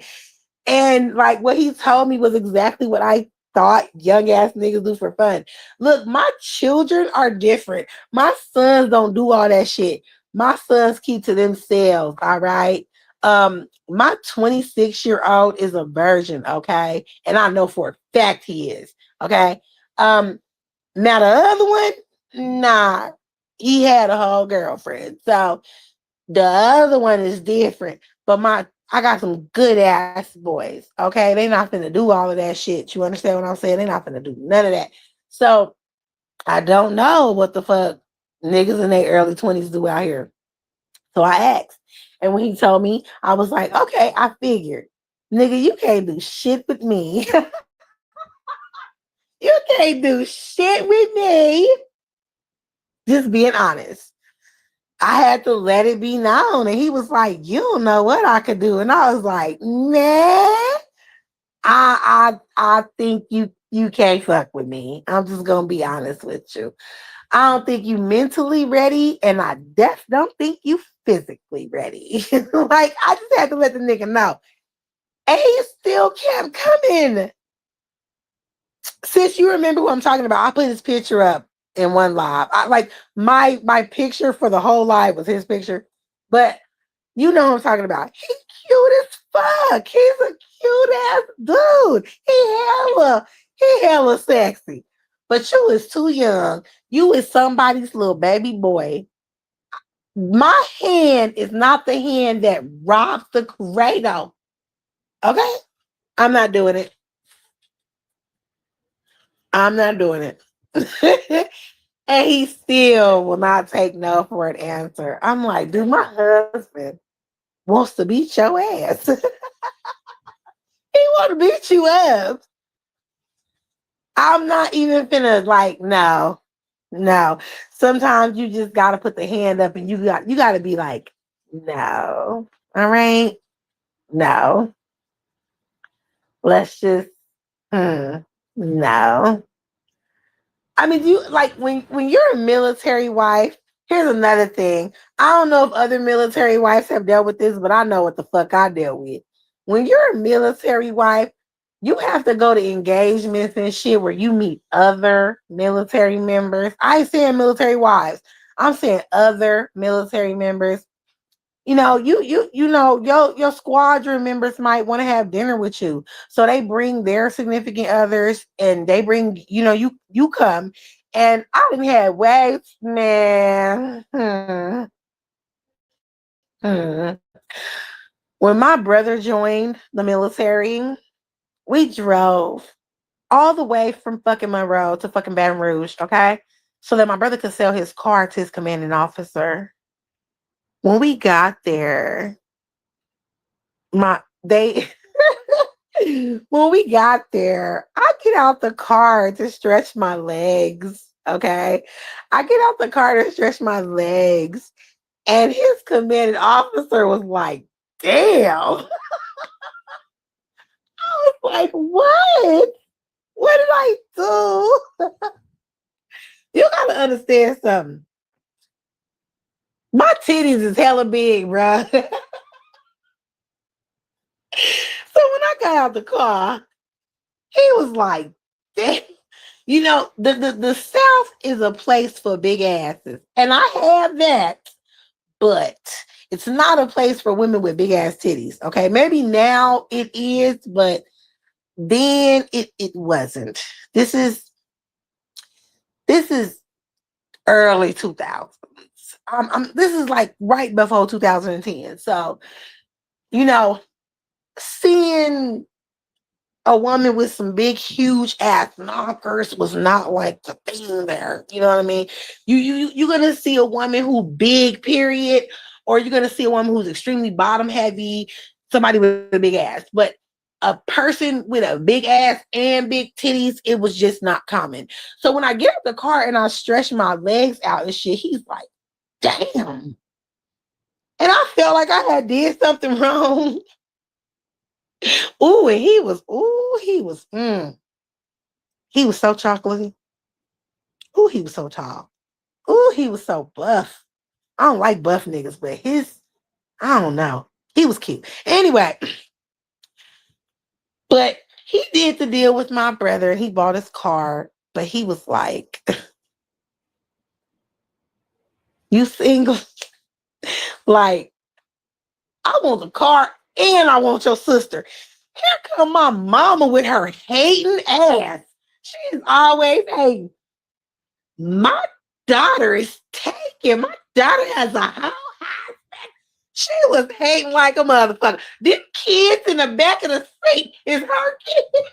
And like what he told me was exactly what I thought young ass niggas do for fun. Look, my children are different. My sons don't do all that shit. My sons keep to themselves, all right? My 26-year-old is a virgin, okay? And I know for a fact he is, okay? Um, Now the other one, nah, he had a whole girlfriend. So the other one is different. But I got some good ass boys. Okay. They not finna do all of that shit. You understand what I'm saying? They not finna do none of that. So I don't know what the fuck niggas in their early 20s do out here. So I asked. And when he told me, I was like, okay, I figured. Nigga, you can't do shit with me. You can't do shit with me. Just being honest. I had to let it be known. And he was like, you don't know what I could do. And I was like, man, I think you can't fuck with me. I'm just gonna be honest with you. I don't think you mentally ready, and I don't think you physically ready. Like I just had to let the nigga know. And he still kept coming. Since you remember what I'm talking about, I put his picture up in one live. Like my picture for the whole live was his picture, but you know what I'm talking about. He's cute as fuck. He's a cute ass dude. He hella sexy. But you is too young. You is somebody's little baby boy. My hand is not the hand that robs the cradle. Okay? I'm not doing it. I'm not doing it. And he still will not take no for an answer. I'm like, dude, my husband wants to beat your ass. He want to beat you up. I'm not even finna like, no. Sometimes you just gotta put the hand up and you gotta be like, no. All right. No. Let's just no. I mean, you like when you're a military wife, here's another thing. I don't know if other military wives have dealt with this, but I know what the fuck I dealt with. When you're a military wife, you have to go to engagements and shit where you meet other military members. I ain't saying military wives. I'm saying other military members. Your squadron members might want to have dinner with you. So they bring their significant others and they bring, you come. And I didn't have waves, man. When my brother joined the military, we drove all the way from fucking Monroe to fucking Baton Rouge, okay? So that my brother could sell his car to his commanding officer. When we got there, they when we got there, I get out the car to stretch my legs. Okay. I get out the car to stretch my legs. And his commanding officer was like, damn. I was like, what? What did I do? You gotta understand something. My titties is hella big, bruh. So when I got out the car, he was like, damn. The South is a place for big asses. And I have that, but it's not a place for women with big ass titties. Okay. Maybe now it is, but Then it wasn't. This is early 2000s. This is like right before 2010. So, you know, seeing a woman with some big, huge ass knockers was not like the thing there. You know what I mean? You're gonna see a woman who big, period, or you're gonna see a woman who's extremely bottom heavy, somebody with a big ass. But a person with a big ass and big titties, it was just not common. So when I get out the car and I stretch my legs out and shit, he's like, damn. And I felt like I had did something wrong. Ooh, and he was so chocolatey. Ooh, he was so tall. Ooh, he was so buff. I don't like buff niggas, but I don't know. He was cute. Anyway, but he did the deal with my brother. He bought his car, but he was like, you single? Like, I want the car and I want your sister. Here come my mama with her hating ass. She is always hating. My daughter is taken. My daughter has a whole house. She was hating like a motherfucker. These kids in the back of the seat is her kids.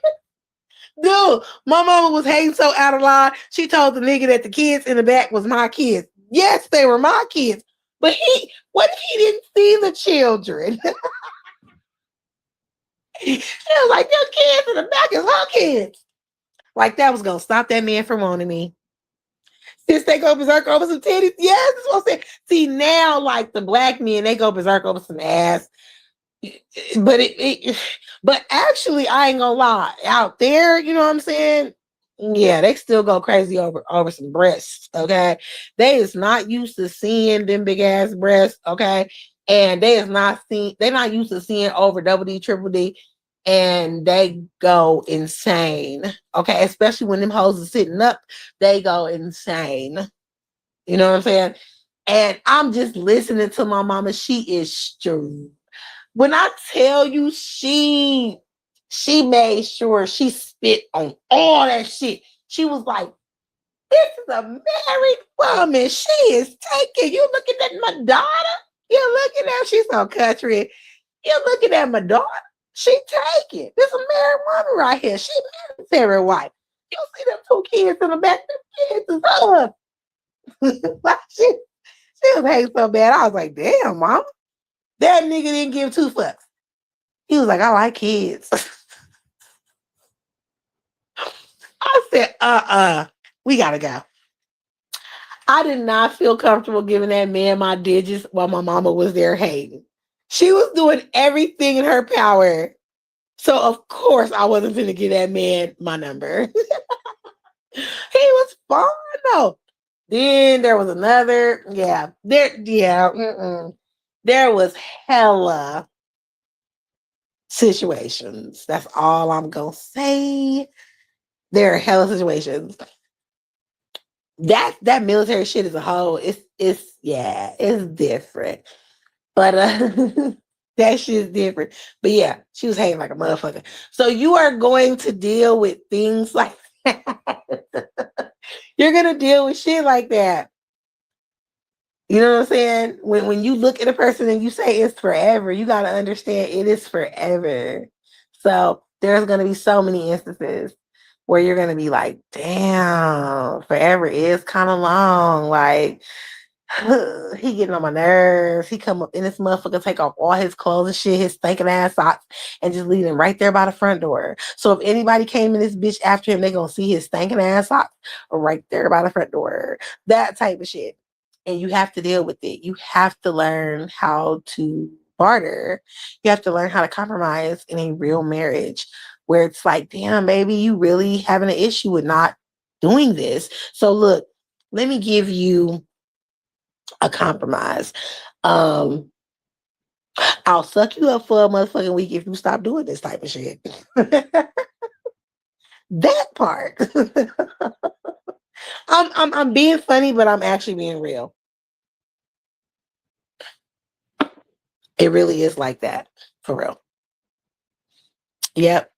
Dude, my mama was hating so out of line. She told the nigga that the kids in the back was my kids. Yes, they were my kids. But what if he didn't see the children? She was like, your kids in the back is her kids. Like that was gonna stop that man from wanting me. Just they go berserk over some titties. Yes, that's what I'm saying. See, now, like the black men, they go berserk over some ass. But but actually, I ain't gonna lie. Out there, you know what I'm saying? Yeah, they still go crazy over some breasts. Okay, they is not used to seeing them big ass breasts. Okay, and they're not used to seeing over double D, triple D, and they go insane. Okay, especially when them hoes are sitting up, they go insane. You know what I'm saying? And I'm just listening to my mama. She is straight. When I tell you she made sure she spit on all that shit. She was like, this is a married woman. She is taking. You looking at my daughter? You're looking at she's so country. You're looking at my daughter. She taking. This is a married woman right here. She military wife. You see them two kids in the back. Them kids is us. Like she was hating so bad. I was like, damn, mama. That nigga didn't give two fucks. He was like, I like kids. I said, we gotta go. I did not feel comfortable giving that man my digits while my mama was there hating. She was doing everything in her power. So of course I wasn't gonna give that man my number. He was fine though. Then there was another, there was hella situations. That's all I'm gonna say. There are hella situations. That military shit as a whole, it's different. But that shit's different. But yeah, she was hating like a motherfucker. So you are going to deal with things like that. You're gonna deal with shit like that. You know what I'm saying? When you look at a person and you say it's forever, you gotta understand it is forever. So there's gonna be so many instances where you're gonna be like, damn, forever is kind of long. Like he getting on my nerves. He come up in this motherfucker, take off all his clothes and shit, his stinking ass socks, and just leave him right there by the front door. So if anybody came in this bitch after him, they gonna see his stinking ass socks right there by the front door. That type of shit. And you have to deal with it. You have to learn how to barter. You have to learn how to compromise in a real marriage where it's like, damn, baby, you really having an issue with not doing this. So look, let me give you a compromise. Um, I'll suck you up for a motherfucking week if you stop doing this type of shit. That part. I'm being funny, but I'm actually being real. It really is like that. For real. Yep.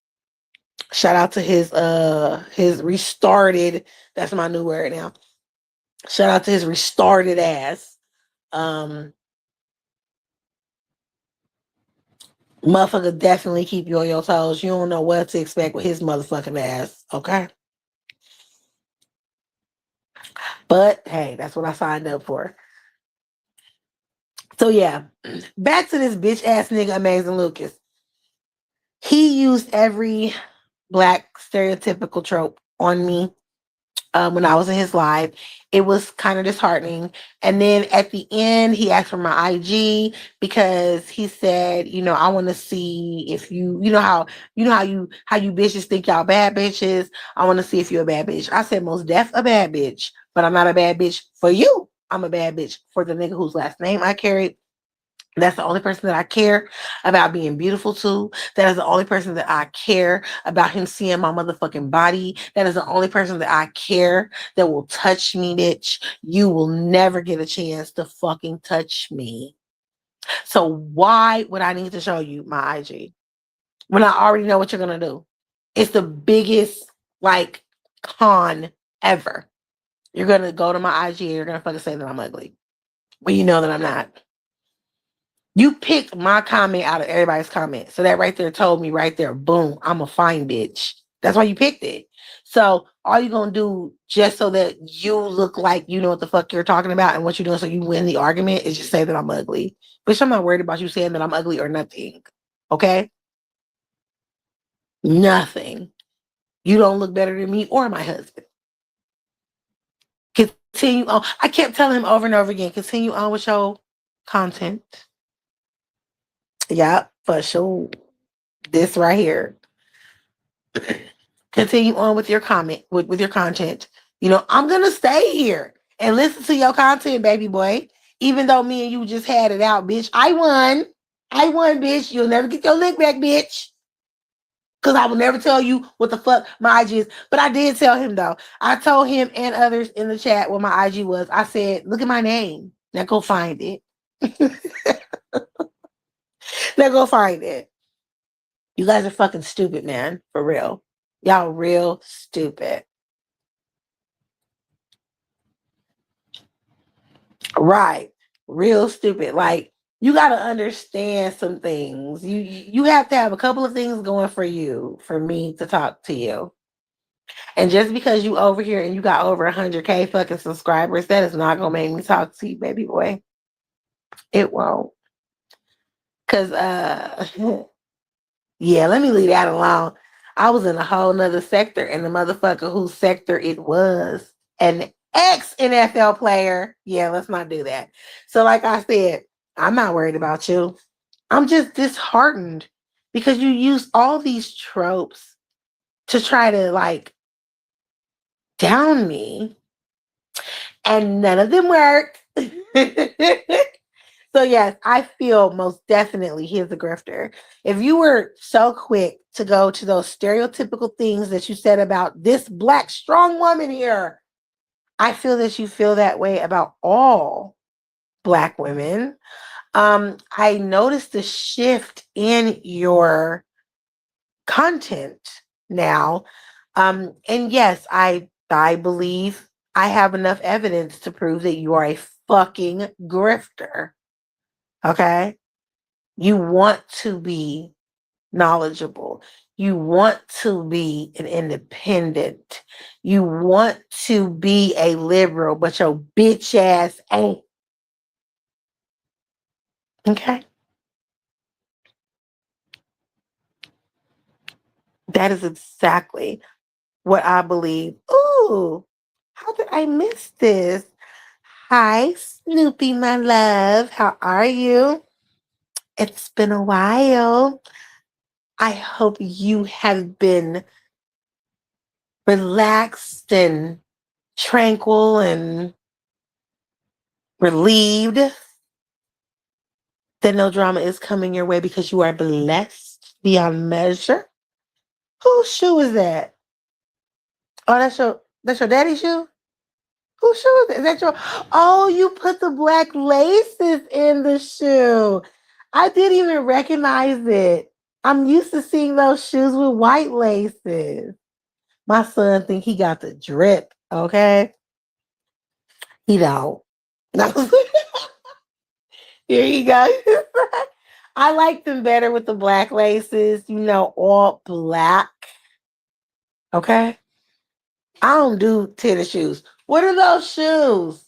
Shout out to his restarted, that's my new word now. Shout out to his restarted ass. Um Motherfucker definitely keep you on your toes. You don't know what to expect with his motherfucking ass. Okay. But hey, that's what I signed up for. So yeah, back to this bitch ass nigga Amazing Lucas. He used every black stereotypical trope on me when I was in his live. It was kind of disheartening. And then at the end, he asked for my IG because he said, you know, I want to see if how you bitches think y'all bad bitches. I want to see if you're a bad bitch. I said, most def a bad bitch, but I'm not a bad bitch for you. I'm a bad bitch for the nigga whose last name I carried. That's the only person that I care about being beautiful to. That is the only person that I care about him seeing my motherfucking body. That is the only person that I care that will touch me, bitch. You will never get a chance to fucking touch me. So why would I need to show you my IG when I already know what you're gonna do? It's the biggest like con ever. You're gonna go to my IG and you're gonna fucking say that I'm ugly. Well, you know that I'm not. You picked my comment out of everybody's comment. So that right there told me right there, boom, I'm a fine bitch. That's why you picked it. So all you're gonna do just so that you look like you know what the fuck you're talking about and what you're doing so you win the argument is just say that I'm ugly. Bitch, I'm not worried about you saying that I'm ugly or nothing. Okay? Nothing. You don't look better than me or my husband. Continue on. I kept telling him over and over again, continue on with your content. Yeah, for sure. This right here. Continue on with your comment, with your content. You know, I'm gonna stay here and listen to your content, baby boy. Even though me and you just had it out, bitch. I won. I won, bitch. You'll never get your lick back, bitch. Cause I will never tell you what the fuck my IG is. But I did tell him though. I told him and others in the chat what my IG was. I said, look at my name. Now go find it. Now go find it. You guys are fucking stupid, man. For real. Y'all real stupid. Right. Real stupid. Like you got to understand some things. You have to have a couple of things going for you for me to talk to you. And just because you over here and you got over 100K fucking subscribers, that is not gonna make me talk to you, baby boy. It won't. Cause yeah, let me leave that alone. I was in a whole nother sector, and the motherfucker whose sector it was, an ex NFL player. Yeah, let's not do that. So, like I said, I'm not worried about you. I'm just disheartened because you use all these tropes to try to like down me, and none of them worked. So yes, I feel most definitely he's a grifter. If you were so quick to go to those stereotypical things that you said about this black strong woman here, I feel that you feel that way about all black women. I noticed the shift in your content now. And yes, I believe I have enough evidence to prove that you are a fucking grifter. Okay? You want to be knowledgeable. You want to be an independent. You want to be a liberal, but your bitch ass ain't. Okay? That is exactly what I believe. Ooh, how did I miss this? Hi, Snoopy, my love. How are you? It's been a while. I hope you have been relaxed and tranquil and relieved that no drama is coming your way because you are blessed beyond measure. Whose shoe is that? Oh, that's your daddy's shoe? Whose shoe is that? Is that your Oh, you put the black laces in the shoe. I didn't even recognize it. I'm used to seeing those shoes with white laces. My son think he got the drip. Okay, he don't. Here you go. I like them better with the black laces. All black. Okay. I don't do tennis shoes. What are those shoes?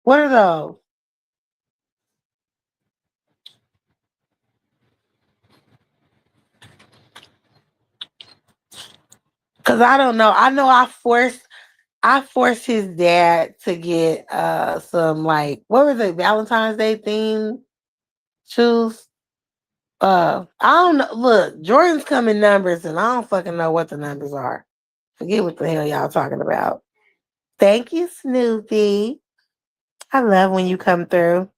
What are those? Because I don't know. I know I forced his dad to get some, like, what was it, Valentine's Day themed shoes. I don't know. Look, Jordans come in numbers and I don't fucking know what the numbers are. Forget what the hell y'all talking about. Thank you, Snoopy. I love when you come through.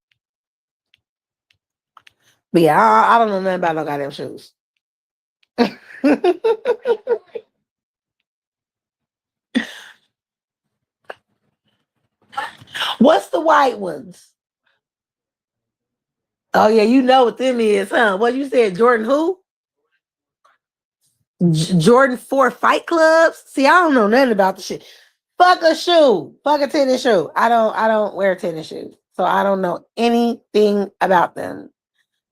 But yeah, I don't know nothing about no goddamn shoes. What's the white ones? Oh yeah, you know what them is, huh? What you said, Jordan who? Jordan 4 Fight Clubs? See, I don't know nothing about the shit. Fuck a shoe. Fuck a tennis shoe. I don't wear tennis shoes. So I don't know anything about them.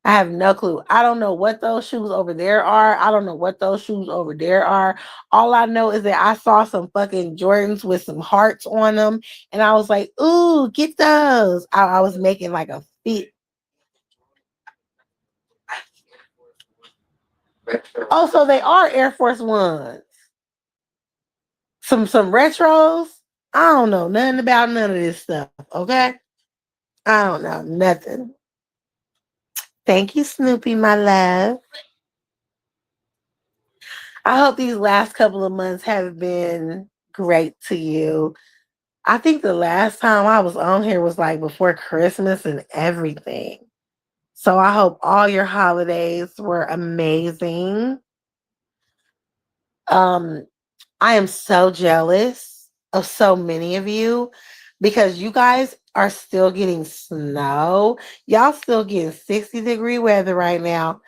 I have no clue. I don't know what those shoes over there are. I don't know what those shoes over there are. All I know is that I saw some fucking Jordans with some hearts on them. And I was like, ooh, get those. I was making like a feet. Oh, so they are Air Force Ones. Some retros. I don't know nothing about none of this stuff. Okay. I don't know nothing. Thank you, Snoopy, my love. I hope these last couple of months have been great to you. I think the last time I was on here was like before Christmas and everything. So I hope all your holidays were amazing. Um, I am so jealous of so many of you because you guys are still getting snow. Y'all still getting 60-degree weather right now.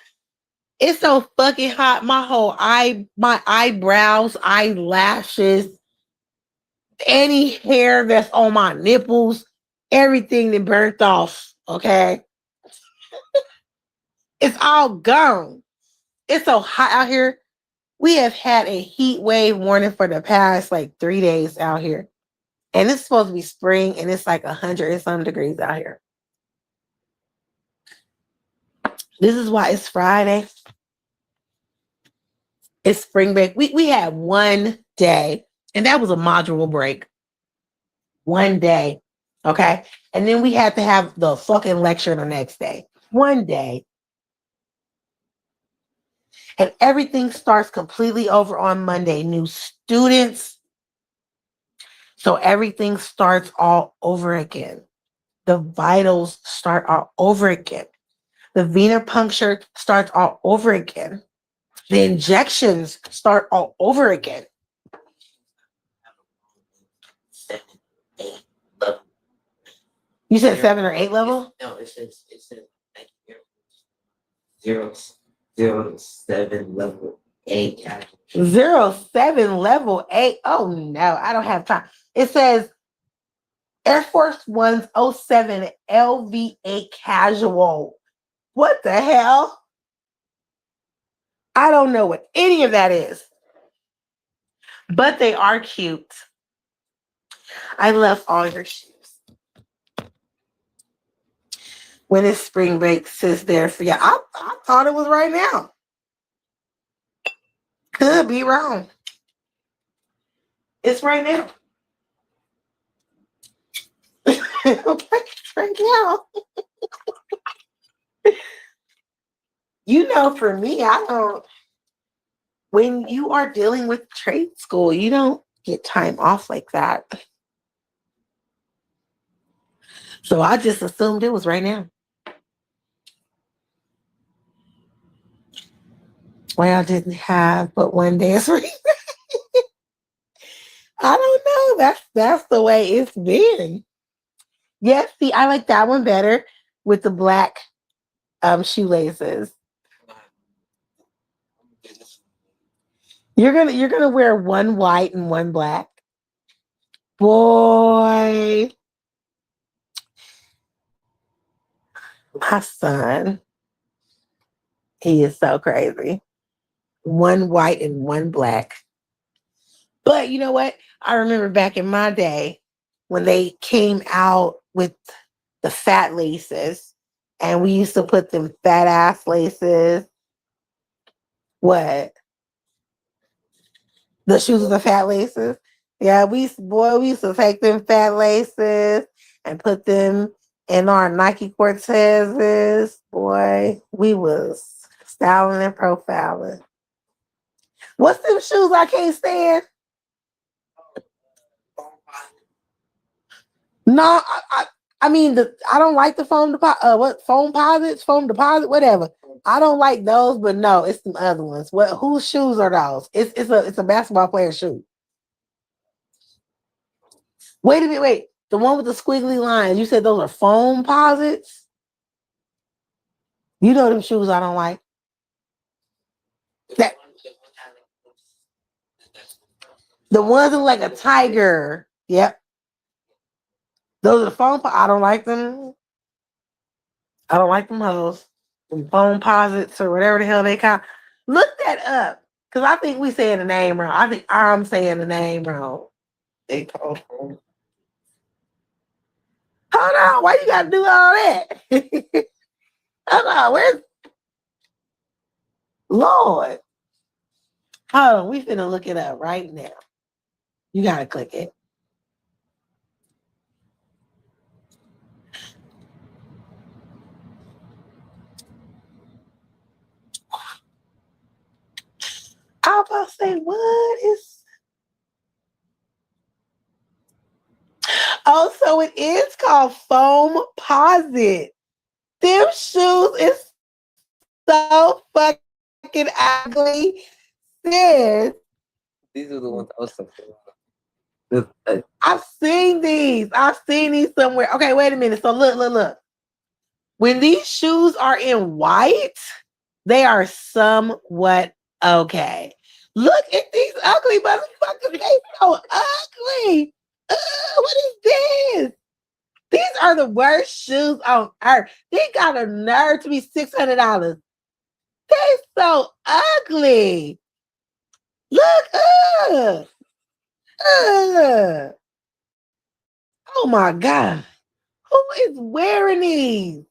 It's so fucking hot. My eyebrows, eyelashes, any hair that's on my nipples, everything that burnt off. Okay. It's all gone. It's so hot out here. We have had a heat wave warning for the past like 3 days out here. And it's supposed to be spring and it's like 100 and some degrees out here. This is why it's Friday. It's spring break. We had one day, and that was a module break. One day. Okay. And then we had to have the fucking lecture the next day. One day. And everything starts completely over on Monday. New students. So everything starts all over again. The vitals start all over again. The venipuncture starts all over again. The injections start all over again. You said 7 or 8 level? No, it says zero, 0, 7 level 8. 0, 7 level 8. Oh no, I don't have time. It says Air Force One's '07 LV8 casual. What the hell? I don't know what any of that is. But they are cute. I love all your shoes. When it's spring break, sits there for you. I thought it was right now. Could be wrong. It's right now. Right now. For me, I don't. When you are dealing with trade school, you don't get time off like that. So I just assumed it was right now. Well, I didn't have but one dance ring. I don't know. That's the way it's been. Yes, see, I like that one better with the black shoelaces. You're gonna wear one white and one black. Boy, my son, he is so crazy. One white and one black. But you know what? I remember back in my day when they came out with the fat laces, and we used to put them fat ass laces. What? The shoes with the fat laces? Yeah, we used to take them fat laces and put them in our Nike Cortezes. Boy, we was styling and profiling. What's them shoes I can't stand? No, I mean I don't like the foam deposit. Foam deposit, whatever. I don't like those, but no, it's some other ones. What? Whose shoes are those? It's a basketball player's shoe. Wait a minute, wait. The one with the squiggly lines. You said those are foam posits. You know them shoes I don't like. That the ones that look like a tiger. Yep, those are the I don't like them. I don't like them hoes. Them foam posits or whatever the hell they call. Look that up. Because I think we saying the name wrong. I think I'm saying the name wrong. They call foam. Hold on. Why you gotta do all that? Hold on. Where's Lord? Hold on. We finna look it up right now. You gotta click it. I was about to say, what is... Oh, so it is called foam posit. Them shoes is so fucking ugly. Sis. These are the ones I was talking about. I've seen these. I've seen these somewhere. Okay, wait a minute. So look. When these shoes are in white, they are somewhat okay. Look at these ugly motherfuckers. They so ugly. What is this? These are the worst shoes on earth. They got a nerve to be $600. They so ugly. Look, oh my God. Who is wearing these?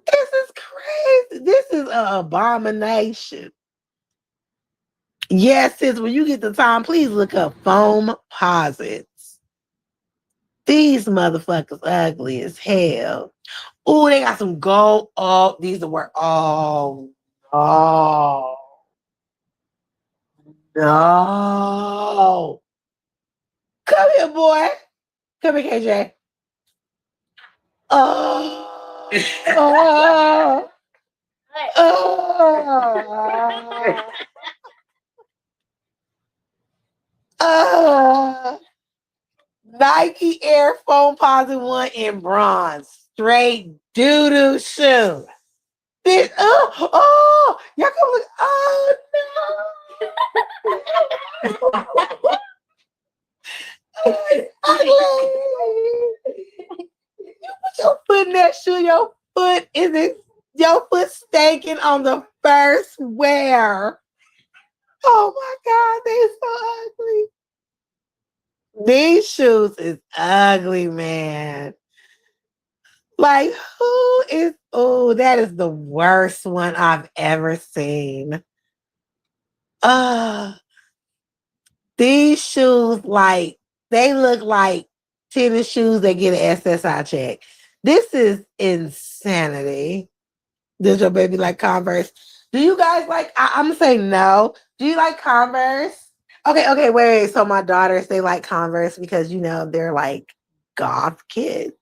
This is crazy. This is an abomination. Yes, sis, when you get the time, please look up foam posits. These motherfuckers ugly as hell. Oh, they got some gold. Oh, these are work. Oh, no. No. Come here, boy. Come here, KJ. Oh. Oh. Oh. Nike Air Foam Posit 1 in bronze. Straight doo-doo shoe. This, y'all come look. Oh, no. It's ugly. You put your foot in that shoe, your foot stinking on the first wear. Oh my God, they're so ugly. These shoes is ugly, man. Like, that is the worst one I've ever seen. These shoes, like, they look like tennis shoes that get an SSI check. This is insanity. Does your baby like Converse? Do you guys like, I'm gonna say no. Do you like Converse? Okay, wait. So my daughters, they like Converse because they're like goth kids.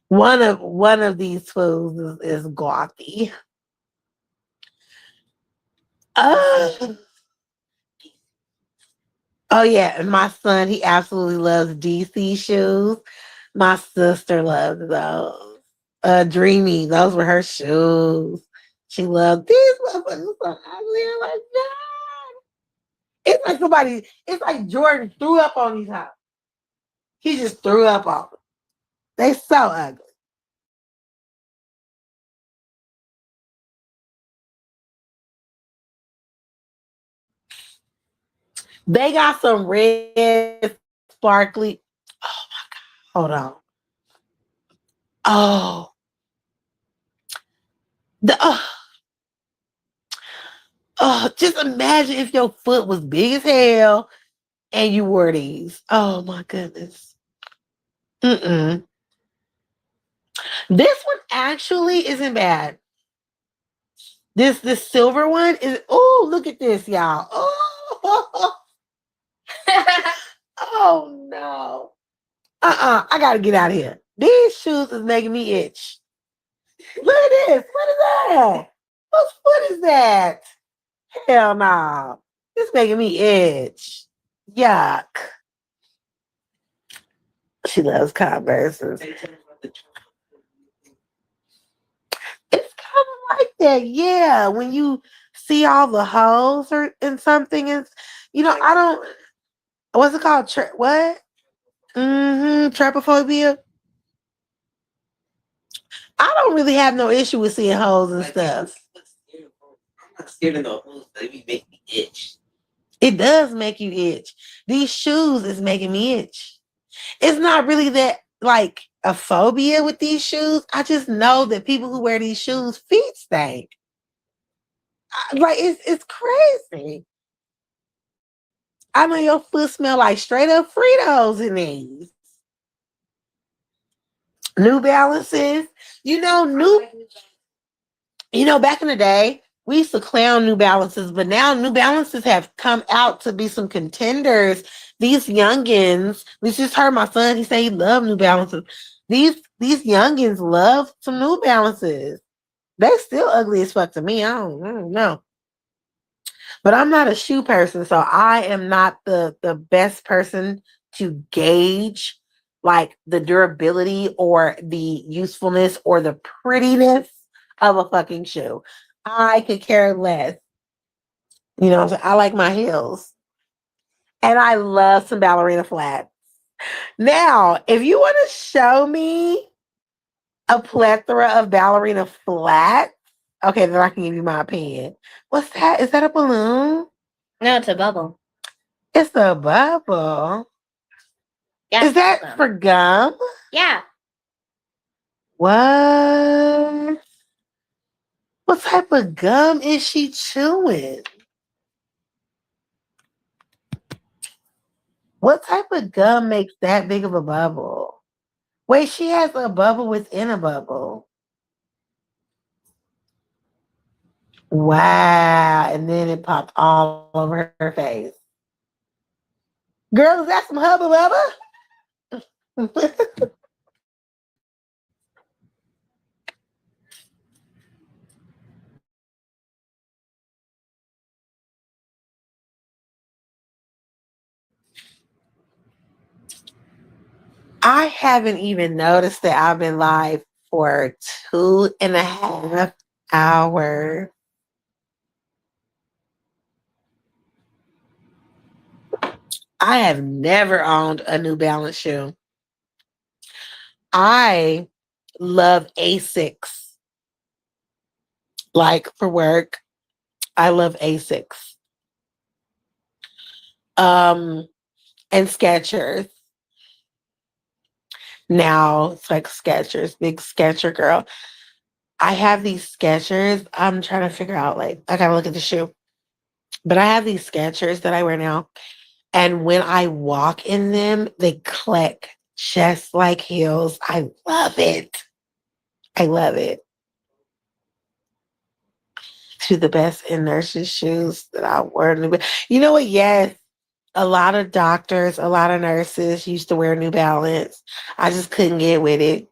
One of these fools is gothy. Oh yeah, and my son, he absolutely loves DC shoes. My sister loves those. Dreamy, those were her shoes. She loved these motherfuckers so ugly. I'm like, no. It's like somebody, it's like Jordan threw up on these hoes. He just threw up on them. They so ugly. They got some red sparkly. Oh my god. Hold on. Oh. The just imagine if your foot was big as hell and you wore these. Oh my goodness. Mm-mm. This one actually isn't bad. This silver one is. Oh, look at this, y'all. Oh, oh no. I gotta get out of here. These shoes is making me itch. Look at this. What is that? Whose foot is that? Hell no. It's making me itch. Yuck. She loves Converses. It's kind of like that, yeah. When you see all the holes or in something, it's I don't. What's it called? What? Mm-hmm. Trypophobia. I don't really have no issue with seeing holes and stuff. I'm not scared of no holes. They make me itch. It does make you itch. These shoes is making me itch. It's not really that like a phobia with these shoes. I just know that people who wear these shoes feet stink. Like it's crazy. I know your foot smell like straight up Fritos in these. New Balances. You know, back in the day, we used to clown New Balances, but now New Balances have come out to be some contenders. These youngins, we just heard my son, he say he love New Balances. These youngins love some New Balances. They still ugly as fuck to me. I don't know. But I'm not a shoe person, so I am not the best person to gauge like the durability or the usefulness or the prettiness of a fucking shoe. I could care less. You know what I'm saying? I like my heels. And I love some ballerina flats. Now, if you want to show me a plethora of ballerina flats, okay, then I can give you my opinion. What's that? Is that a balloon? No, it's a bubble. It's a bubble. Yeah. Is that for gum? Yeah. What? What type of gum is she chewing? What type of gum makes that big of a bubble? Wait, she has a bubble within a bubble. Wow. And then it popped all over her face. Girl, is that some Hubba Bubba? I haven't even noticed that I've been live for 2.5 hours. I have never owned a New Balance shoe. I love Asics. Like for work, I love Asics. Um, and Skechers. Now it's like Skechers, big Sketcher girl. I have these Skechers. I'm trying to figure out, like, I gotta look at the shoe. But I have these Skechers that I wear now. And when I walk in them, they click just like heels. I love it. I love it. To the best in nurses' shoes that I wear. You know what? Yes, a lot of doctors, a lot of nurses used to wear New Balance. I just couldn't get with it.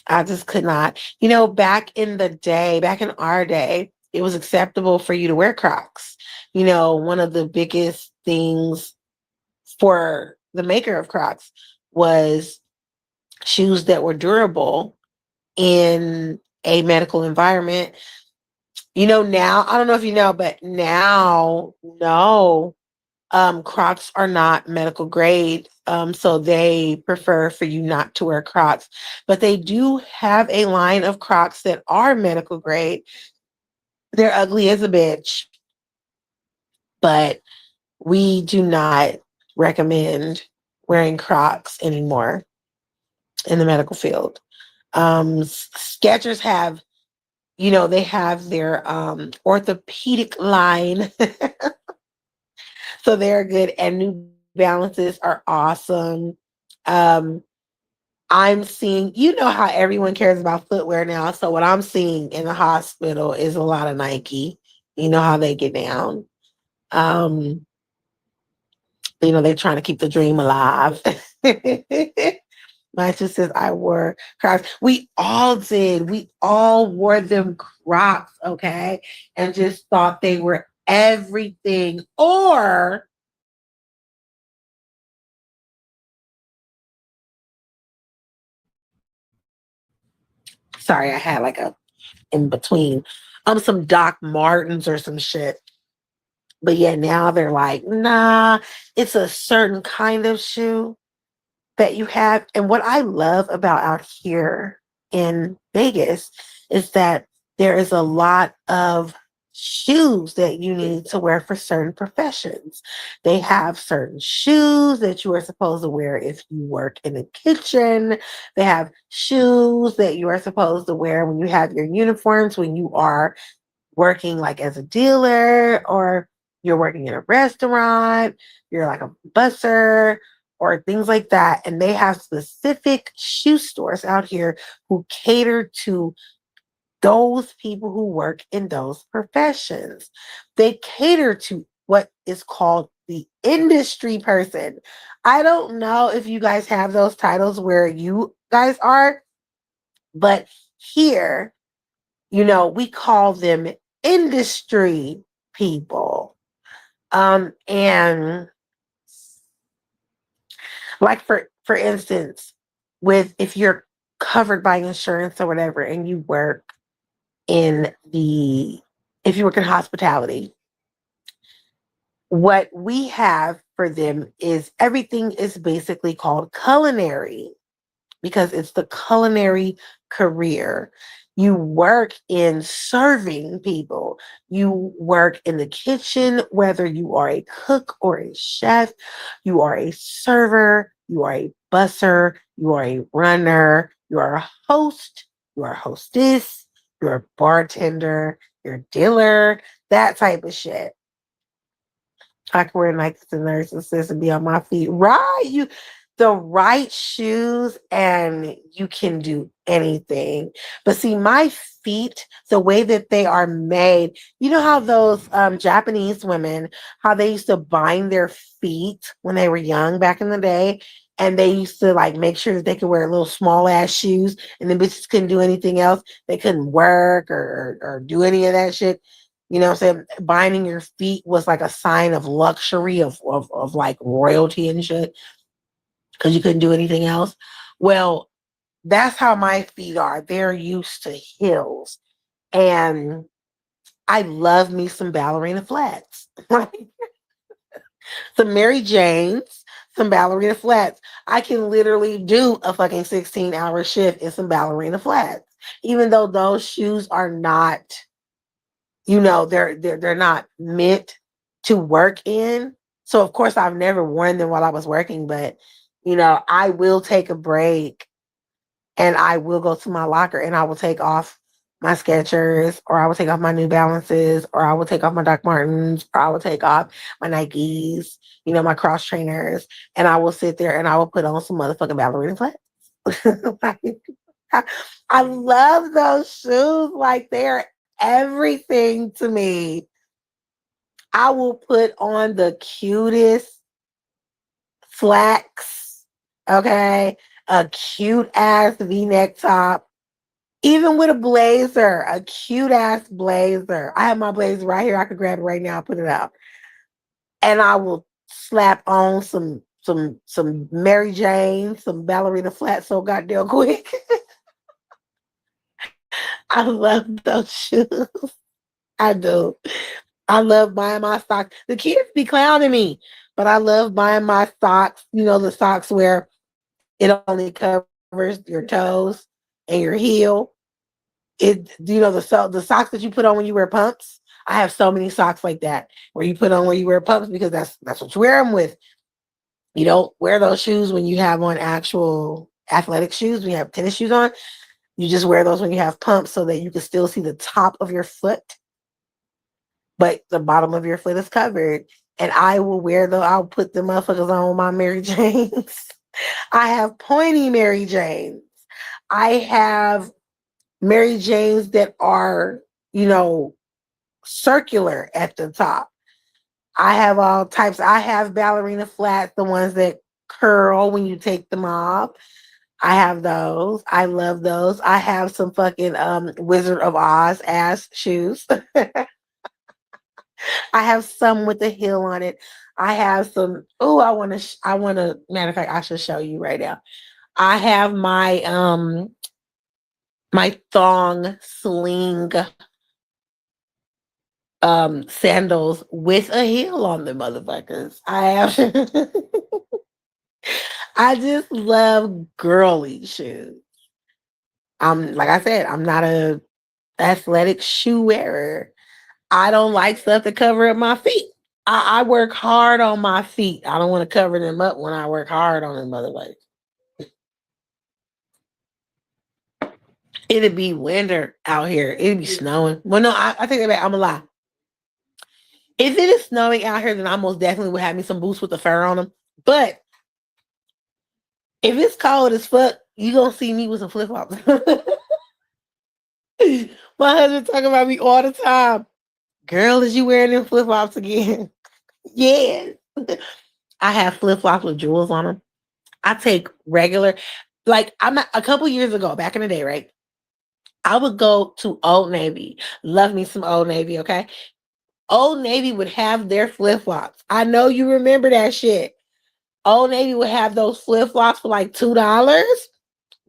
I just could not. Back in the day, back in our day, it was acceptable for you to wear Crocs. One of the biggest things for the maker of Crocs was shoes that were durable in a medical environment. Now, I don't know if you know, but now, no. Crocs are not medical grade, so they prefer for you not to wear Crocs. But they do have a line of Crocs that are medical grade. They're ugly as a bitch, but we do not recommend wearing Crocs anymore in the medical field. Skechers have, they have their orthopedic line. So they're good, and New Balances are awesome. Um, I'm seeing, how everyone cares about footwear now. So what I'm seeing in the hospital is a lot of Nike. You know how they get down. Um, they're trying to keep the dream alive. My sister says I wore Crocs. We all did. We all wore them Crocs, okay? And just thought they were everything. Or sorry, I had like a in between. Some Doc Martens or some shit. But yeah, now they're like, nah, it's a certain kind of shoe that you have. And what I love about out here in Vegas is that there is a lot of shoes that you need to wear for certain professions. They have certain shoes that you are supposed to wear if you work in a kitchen. They have shoes that you are supposed to wear when you have your uniforms, when you are working like as a dealer, or you're working in a restaurant, you're like a busser or things like that. And they have specific shoe stores out here who cater to those people who work in those professions. They cater to what is called the industry person. I don't know if you guys have those titles where you guys are, but here, we call them industry people. And like for instance, with if you're covered by insurance or whatever, and you work in the if you work in hospitality, what we have for them is everything is basically called culinary, because it's the culinary career. You work in serving people. You work in the kitchen, whether you are a cook or a chef, you are a server, you are a busser, you are a runner, you are a host, you are a hostess, you're a bartender, you're a dealer, that type of shit. I can wear Nikes and nurse assist and be on my feet. Right. The right shoes and you can do anything. But see, my feet, the way that they are made, you know how those Japanese women, how they used to bind their feet when they were young back in the day, and they used to like make sure that they could wear little small ass shoes, and the bitches couldn't do anything else. They couldn't work or do any of that shit. You know what I'm saying? Binding your feet was like a sign of luxury, of like royalty and shit, because you couldn't do anything else. Well, that's how my feet are. They're used to heels. And I love me some ballerina flats. Some Mary Janes, some ballerina flats. I can literally do a fucking 16-hour shift in some ballerina flats. Even though those shoes are not, they're not meant to work in. So of course I've never worn them while I was working, but I will take a break and I will go to my locker and I will take off my Skechers, or I will take off my New Balances, or I will take off my Doc Martens, or I will take off my Nikes, my cross trainers, and I will sit there and I will put on some motherfucking ballerina flats. Like, I love those shoes. Like, they're everything to me. I will put on the cutest slacks, okay? A cute ass V-neck top, even with a blazer, a cute ass blazer. I have my blazer right here. I could grab it right now, put it out. And I will slap on some Mary Jane, some ballerina flats so goddamn quick. I love those shoes. I do. I love buying my socks. The kids be clowning me. but I love buying my socks. You know, the socks where it only covers your toes and your heel. The socks that you put on when you wear pumps. I have so many socks like that where you put on when you wear pumps because that's what you wear them with. You don't wear those shoes when you have on actual athletic shoes. When you have tennis shoes on, you just wear those when you have pumps so that you can still see the top of your foot, but the bottom of your foot is covered. And I'll put the motherfuckers on my Mary Janes. I have pointy Mary Janes. I have Mary Janes that are, you know, circular at the top. I have all types. I have ballerina flats, the ones that curl when you take them off. I have those. I love those. I have some fucking Wizard of Oz ass shoes. I have some with a heel on it. I have some. Oh, I want to. Matter of fact, I should show you right now. I have my thong sling sandals with a heel on them, motherfuckers. I have. I just love girly shoes. Like I said, I'm not a athletic shoe wearer. I don't like stuff to cover up my feet. I work hard on my feet. I don't want to cover them up when I work hard on them otherwise. It'd be winter out here. It'd be snowing. Well, no, I take that back. I'm a lie. If it is snowing out here, then I most definitely would have me some boots with the fur on them. But if it's cold as fuck, you gonna see me with some flip flops. My husband talking about me all the time. Girl, is you wearing them flip flops again? Yes. I have flip flops with jewels on them. I take regular, like a couple years ago, back in the day, right? I would go to Old Navy. Love me some Old Navy, okay? Old Navy would have their flip flops. I know you remember that shit. Old Navy would have those flip flops for like $2.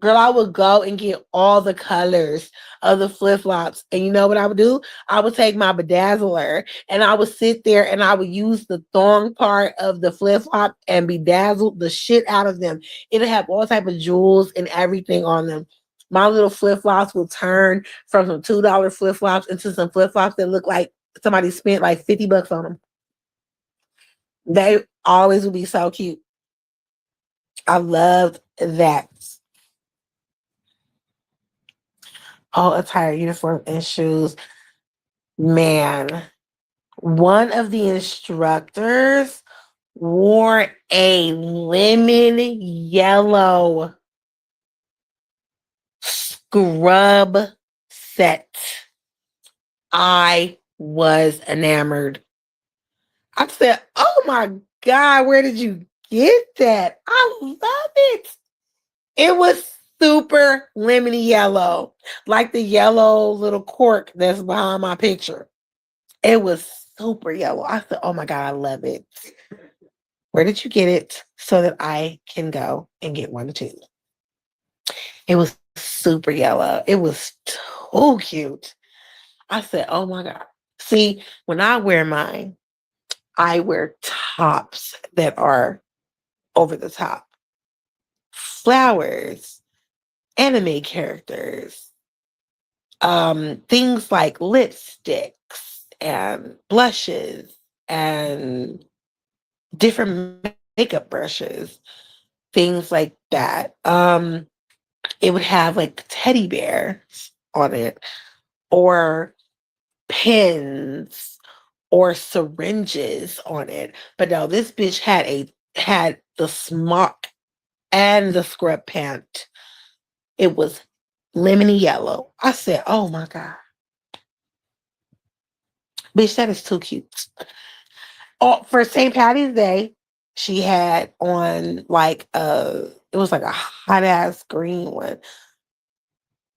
Girl, I would go and get all the colors of the flip flops. And you know what I would do? I would take my bedazzler and I would sit there and I would use the thong part of the flip flop and bedazzle the shit out of them. It'll have all type of jewels and everything on them. My little flip flops will turn from some $2 flip flops into some flip flops that look like somebody spent like $50 on them. They always would be so cute. I loved that. All attire, uniform, and shoes. Man, one of the instructors wore a lemon yellow scrub set. I was enamored. I said, oh my God, where did you get that? I love it. It was super lemony yellow, like the yellow little cork that's behind my picture. It was super yellow. I said, oh my God, I love it. Where did you get it so that I can go and get one too? It was super yellow. It was too cute. I said, oh my God. See, when I wear mine, I wear tops that are over the top. Flowers, anime characters, things like lipsticks and blushes and different makeup brushes, things like that. It would have like teddy bears on it, or pens, or syringes on it. But no, this bitch had the smock and the scrub pant. It was lemony yellow. I said, oh my God. Bitch, that is too cute. Oh, for St. Patty's Day, she had on like it was like a hot ass green one.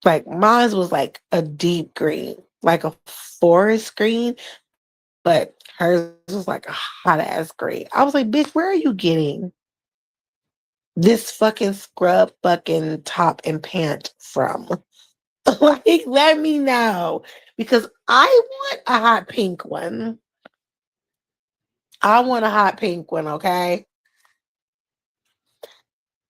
Like mine was like a deep green, like a forest green, but hers was like a hot ass green. I was like, bitch, where are you getting this fucking scrub fucking top and pant from? Like, let me know because I want a hot pink one. I want a hot pink one, okay?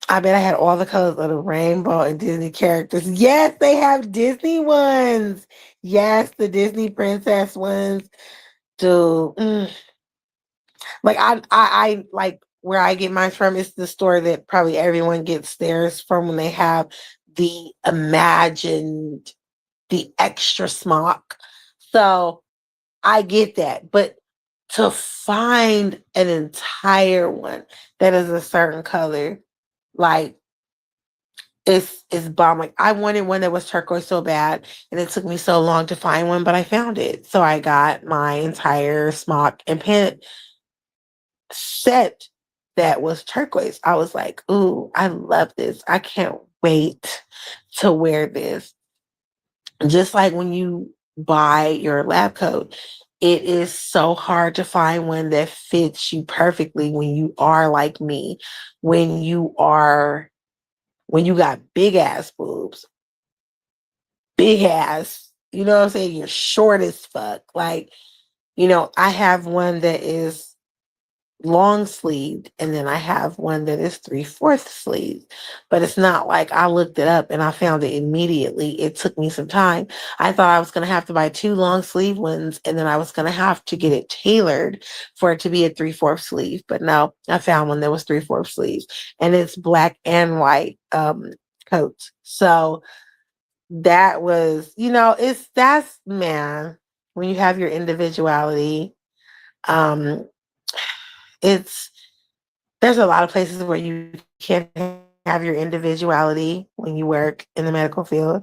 I bet I had all the colors of the rainbow and Disney characters. Yes, they have Disney ones. Yes, the Disney princess ones. Dude, like I like where I get mine from. It's the store that probably everyone gets theirs from when they have the imagined, the extra smock. So I get that, but to find an entire one that is a certain color, like it's bomb. Like I wanted one that was turquoise so bad, and it took me so long to find one, but I found it. So I got my entire smock and pant set that was turquoise. I was like, ooh, I love this. I can't wait to wear this. Just like when you buy your lab coat, it is so hard to find one that fits you perfectly when you are like me, when you are when you got big ass boobs, big ass, you know what I'm saying? You're short as fuck. Like, I have one that is long sleeved, and then I have one that is 3/4 sleeved. But it's not like I looked it up and I found it immediately. It took me some time. I thought I was going to have to buy two long sleeve ones, and then I was going to have to get it tailored for it to be a 3/4 sleeve. But no, I found one that was 3/4 sleeves, and it's black and white coats. So that was, that's, man, when you have your individuality, um, it's there's a lot of places where you can't have your individuality when you work in the medical field.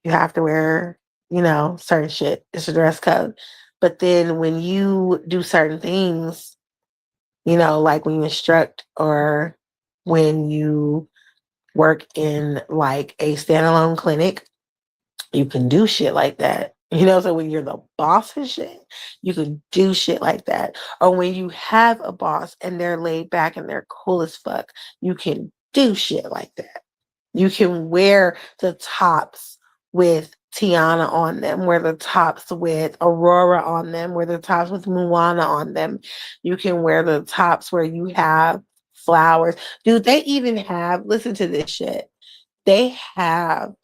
You have to wear, certain shit. It's a dress code. But then when you do certain things, like when you instruct or when you work in like a standalone clinic, you can do shit like that. So when you're the boss and shit, you can do shit like that. Or when you have a boss and they're laid back and they're cool as fuck, you can do shit like that. You can wear the tops with Tiana on them, wear the tops with Aurora on them, wear the tops with Moana on them. You can wear the tops where you have flowers. Dude, they even have, listen to this shit. They have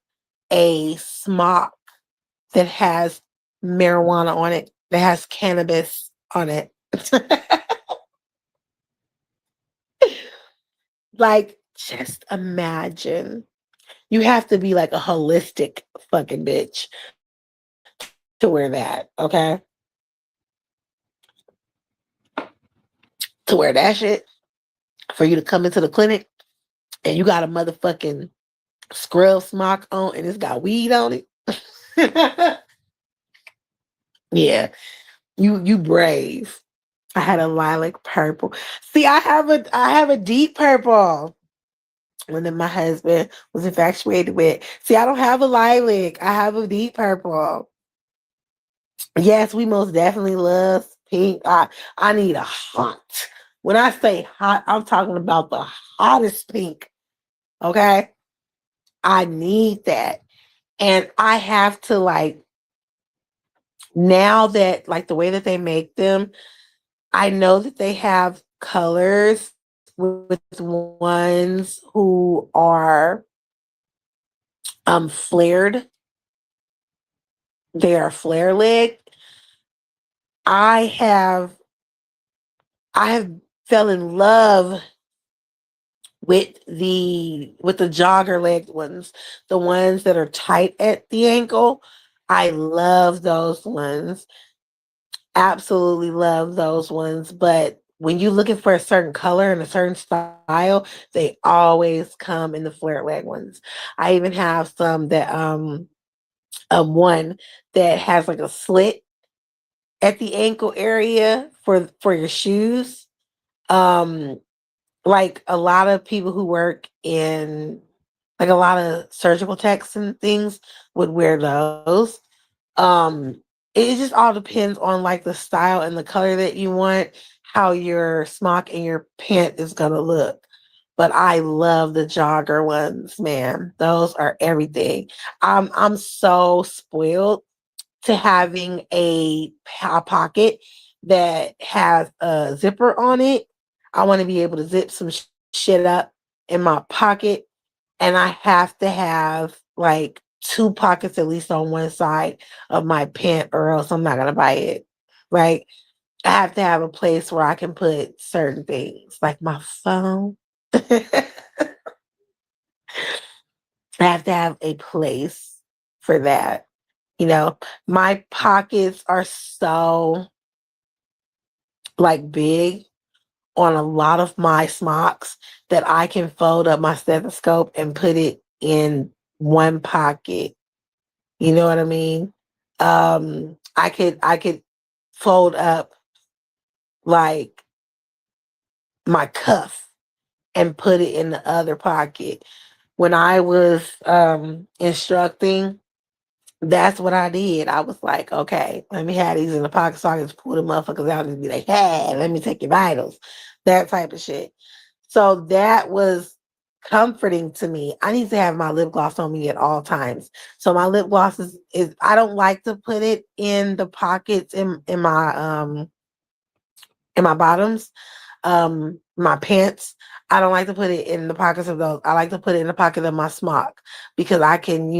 a smock that has marijuana on it, that has cannabis on it. Like, just imagine. You have to be like a holistic fucking bitch to wear that, okay? To wear that shit for you to come into the clinic and you got a motherfucking scrub smock on and it's got weed on it. Yeah, you brave. I had a lilac purple. See, I have a deep purple. One that my husband was infatuated with. See, I don't have a lilac. I have a deep purple. Yes, we most definitely love pink. I need a hot. When I say hot, I'm talking about the hottest pink. Okay? I need that. And I have to like now that like the way that they make them, I know that they have colors with ones who are flared. They are flare leg. I have I have fell in love with the jogger leg ones, the ones that are tight at the ankle. I love those ones. Absolutely love those ones. But when you're looking for a certain color and a certain style, they always come in the flare leg ones. I even have some that one that has like a slit at the ankle area for your shoes. Um like a lot of people who work in like a lot of surgical techs and things would wear those. Um, it just all depends on like the style and the color that you want, how your smock and your pant is gonna look. But I love the jogger ones, man. Those are everything. I'm so spoiled to having a pocket that has a zipper on it. I want to be able to zip some shit up in my pocket. And I have to have like two pockets at least on one side of my pant, or else I'm not going to buy it. Right. I have to have a place where I can put certain things like my phone. I have to have a place for that. You know, my pockets are so like big on a lot of my smocks that I can fold up my stethoscope and put it in one pocket. You know what I mean? I could fold up like my cuff and put it in the other pocket. When I was instructing, that's what I did. I was like, okay, let me have these in the pocket so I can just pull the motherfuckers out and be like, hey, let me take your vitals. That type of shit. So that was comforting to me. I need to have my lip gloss on me at all times. So my lip gloss is I don't like to put it in the pockets in my bottoms, my pants. I don't like to put it in the pockets of those. I like to put it in the pocket of my smock because I can,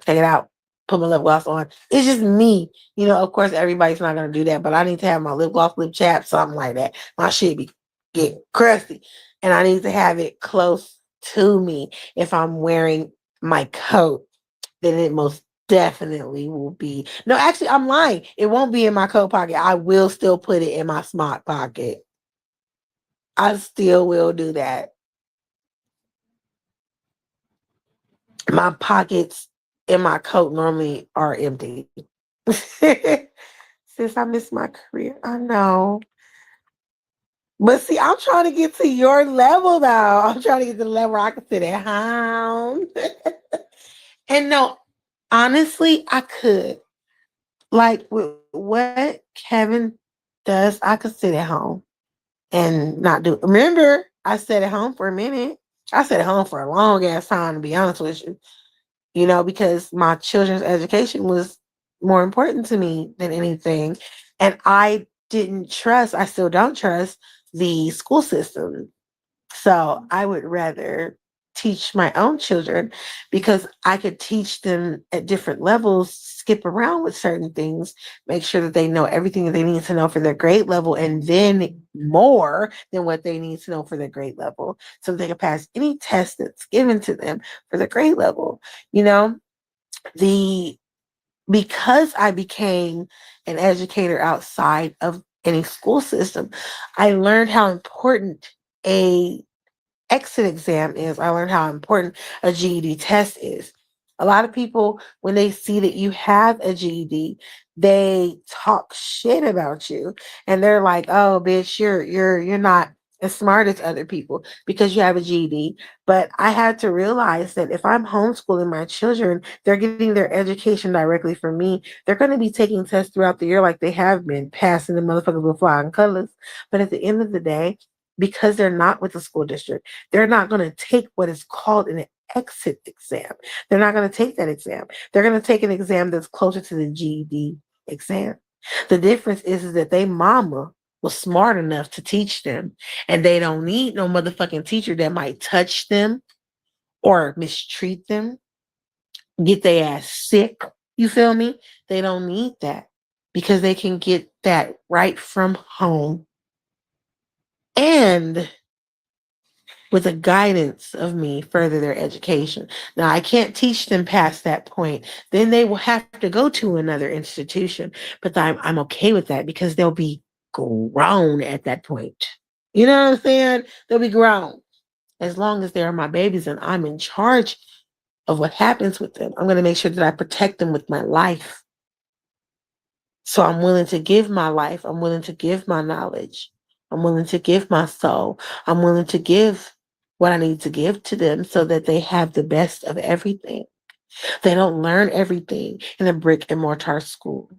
take it out, put my lip gloss on. It's just me. Of course everybody's not gonna do that, but I need to have my lip gloss, lip chap, something like that. My shit be get crusty. And I need to have it close to me if I'm wearing my coat, then it most definitely will be. No, actually, I'm lying. It won't be in my coat pocket. I will still put it in my smock pocket. I still will do that. My pockets in my coat normally are empty. Since I missed my career, I know. But see, I'm trying to get to your level though. I'm trying to get to the level where I can sit at home. And no, honestly, I could. Like with what Kevin does, I could sit at home and not do. Remember, I sat at home for a minute. I sat at home for a long ass time, to be honest with you. Because my children's education was more important to me than anything, and I didn't trust. I still don't trust the school system. So I would rather teach my own children because I could teach them at different levels, skip around with certain things, make sure that they know everything that they need to know for their grade level, and then more than what they need to know for their grade level so that they can pass any test that's given to them for their grade level. You know, the because I became an educator outside of any school system, I learned how important a exit exam is. I learned how important a GED test is. A lot of people, when they see that you have a GED, they talk shit about you, and they're like, "Oh, bitch, you're not as smart as other people because you have a GED." But I had to realize that if I'm homeschooling my children, they're getting their education directly from me. They're going to be taking tests throughout the year like they have been, passing the motherfuckers with flying colors. But at the end of the day, because they're not with the school district, they're not going to take what is called an exit exam. They're not going to take that exam. They're going to take an exam that's closer to the GED exam. The difference is that they mama was smart enough to teach them, and they don't need no motherfucking teacher that might touch them or mistreat them, get their ass sick. You feel me? They don't need that because they can get that right from home. And with the guidance of me further their education. Now, I can't teach them past that point. Then they will have to go to another institution. But I'm okay with that because they'll be grown at that point. You know what I'm saying? They'll be grown. As long as they're my babies and I'm in charge of what happens with them, I'm going to make sure that I protect them with my life. So I'm willing to give my life. I'm willing to give my knowledge. I'm willing to give my soul. I'm willing to give what I need to give to them so that they have the best of everything. They don't learn everything in a brick and mortar school.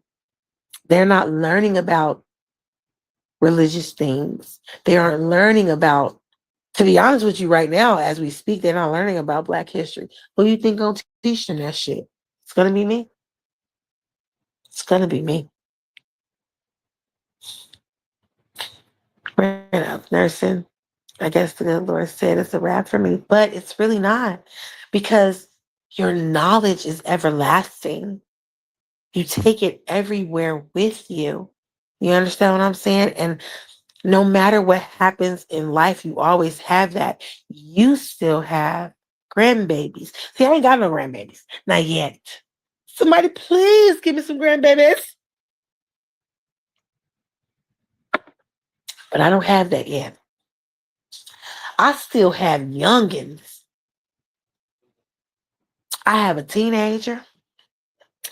They're not learning about religious things. They aren't learning about, to be honest with you right now, as we speak, they're not learning about Black history. Who you think gonna teach them that shit? It's gonna be me. It's gonna be me. ran out of nursing. I guess the good Lord said it's a wrap for me, but it's really not because your knowledge is everlasting. You take it everywhere with you. You understand what I'm saying? And no matter what happens in life, you always have that. You still have grandbabies. See, I ain't got no grandbabies. Not yet. Somebody please give me some grandbabies. But I don't have that yet. I still have youngins. I have a teenager,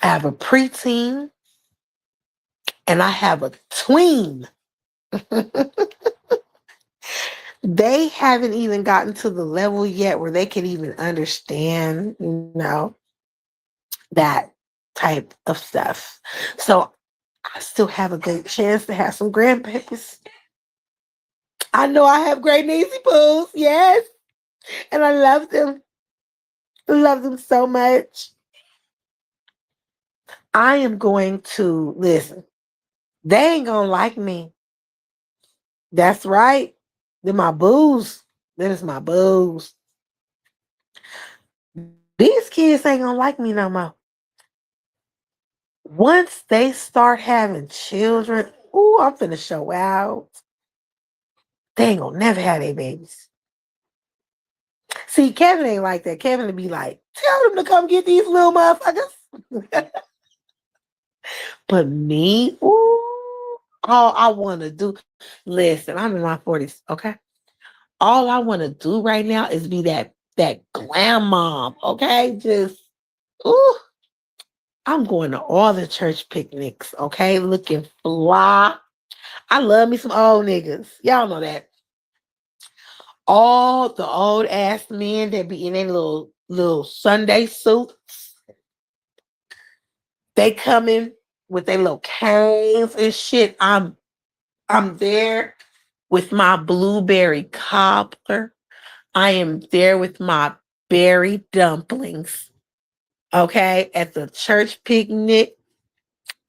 I have a preteen, and I have a tween. They haven't even gotten to the level yet where they can even understand, that type of stuff. So I still have a good chance to have some grandbabies. I know I have great niecey poos, yes, and I love them. I love them so much. I am going to listen. They ain't gonna like me. That's right. They're my booze. That is my booze. These kids ain't gonna like me no more. Once they start having children, ooh, I'm finna show out. They ain't gonna never have their babies. See, Kevin ain't like that. Kevin would be like, tell them to come get these little motherfuckers. But me, ooh, all I wanna do, listen, I'm in my 40s, okay? All I wanna do right now is be that glam mom, okay? Just, ooh. I'm going to all the church picnics, okay? Looking fly. I love me some old niggas. Y'all know that. All the old ass men that be in their little Sunday suits. They coming with their little canes and shit. I'm there with my blueberry cobbler. I am there with my berry dumplings. Okay, at the church picnic.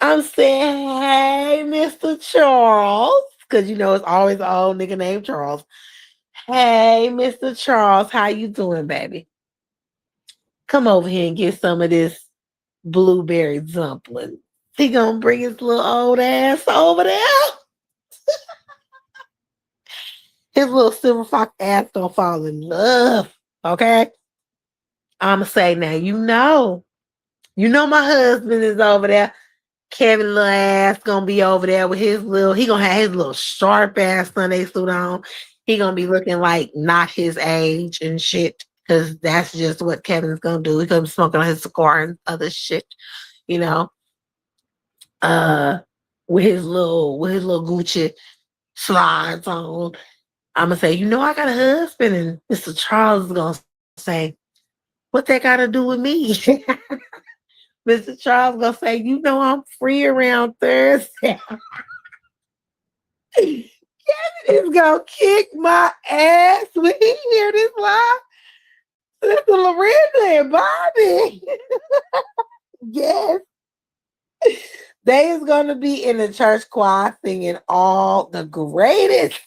I'm saying, hey, Mr. Charles, because it's always an old nigga named Charles. Hey, Mr. Charles, how you doing, baby? Come over here and get some of this blueberry dumpling. He gonna bring his little old ass over there. His little silver fox ass gonna fall in love. Okay? I'ma say now, my husband is over there. Kevin little ass gonna be over there with he gonna have his little sharp ass Sunday suit on. He gonna be looking like not his age and shit. Cause that's just what Kevin's gonna do. He's gonna be smoking on his cigar and other shit, you know. Uh with his little Gucci slides on. I'ma say, I got a husband, and Mr. Charles is gonna say, what that gotta do with me? Mr. Charles gonna say, I'm free around Thursday. Kevin is gonna kick my ass when he hear this live. Sister Lorinda and Bobby. Yes. They is gonna be in the church choir singing all the greatest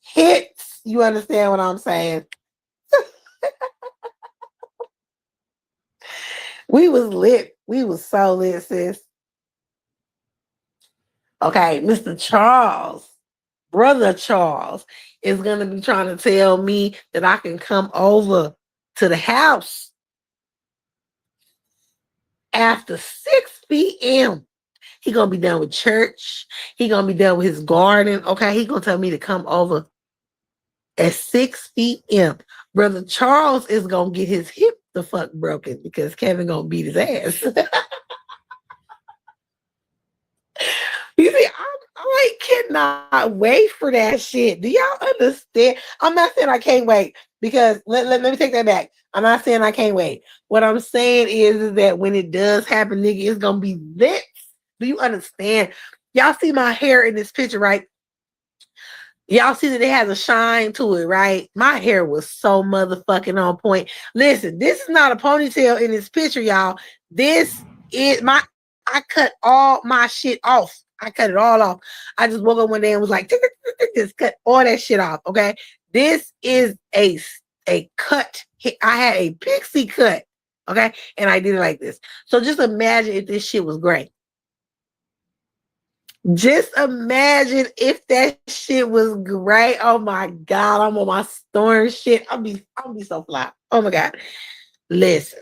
hits. You understand what I'm saying? We was lit. We was so lit, sis. Okay, Mr. Charles, brother Charles, is gonna be trying to tell me that I can come over to the house after 6 p.m. He gonna be done with church. He gonna be done with his garden. Okay, he gonna tell me to come over at 6 p.m. Brother Charles is gonna get his hip the fuck broken because Kevin gonna beat his ass. You see, I cannot wait for that shit. Do y'all understand? I'm not saying I can't wait because let me take that back. I'm not saying I can't wait. What I'm saying is that when it does happen, nigga, it's gonna be lit. Do you understand? Y'all see my hair in this picture, right? Y'all see that it has a shine to it, right? My hair was so motherfucking on point. Listen, this is not a ponytail in this picture, y'all. This is I cut all my shit off. I cut it all off. I just woke up one day and was like, just cut all that shit off. Okay. This is a cut. I had a pixie cut. Okay. And I did it like this. So just imagine if this shit was gray. Just imagine if that shit was gray. Oh my God. I'm on my storm shit. I'll be so fly. Oh my God. Listen,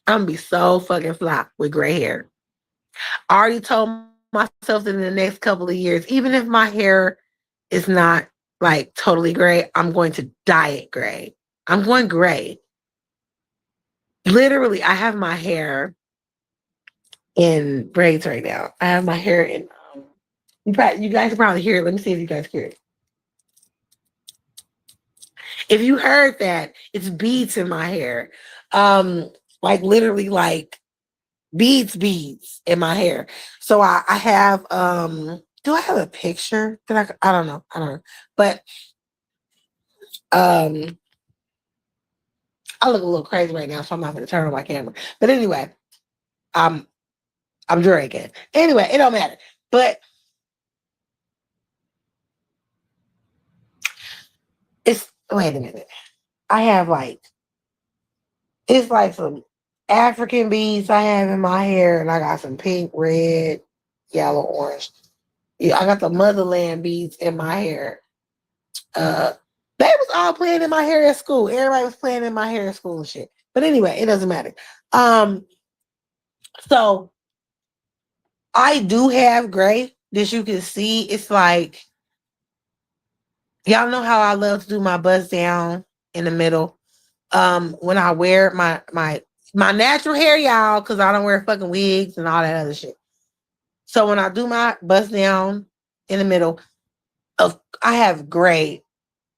I'm gonna be so fucking fly with gray hair. I already told myself that in the next couple of years, even if my hair is not like totally gray, I'm going to dye it gray. I'm going gray. Literally, I have my hair in braids right now. I have my hair in. You guys can probably hear it. Let me see if you guys hear it. If you heard that, it's beads in my hair. Like literally, like beads in my hair. So I have do I have a picture that I don't know. I don't know. But um I look a little crazy right now, so I'm not gonna turn on my camera. But anyway, I'm I'm drinking. Anyway, it don't matter. But it's wait a minute. I have like it's like some African beads I have in my hair, and I got some pink, red, yellow, orange. Yeah, I got the motherland beads in my hair. Uh, they was all playing in my hair at school. Everybody was playing in my hair at school and shit. But anyway, it doesn't matter. Um, so I do have gray that you can see. It's like y'all know how I love to do my bust down in the middle. When I wear my natural hair, y'all, because I don't wear fucking wigs and all that other shit. So when I do my bust down in the middle, of I have gray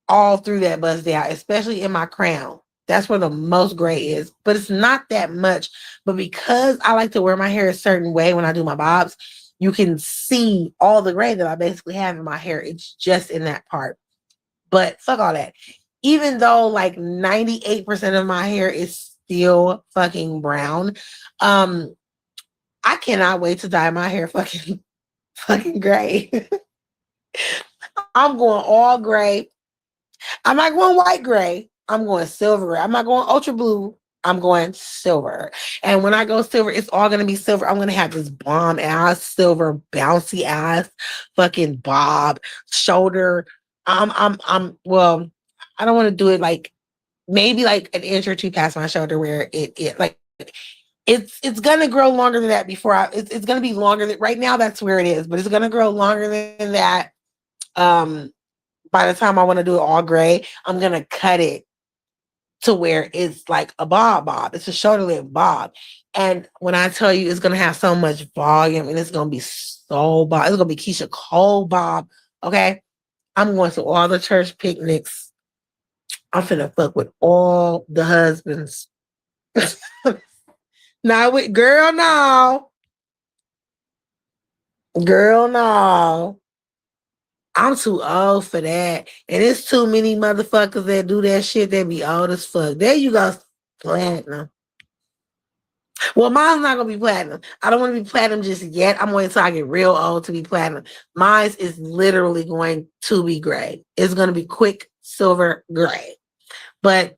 all through that bust down, especially in my crown. That's where the most gray is, but it's not that much. But because I like to wear my hair a certain way when I do my bobs, you can see all the gray that I basically have in my hair. It's just in that part. But fuck all that. Even though like 98% of my hair is still fucking brown, um, I cannot wait to dye my hair fucking gray. I'm going all gray. I'm not going white gray. I'm going silver gray. I'm not going ultra blue. I'm going silver. And when I go silver, it's all gonna be silver. I'm gonna have this bomb ass silver, bouncy ass fucking bob shoulder. Well, I don't want to do it like maybe like an inch or two past my shoulder where it like it's gonna grow longer than that before it's gonna be longer than right now that's where it is, but it's gonna grow longer than that. Um by the time I want to do it all gray, I'm gonna cut it to where it's like a bob. It's a shoulder length bob. And when I tell you it's gonna have so much volume and it's gonna be so bob, it's gonna be Keisha Cole bob. Okay. I'm going to all the church picnics. I'm finna fuck with all the husbands. Not with girl, no. Girl, no. I'm too old for that. And it's too many motherfuckers that do that shit that be old as fuck. There you go, platinum. Well, mine's not gonna be platinum. I don't want to be platinum just yet. I'm waiting until I get real old to be platinum. Mine's is literally going to be gray. It's gonna be quick silver gray. But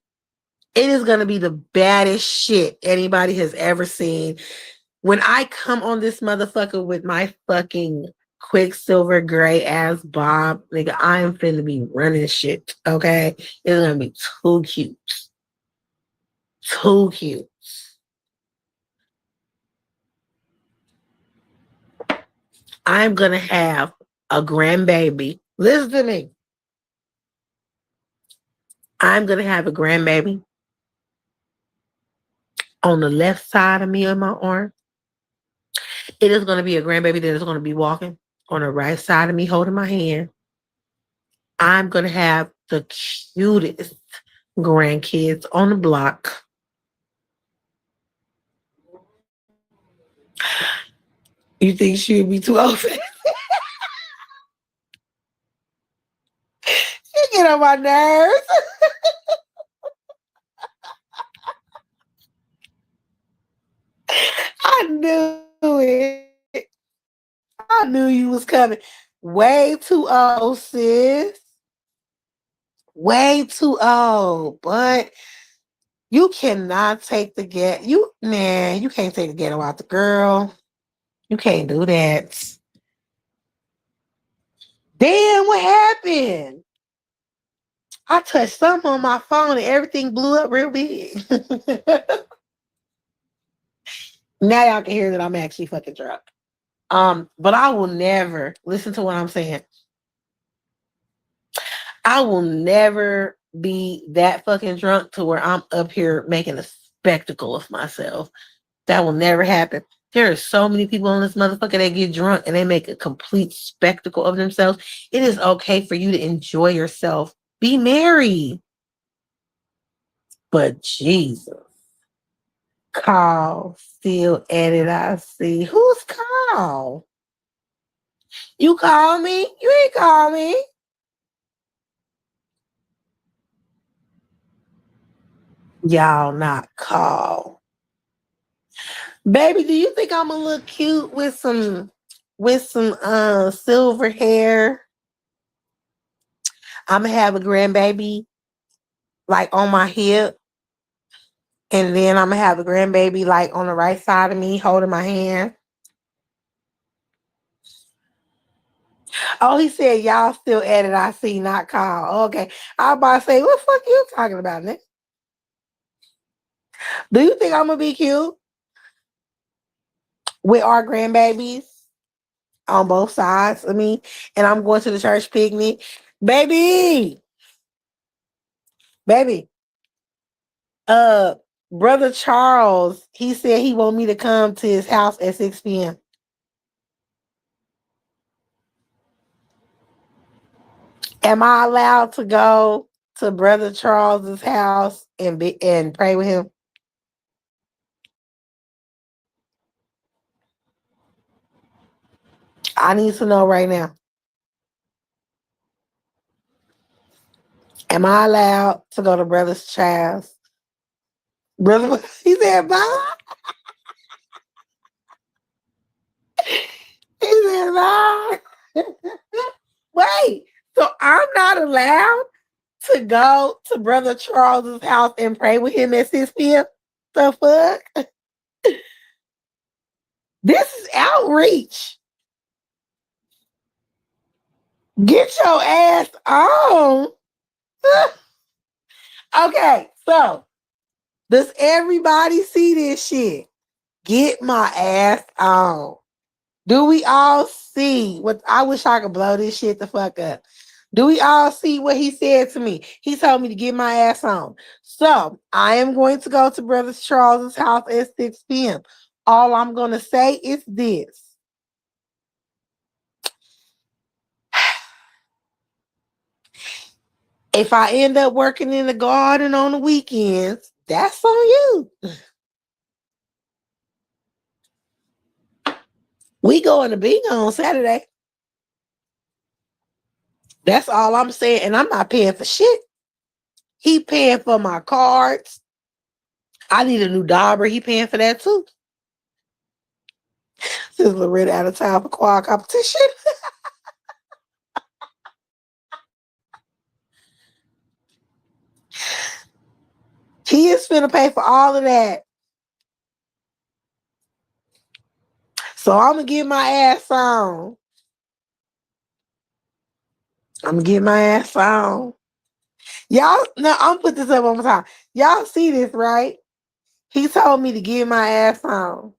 it is gonna be the baddest shit anybody has ever seen. When I come on this motherfucker with my fucking quicksilver gray ass bob, nigga, I am finna be running shit. Okay, it's gonna be too cute, too cute. I'm gonna have a grandbaby. Listen to me. I'm gonna have a grandbaby on the left side of me on my arm. It is gonna be a grandbaby that is gonna be walking on the right side of me, holding my hand. I'm gonna have the cutest grandkids on the block. You think she would be too old for that? You get on my nerves. I knew it. I knew you was coming. Way too old, sis. Way too old. But you cannot take the get. You can't take the ghetto out the girl. You can't do that. Damn, what happened? I touched something on my phone and everything blew up real big. Now y'all can hear that I'm actually fucking drunk. But I will never listen to what I'm saying. I will never be that fucking drunk to where I'm up here making a spectacle of myself. That will never happen. There are so many people on this motherfucker that get drunk and they make a complete spectacle of themselves. It is okay for you to enjoy yourself. Be merry. But Jesus. Call, still edit, I see. Who's call? You call me? You ain't call me. Y'all not call. Baby, do you think I'm gonna look cute with some silver hair? I'm gonna have a grandbaby like on my hip, and then I'm gonna have a grandbaby like on the right side of me holding my hand. Oh, he said y'all still at it. I see, not call. Okay. I was about to say, what the fuck you talking about, Nick? Do you think I'm gonna be cute with our grandbabies on both sides of me? And I'm going to the church picnic. Baby, baby. Uh Brother Charles, he said he want me to come to his house at 6 p.m. Am I allowed to go to Brother Charles's house and pray with him? I need to know right now. Am I allowed to go to Brother Charles? Brother, he said, bye. He said, bye. Wait, so I'm not allowed to go to Brother Charles's house and pray with him at 6 p.m.? The fuck? This is outreach. Get your ass on. Okay, so does everybody see this shit? Get my ass on. Do we all see what I wish I could blow this shit the fuck up? Do we all see what he said to me? He told me to get my ass on. So I am going to go to Brother Charles's house at 6 p.m. All I'm going to say is this. If I end up working in the garden on the weekends, that's on you. We going to bingo on Saturday. That's all I'm saying. And I'm not paying for shit. He paying for my cards. I need a new dauber. He paying for that too. Since Loretta out of town for choir competition. He is finna pay for all of that. So I'm gonna get my ass on. I'm gonna get my ass on. Y'all, no, I'm put this up one more time. Y'all see this, right? He told me to get my ass on.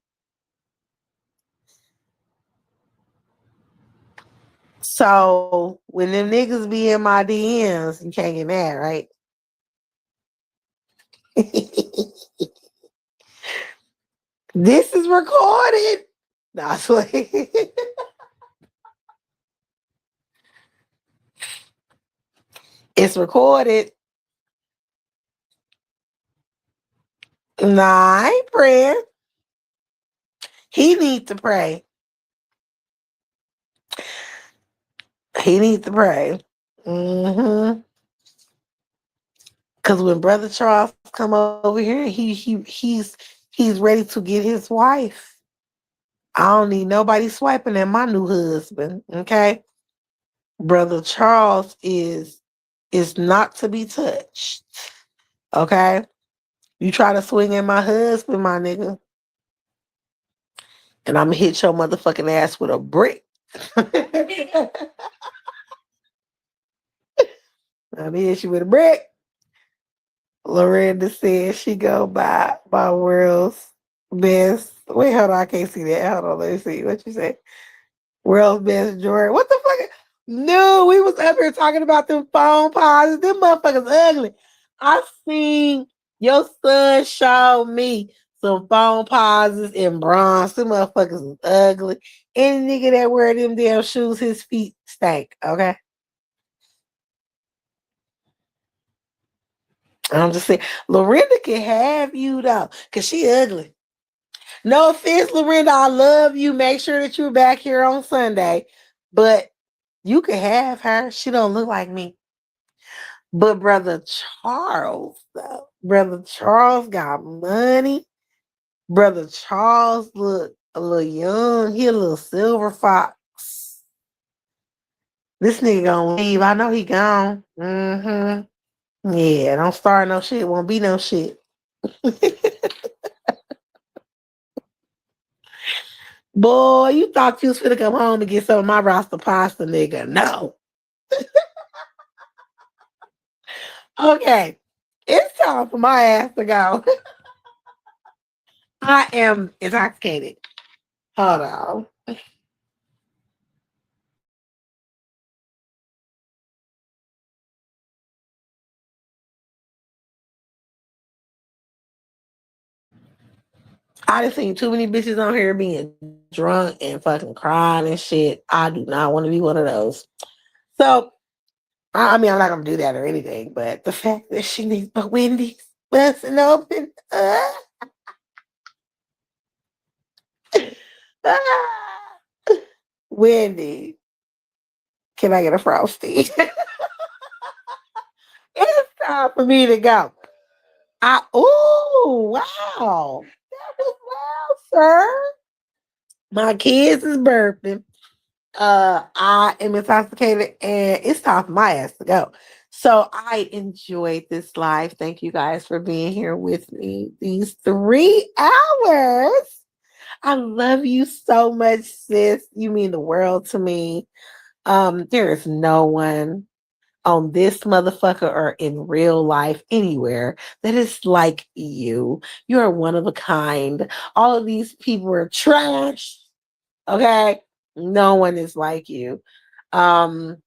So when them niggas be in my DMs, you can't get mad, right? This is recorded. No, I swear. It's recorded. Nah, I ain't praying. He needs to pray. He needs to pray. Mm-hmm. Cause when Brother Charles come over here, he's ready to get his wife. I don't need nobody swiping at my new husband. Okay. Brother Charles is not to be touched. Okay. You try to swing at my husband, my nigga, and I'm gonna hit your motherfucking ass with a brick. I'm gonna hit you with a brick. Lorenda said she go by world's best. Wait, hold on, I can't see that. Hold on, let me see what you say. World's best Jordan. What the fuck? No, we was up here talking about them phone pauses. Them motherfuckers ugly. I seen your son show me some phone pauses in bronze. Them motherfuckers is ugly. Any nigga that wear them damn shoes, his feet stank. Okay. I'm just saying, Lorinda can have you though, cause she ugly. No offense, Lorinda. I love you. Make sure that you're back here on Sunday, but you can have her. She don't look like me. But brother Charles, though, brother Charles got money. Brother Charles look a little young. He a little silver fox. This nigga gonna leave. I know he gone. Yeah, don't start no shit. Won't be no shit. Boy, you thought you was finna come home and get some of my roster pasta, nigga. No. Okay. It's time for my ass to go. I am intoxicated. Hold on. I just seen too many bitches on here being drunk and fucking crying and shit. I do not want to be one of those. So, I mean, I'm not gonna do that or anything, but the fact that she needs my Wendy's busting open, Wendy, can I get a frosty? It's time for me to go. Wow, that was loud, sir. My kids is burping. I am intoxicated and it's time for my ass to go. So I enjoyed this live. Thank you guys for being here with me these 3 hours. I love you so much, sis. You mean the world to me. There is no one on this motherfucker or in real life anywhere that is like you. You are one of a kind. All of these people are trash. Okay. No one is like you. Um,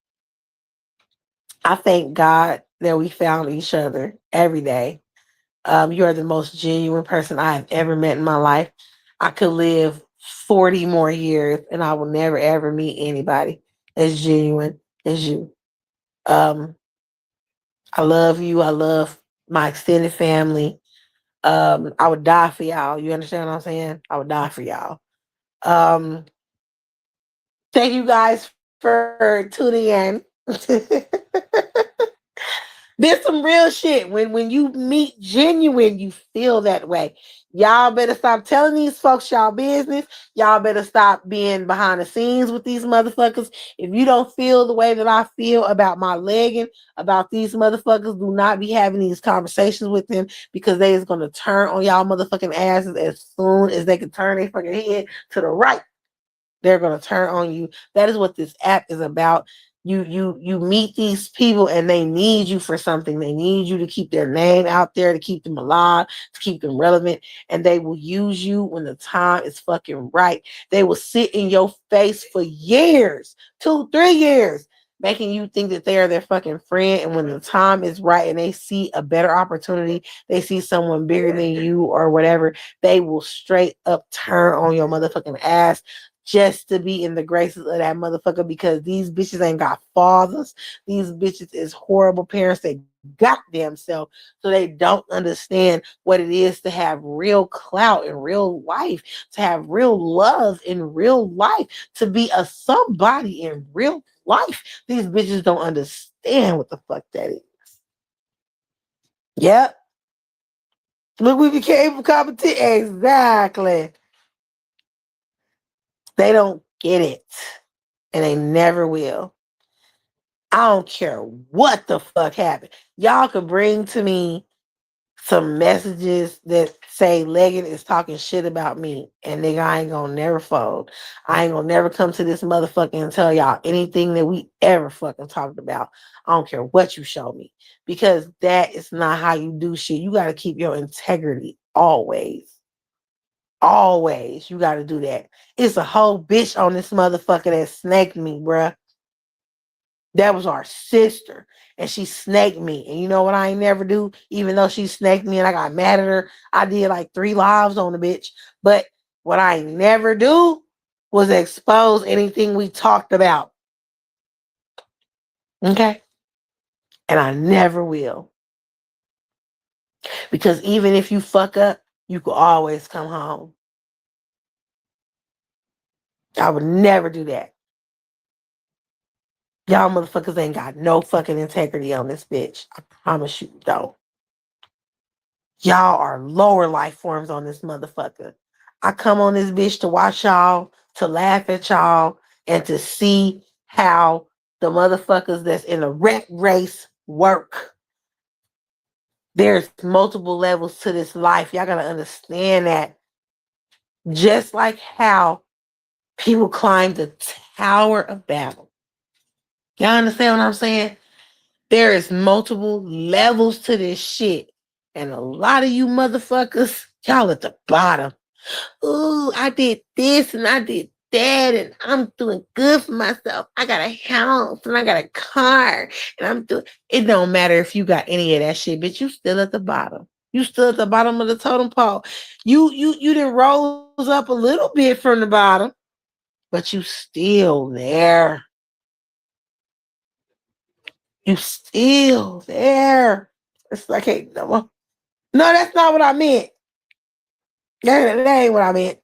I thank God that we found each other every day. You are the most genuine person I have ever met in my life. I could live 40 more years and I will never ever meet anybody as genuine as you. Um, I love you. I love my extended family. I would die for y'all. You understand what I'm saying? I would die for y'all. Um, Thank you guys for tuning in. There's some real shit. When you meet genuine, you feel that way. Y'all better stop telling these folks y'all business. Y'all better stop being behind the scenes with these motherfuckers. If you don't feel the way that I feel about my legging, about these motherfuckers, do not be having these conversations with them because they is gonna turn on y'all motherfucking asses as soon as they can turn their fucking head to the right. They're going to turn on you. That is what this app is about. You meet these people and they need you for something. They need you to keep their name out there, to keep them alive, to keep them relevant, and they will use you when the time is fucking right. They will sit in your face for years, 2, 3 years, making you think that they are their fucking friend. And when the time is right and they see a better opportunity, they see someone bigger than you or whatever, they will straight up turn on your motherfucking ass just to be in the graces of that motherfucker because these bitches ain't got fathers. These bitches is horrible parents that got themselves, so they don't understand what it is to have real clout in real life, to have real love in real life, to be a somebody in real life. These bitches don't understand what the fuck that is. Yep. Look, we became competition. Exactly. They don't get it. And they never will. I don't care what the fuck happened. Y'all could bring to me some messages that say Leggett is talking shit about me, and nigga, I ain't gonna never fold. I ain't gonna never come to this motherfucker and tell y'all anything that we ever fucking talked about. I don't care what you show me, because that is not how you do shit. You gotta keep your integrity always. Always, you gotta do that. It's a whole bitch on this motherfucker that snaked me, bruh. That was our sister. And she snaked me. And you know what I ain't never do? Even though she snaked me and I got mad at her, I did like 3 lives on the bitch. But what I ain't never do was expose anything we talked about. Okay? And I never will. Because even if you fuck up, you can always come home. I would never do that. Y'all motherfuckers ain't got no fucking integrity on this bitch. I promise you don't. Y'all are lower life forms on this motherfucker. I come on this bitch to watch y'all, to laugh at y'all, and to see how the motherfuckers that's in a rat race work. There's multiple levels to this life. Y'all gotta understand that. Just like how people climb the Tower of Babel. Y'all understand what I'm saying? There is multiple levels to this shit. And a lot of you motherfuckers, y'all at the bottom. Ooh, I did this and I did that, and I'm doing good for myself. I got a house and I got a car, and I'm doing it. Don't matter if you got any of that shit, but you still at the bottom. You still at the bottom of the totem pole. You done rose up a little bit from the bottom, but you still there. You still there. It's like, hey, no, that's not what I meant. That ain't what I meant.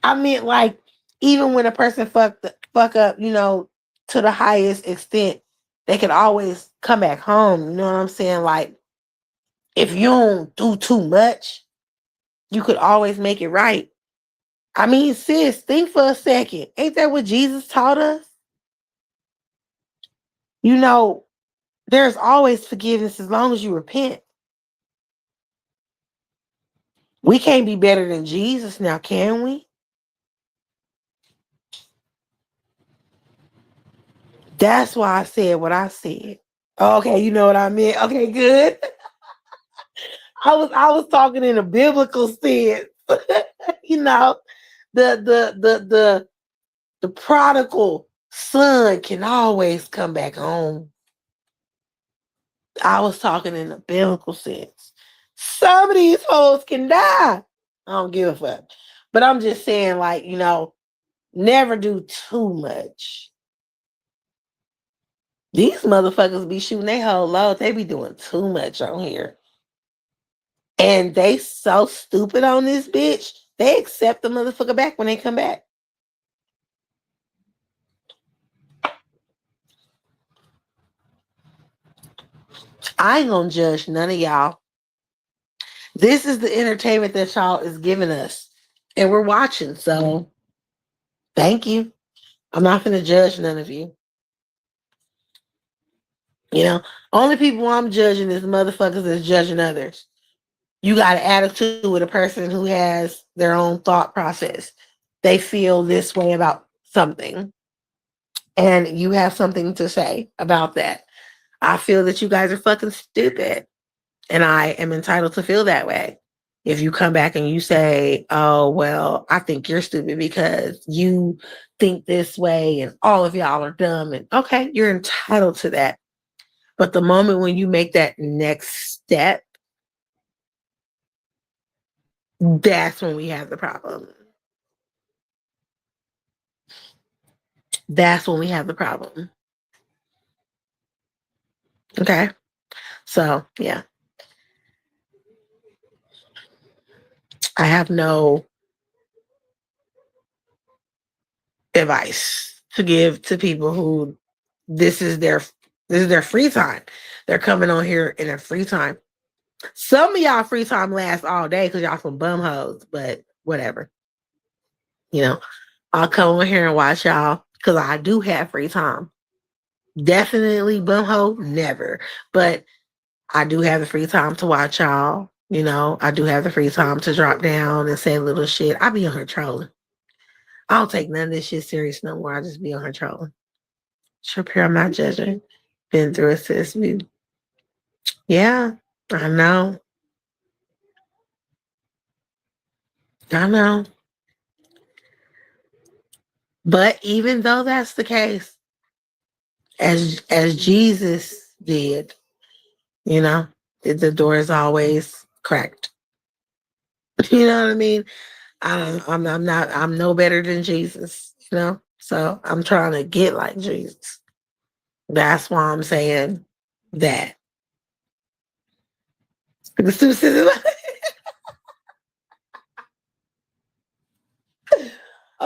I meant like, even when a person fuck up, to the highest extent, they can always come back home. You know what I'm saying? Like, if you don't do too much, you could always make it right. I mean, sis, think for a second. Ain't that what Jesus taught us? You know, there's always forgiveness as long as you repent. We can't be better than Jesus now, can we? That's why I said what I said. Okay, you know what I meant. Okay, good. I was talking in a biblical sense. you know, the prodigal son can always come back home. I was talking in a biblical sense. Some of these hoes can die. I don't give a fuck. But I'm just saying, like, never do too much. These motherfuckers be shooting their whole load. They be doing too much on here. And they so stupid on this bitch. They accept the motherfucker back when they come back. I ain't gonna judge none of y'all. This is the entertainment that y'all is giving us. And we're watching. So thank you. I'm not gonna judge none of you. Only people I'm judging is motherfuckers that's judging others. You got an attitude with a person who has their own thought process. They feel this way about something. And you have something to say about that. I feel that you guys are fucking stupid. And I am entitled to feel that way. If you come back and you say, oh, well, I think you're stupid because you think this way and all of y'all are dumb. And okay, you're entitled to that. But the moment when you make that next step, that's when we have the problem. That's when we have the problem. Okay. So, yeah. I have no advice to give to people who this is their free time. They're coming on here in their free time. Some of y'all free time lasts all day because y'all some bum hoes, but whatever. You know, I'll come over here and watch y'all because I do have free time. Definitely bum hoe, never. But I do have the free time to watch y'all. You know, I do have the free time to drop down and say little shit. I be on her trolling. I don't take none of this shit serious no more. I just be on her trolling. Sure, pure, I'm not judging. Been through it, sis. Yeah, I know. I know. But even though that's the case, as Jesus did, you know, the door is always cracked. You know what I mean? I'm no better than Jesus, you know? So I'm trying to get like Jesus. That's why I'm saying that. I'm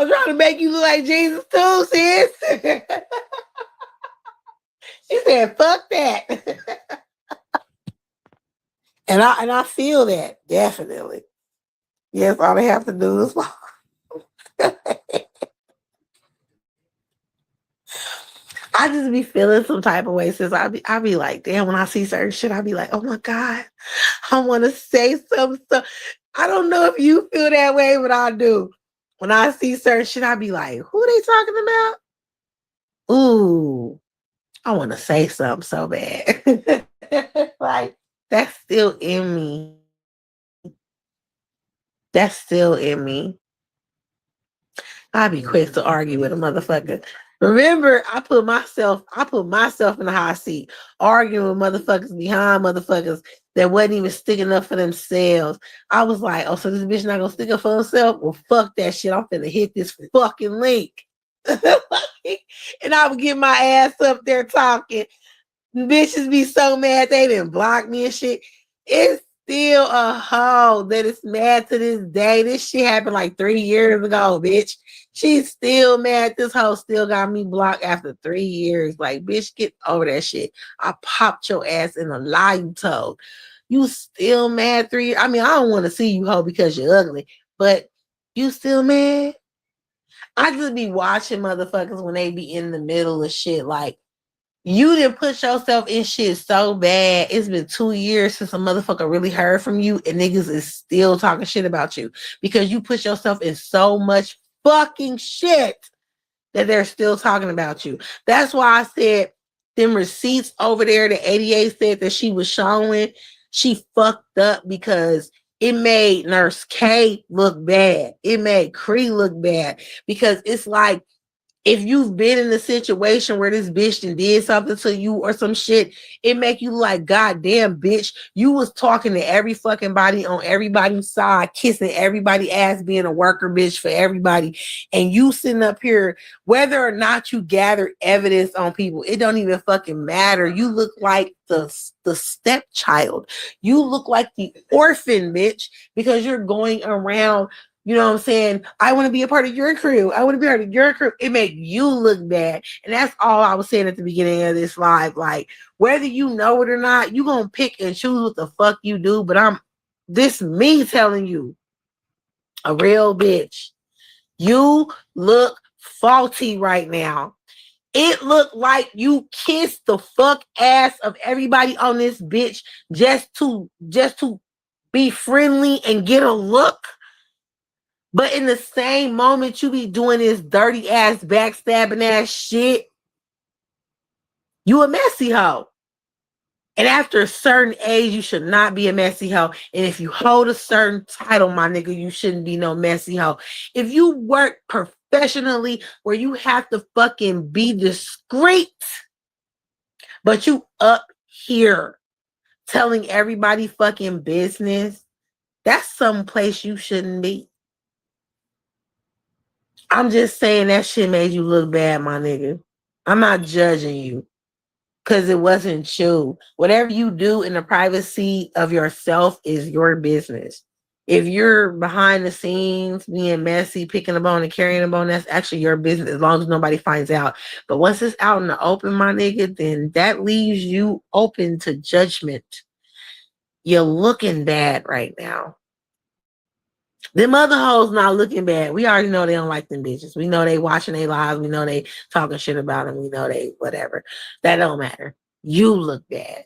trying to make you look like Jesus too, sis. She said, fuck that. And I feel that, definitely. Yes, all they have to do is I just be feeling some type of way since I be like, damn, when I see certain shit, I be like, oh my God, I want to say some stuff. I don't know if you feel that way, but I do. When I see certain shit, I be like, who are they talking about? Ooh, I want to say something so bad. Like, that's still in me. That's still in me. I'd be quick to argue with a motherfucker. Remember, I put myself in the hot seat, arguing with motherfuckers behind motherfuckers that wasn't even sticking up for themselves. I was like, oh, so this bitch not gonna stick up for herself? Well, fuck that shit. I'm finna hit this fucking link. And I would get my ass up there talking. Bitches be so mad they didn't block me and shit. It's still a hoe that is mad to this day. This shit happened like 3 years ago, bitch. She's still mad. This hoe still got me blocked after 3 years. Like, bitch, get over that shit. I popped your ass in a lie you told. You still mad 3 years? I mean, I don't want to see you hoe because you're ugly, but you still mad? I just be watching motherfuckers when they be in the middle of shit like, you didn't put yourself in shit so bad. It's been 2 years since a motherfucker really heard from you, and niggas is still talking shit about you because you put yourself in so much fucking shit that they're still talking about you. That's why I said them receipts over there that 88 said that she was showing, she fucked up because it made Nurse K look bad. It made Cree look bad because it's like, if you've been in a situation where this bitch did something to you or some shit, it make you like, God damn, bitch, you was talking to every fucking body on everybody's side, kissing everybody ass, being a worker bitch for everybody. And you sitting up here, whether or not you gather evidence on people, it don't even fucking matter. You look like the stepchild. You look like the orphan bitch because you're going around, you know what I'm saying? I want to be a part of your crew. I want to be a part of your crew. It make you look bad. And that's all I was saying at the beginning of this live. Like, whether you know it or not, you going to pick and choose what the fuck you do. But this me telling you, a real bitch, you look faulty right now. It looked like you kissed the fuck ass of everybody on this bitch just to be friendly and get a look. But in the same moment you be doing this dirty ass backstabbing ass shit, you a messy hoe. And after a certain age, you should not be a messy hoe. And if you hold a certain title, my nigga, you shouldn't be no messy hoe. If you work professionally where you have to fucking be discreet, but you up here telling everybody fucking business, that's some place you shouldn't be. I'm just saying that shit made you look bad, my nigga. I'm not judging you because it wasn't you. Whatever you do in the privacy of yourself is your business. If you're behind the scenes, being messy, picking a bone and carrying a bone, that's actually your business as long as nobody finds out. But once it's out in the open, my nigga, then that leaves you open to judgment. You're looking bad right now. Them other hoes not looking bad. We already know they don't like them bitches. We know they watching their lives. We know they talking shit about them. We know they whatever. That don't matter. You look bad.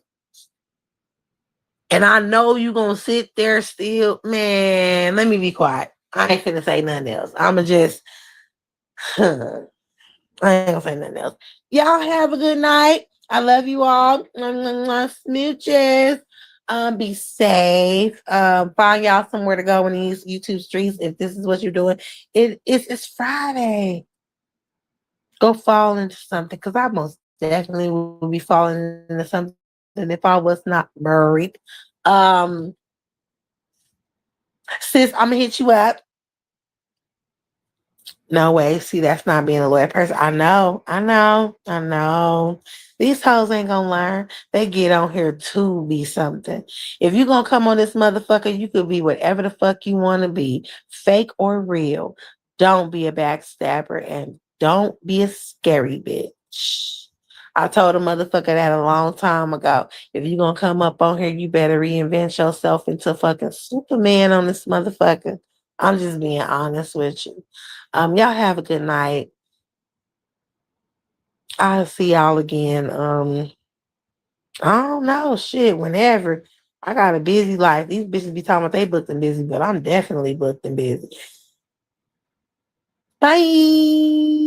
And I know you gonna sit there still. Man, let me be quiet. I ain't finna say nothing else. I'ma just I ain't gonna say nothing else. Y'all have a good night. I love you all. Smooches. Be safe. Find y'all somewhere to go in these YouTube streets if this is what you're doing. It's Friday. Go fall into something because I most definitely will be falling into something if I was not married. Um, sis, I'm gonna hit you up. No way. See, that's not being a loyal person. I know. These hoes ain't gonna learn. They get on here to be something. If you gonna come on this motherfucker, you could be whatever the fuck you want to be, fake or real. Don't be a backstabber and don't be a scary bitch. I told a motherfucker that a long time ago. If you gonna come up on here, you better reinvent yourself into fucking Superman on this motherfucker. I'm just being honest with you. Y'all have a good night. I'll see y'all again. I don't know, shit, whenever. I got a busy life. These bitches be talking about they booked and busy, but I'm definitely booked and busy. Bye.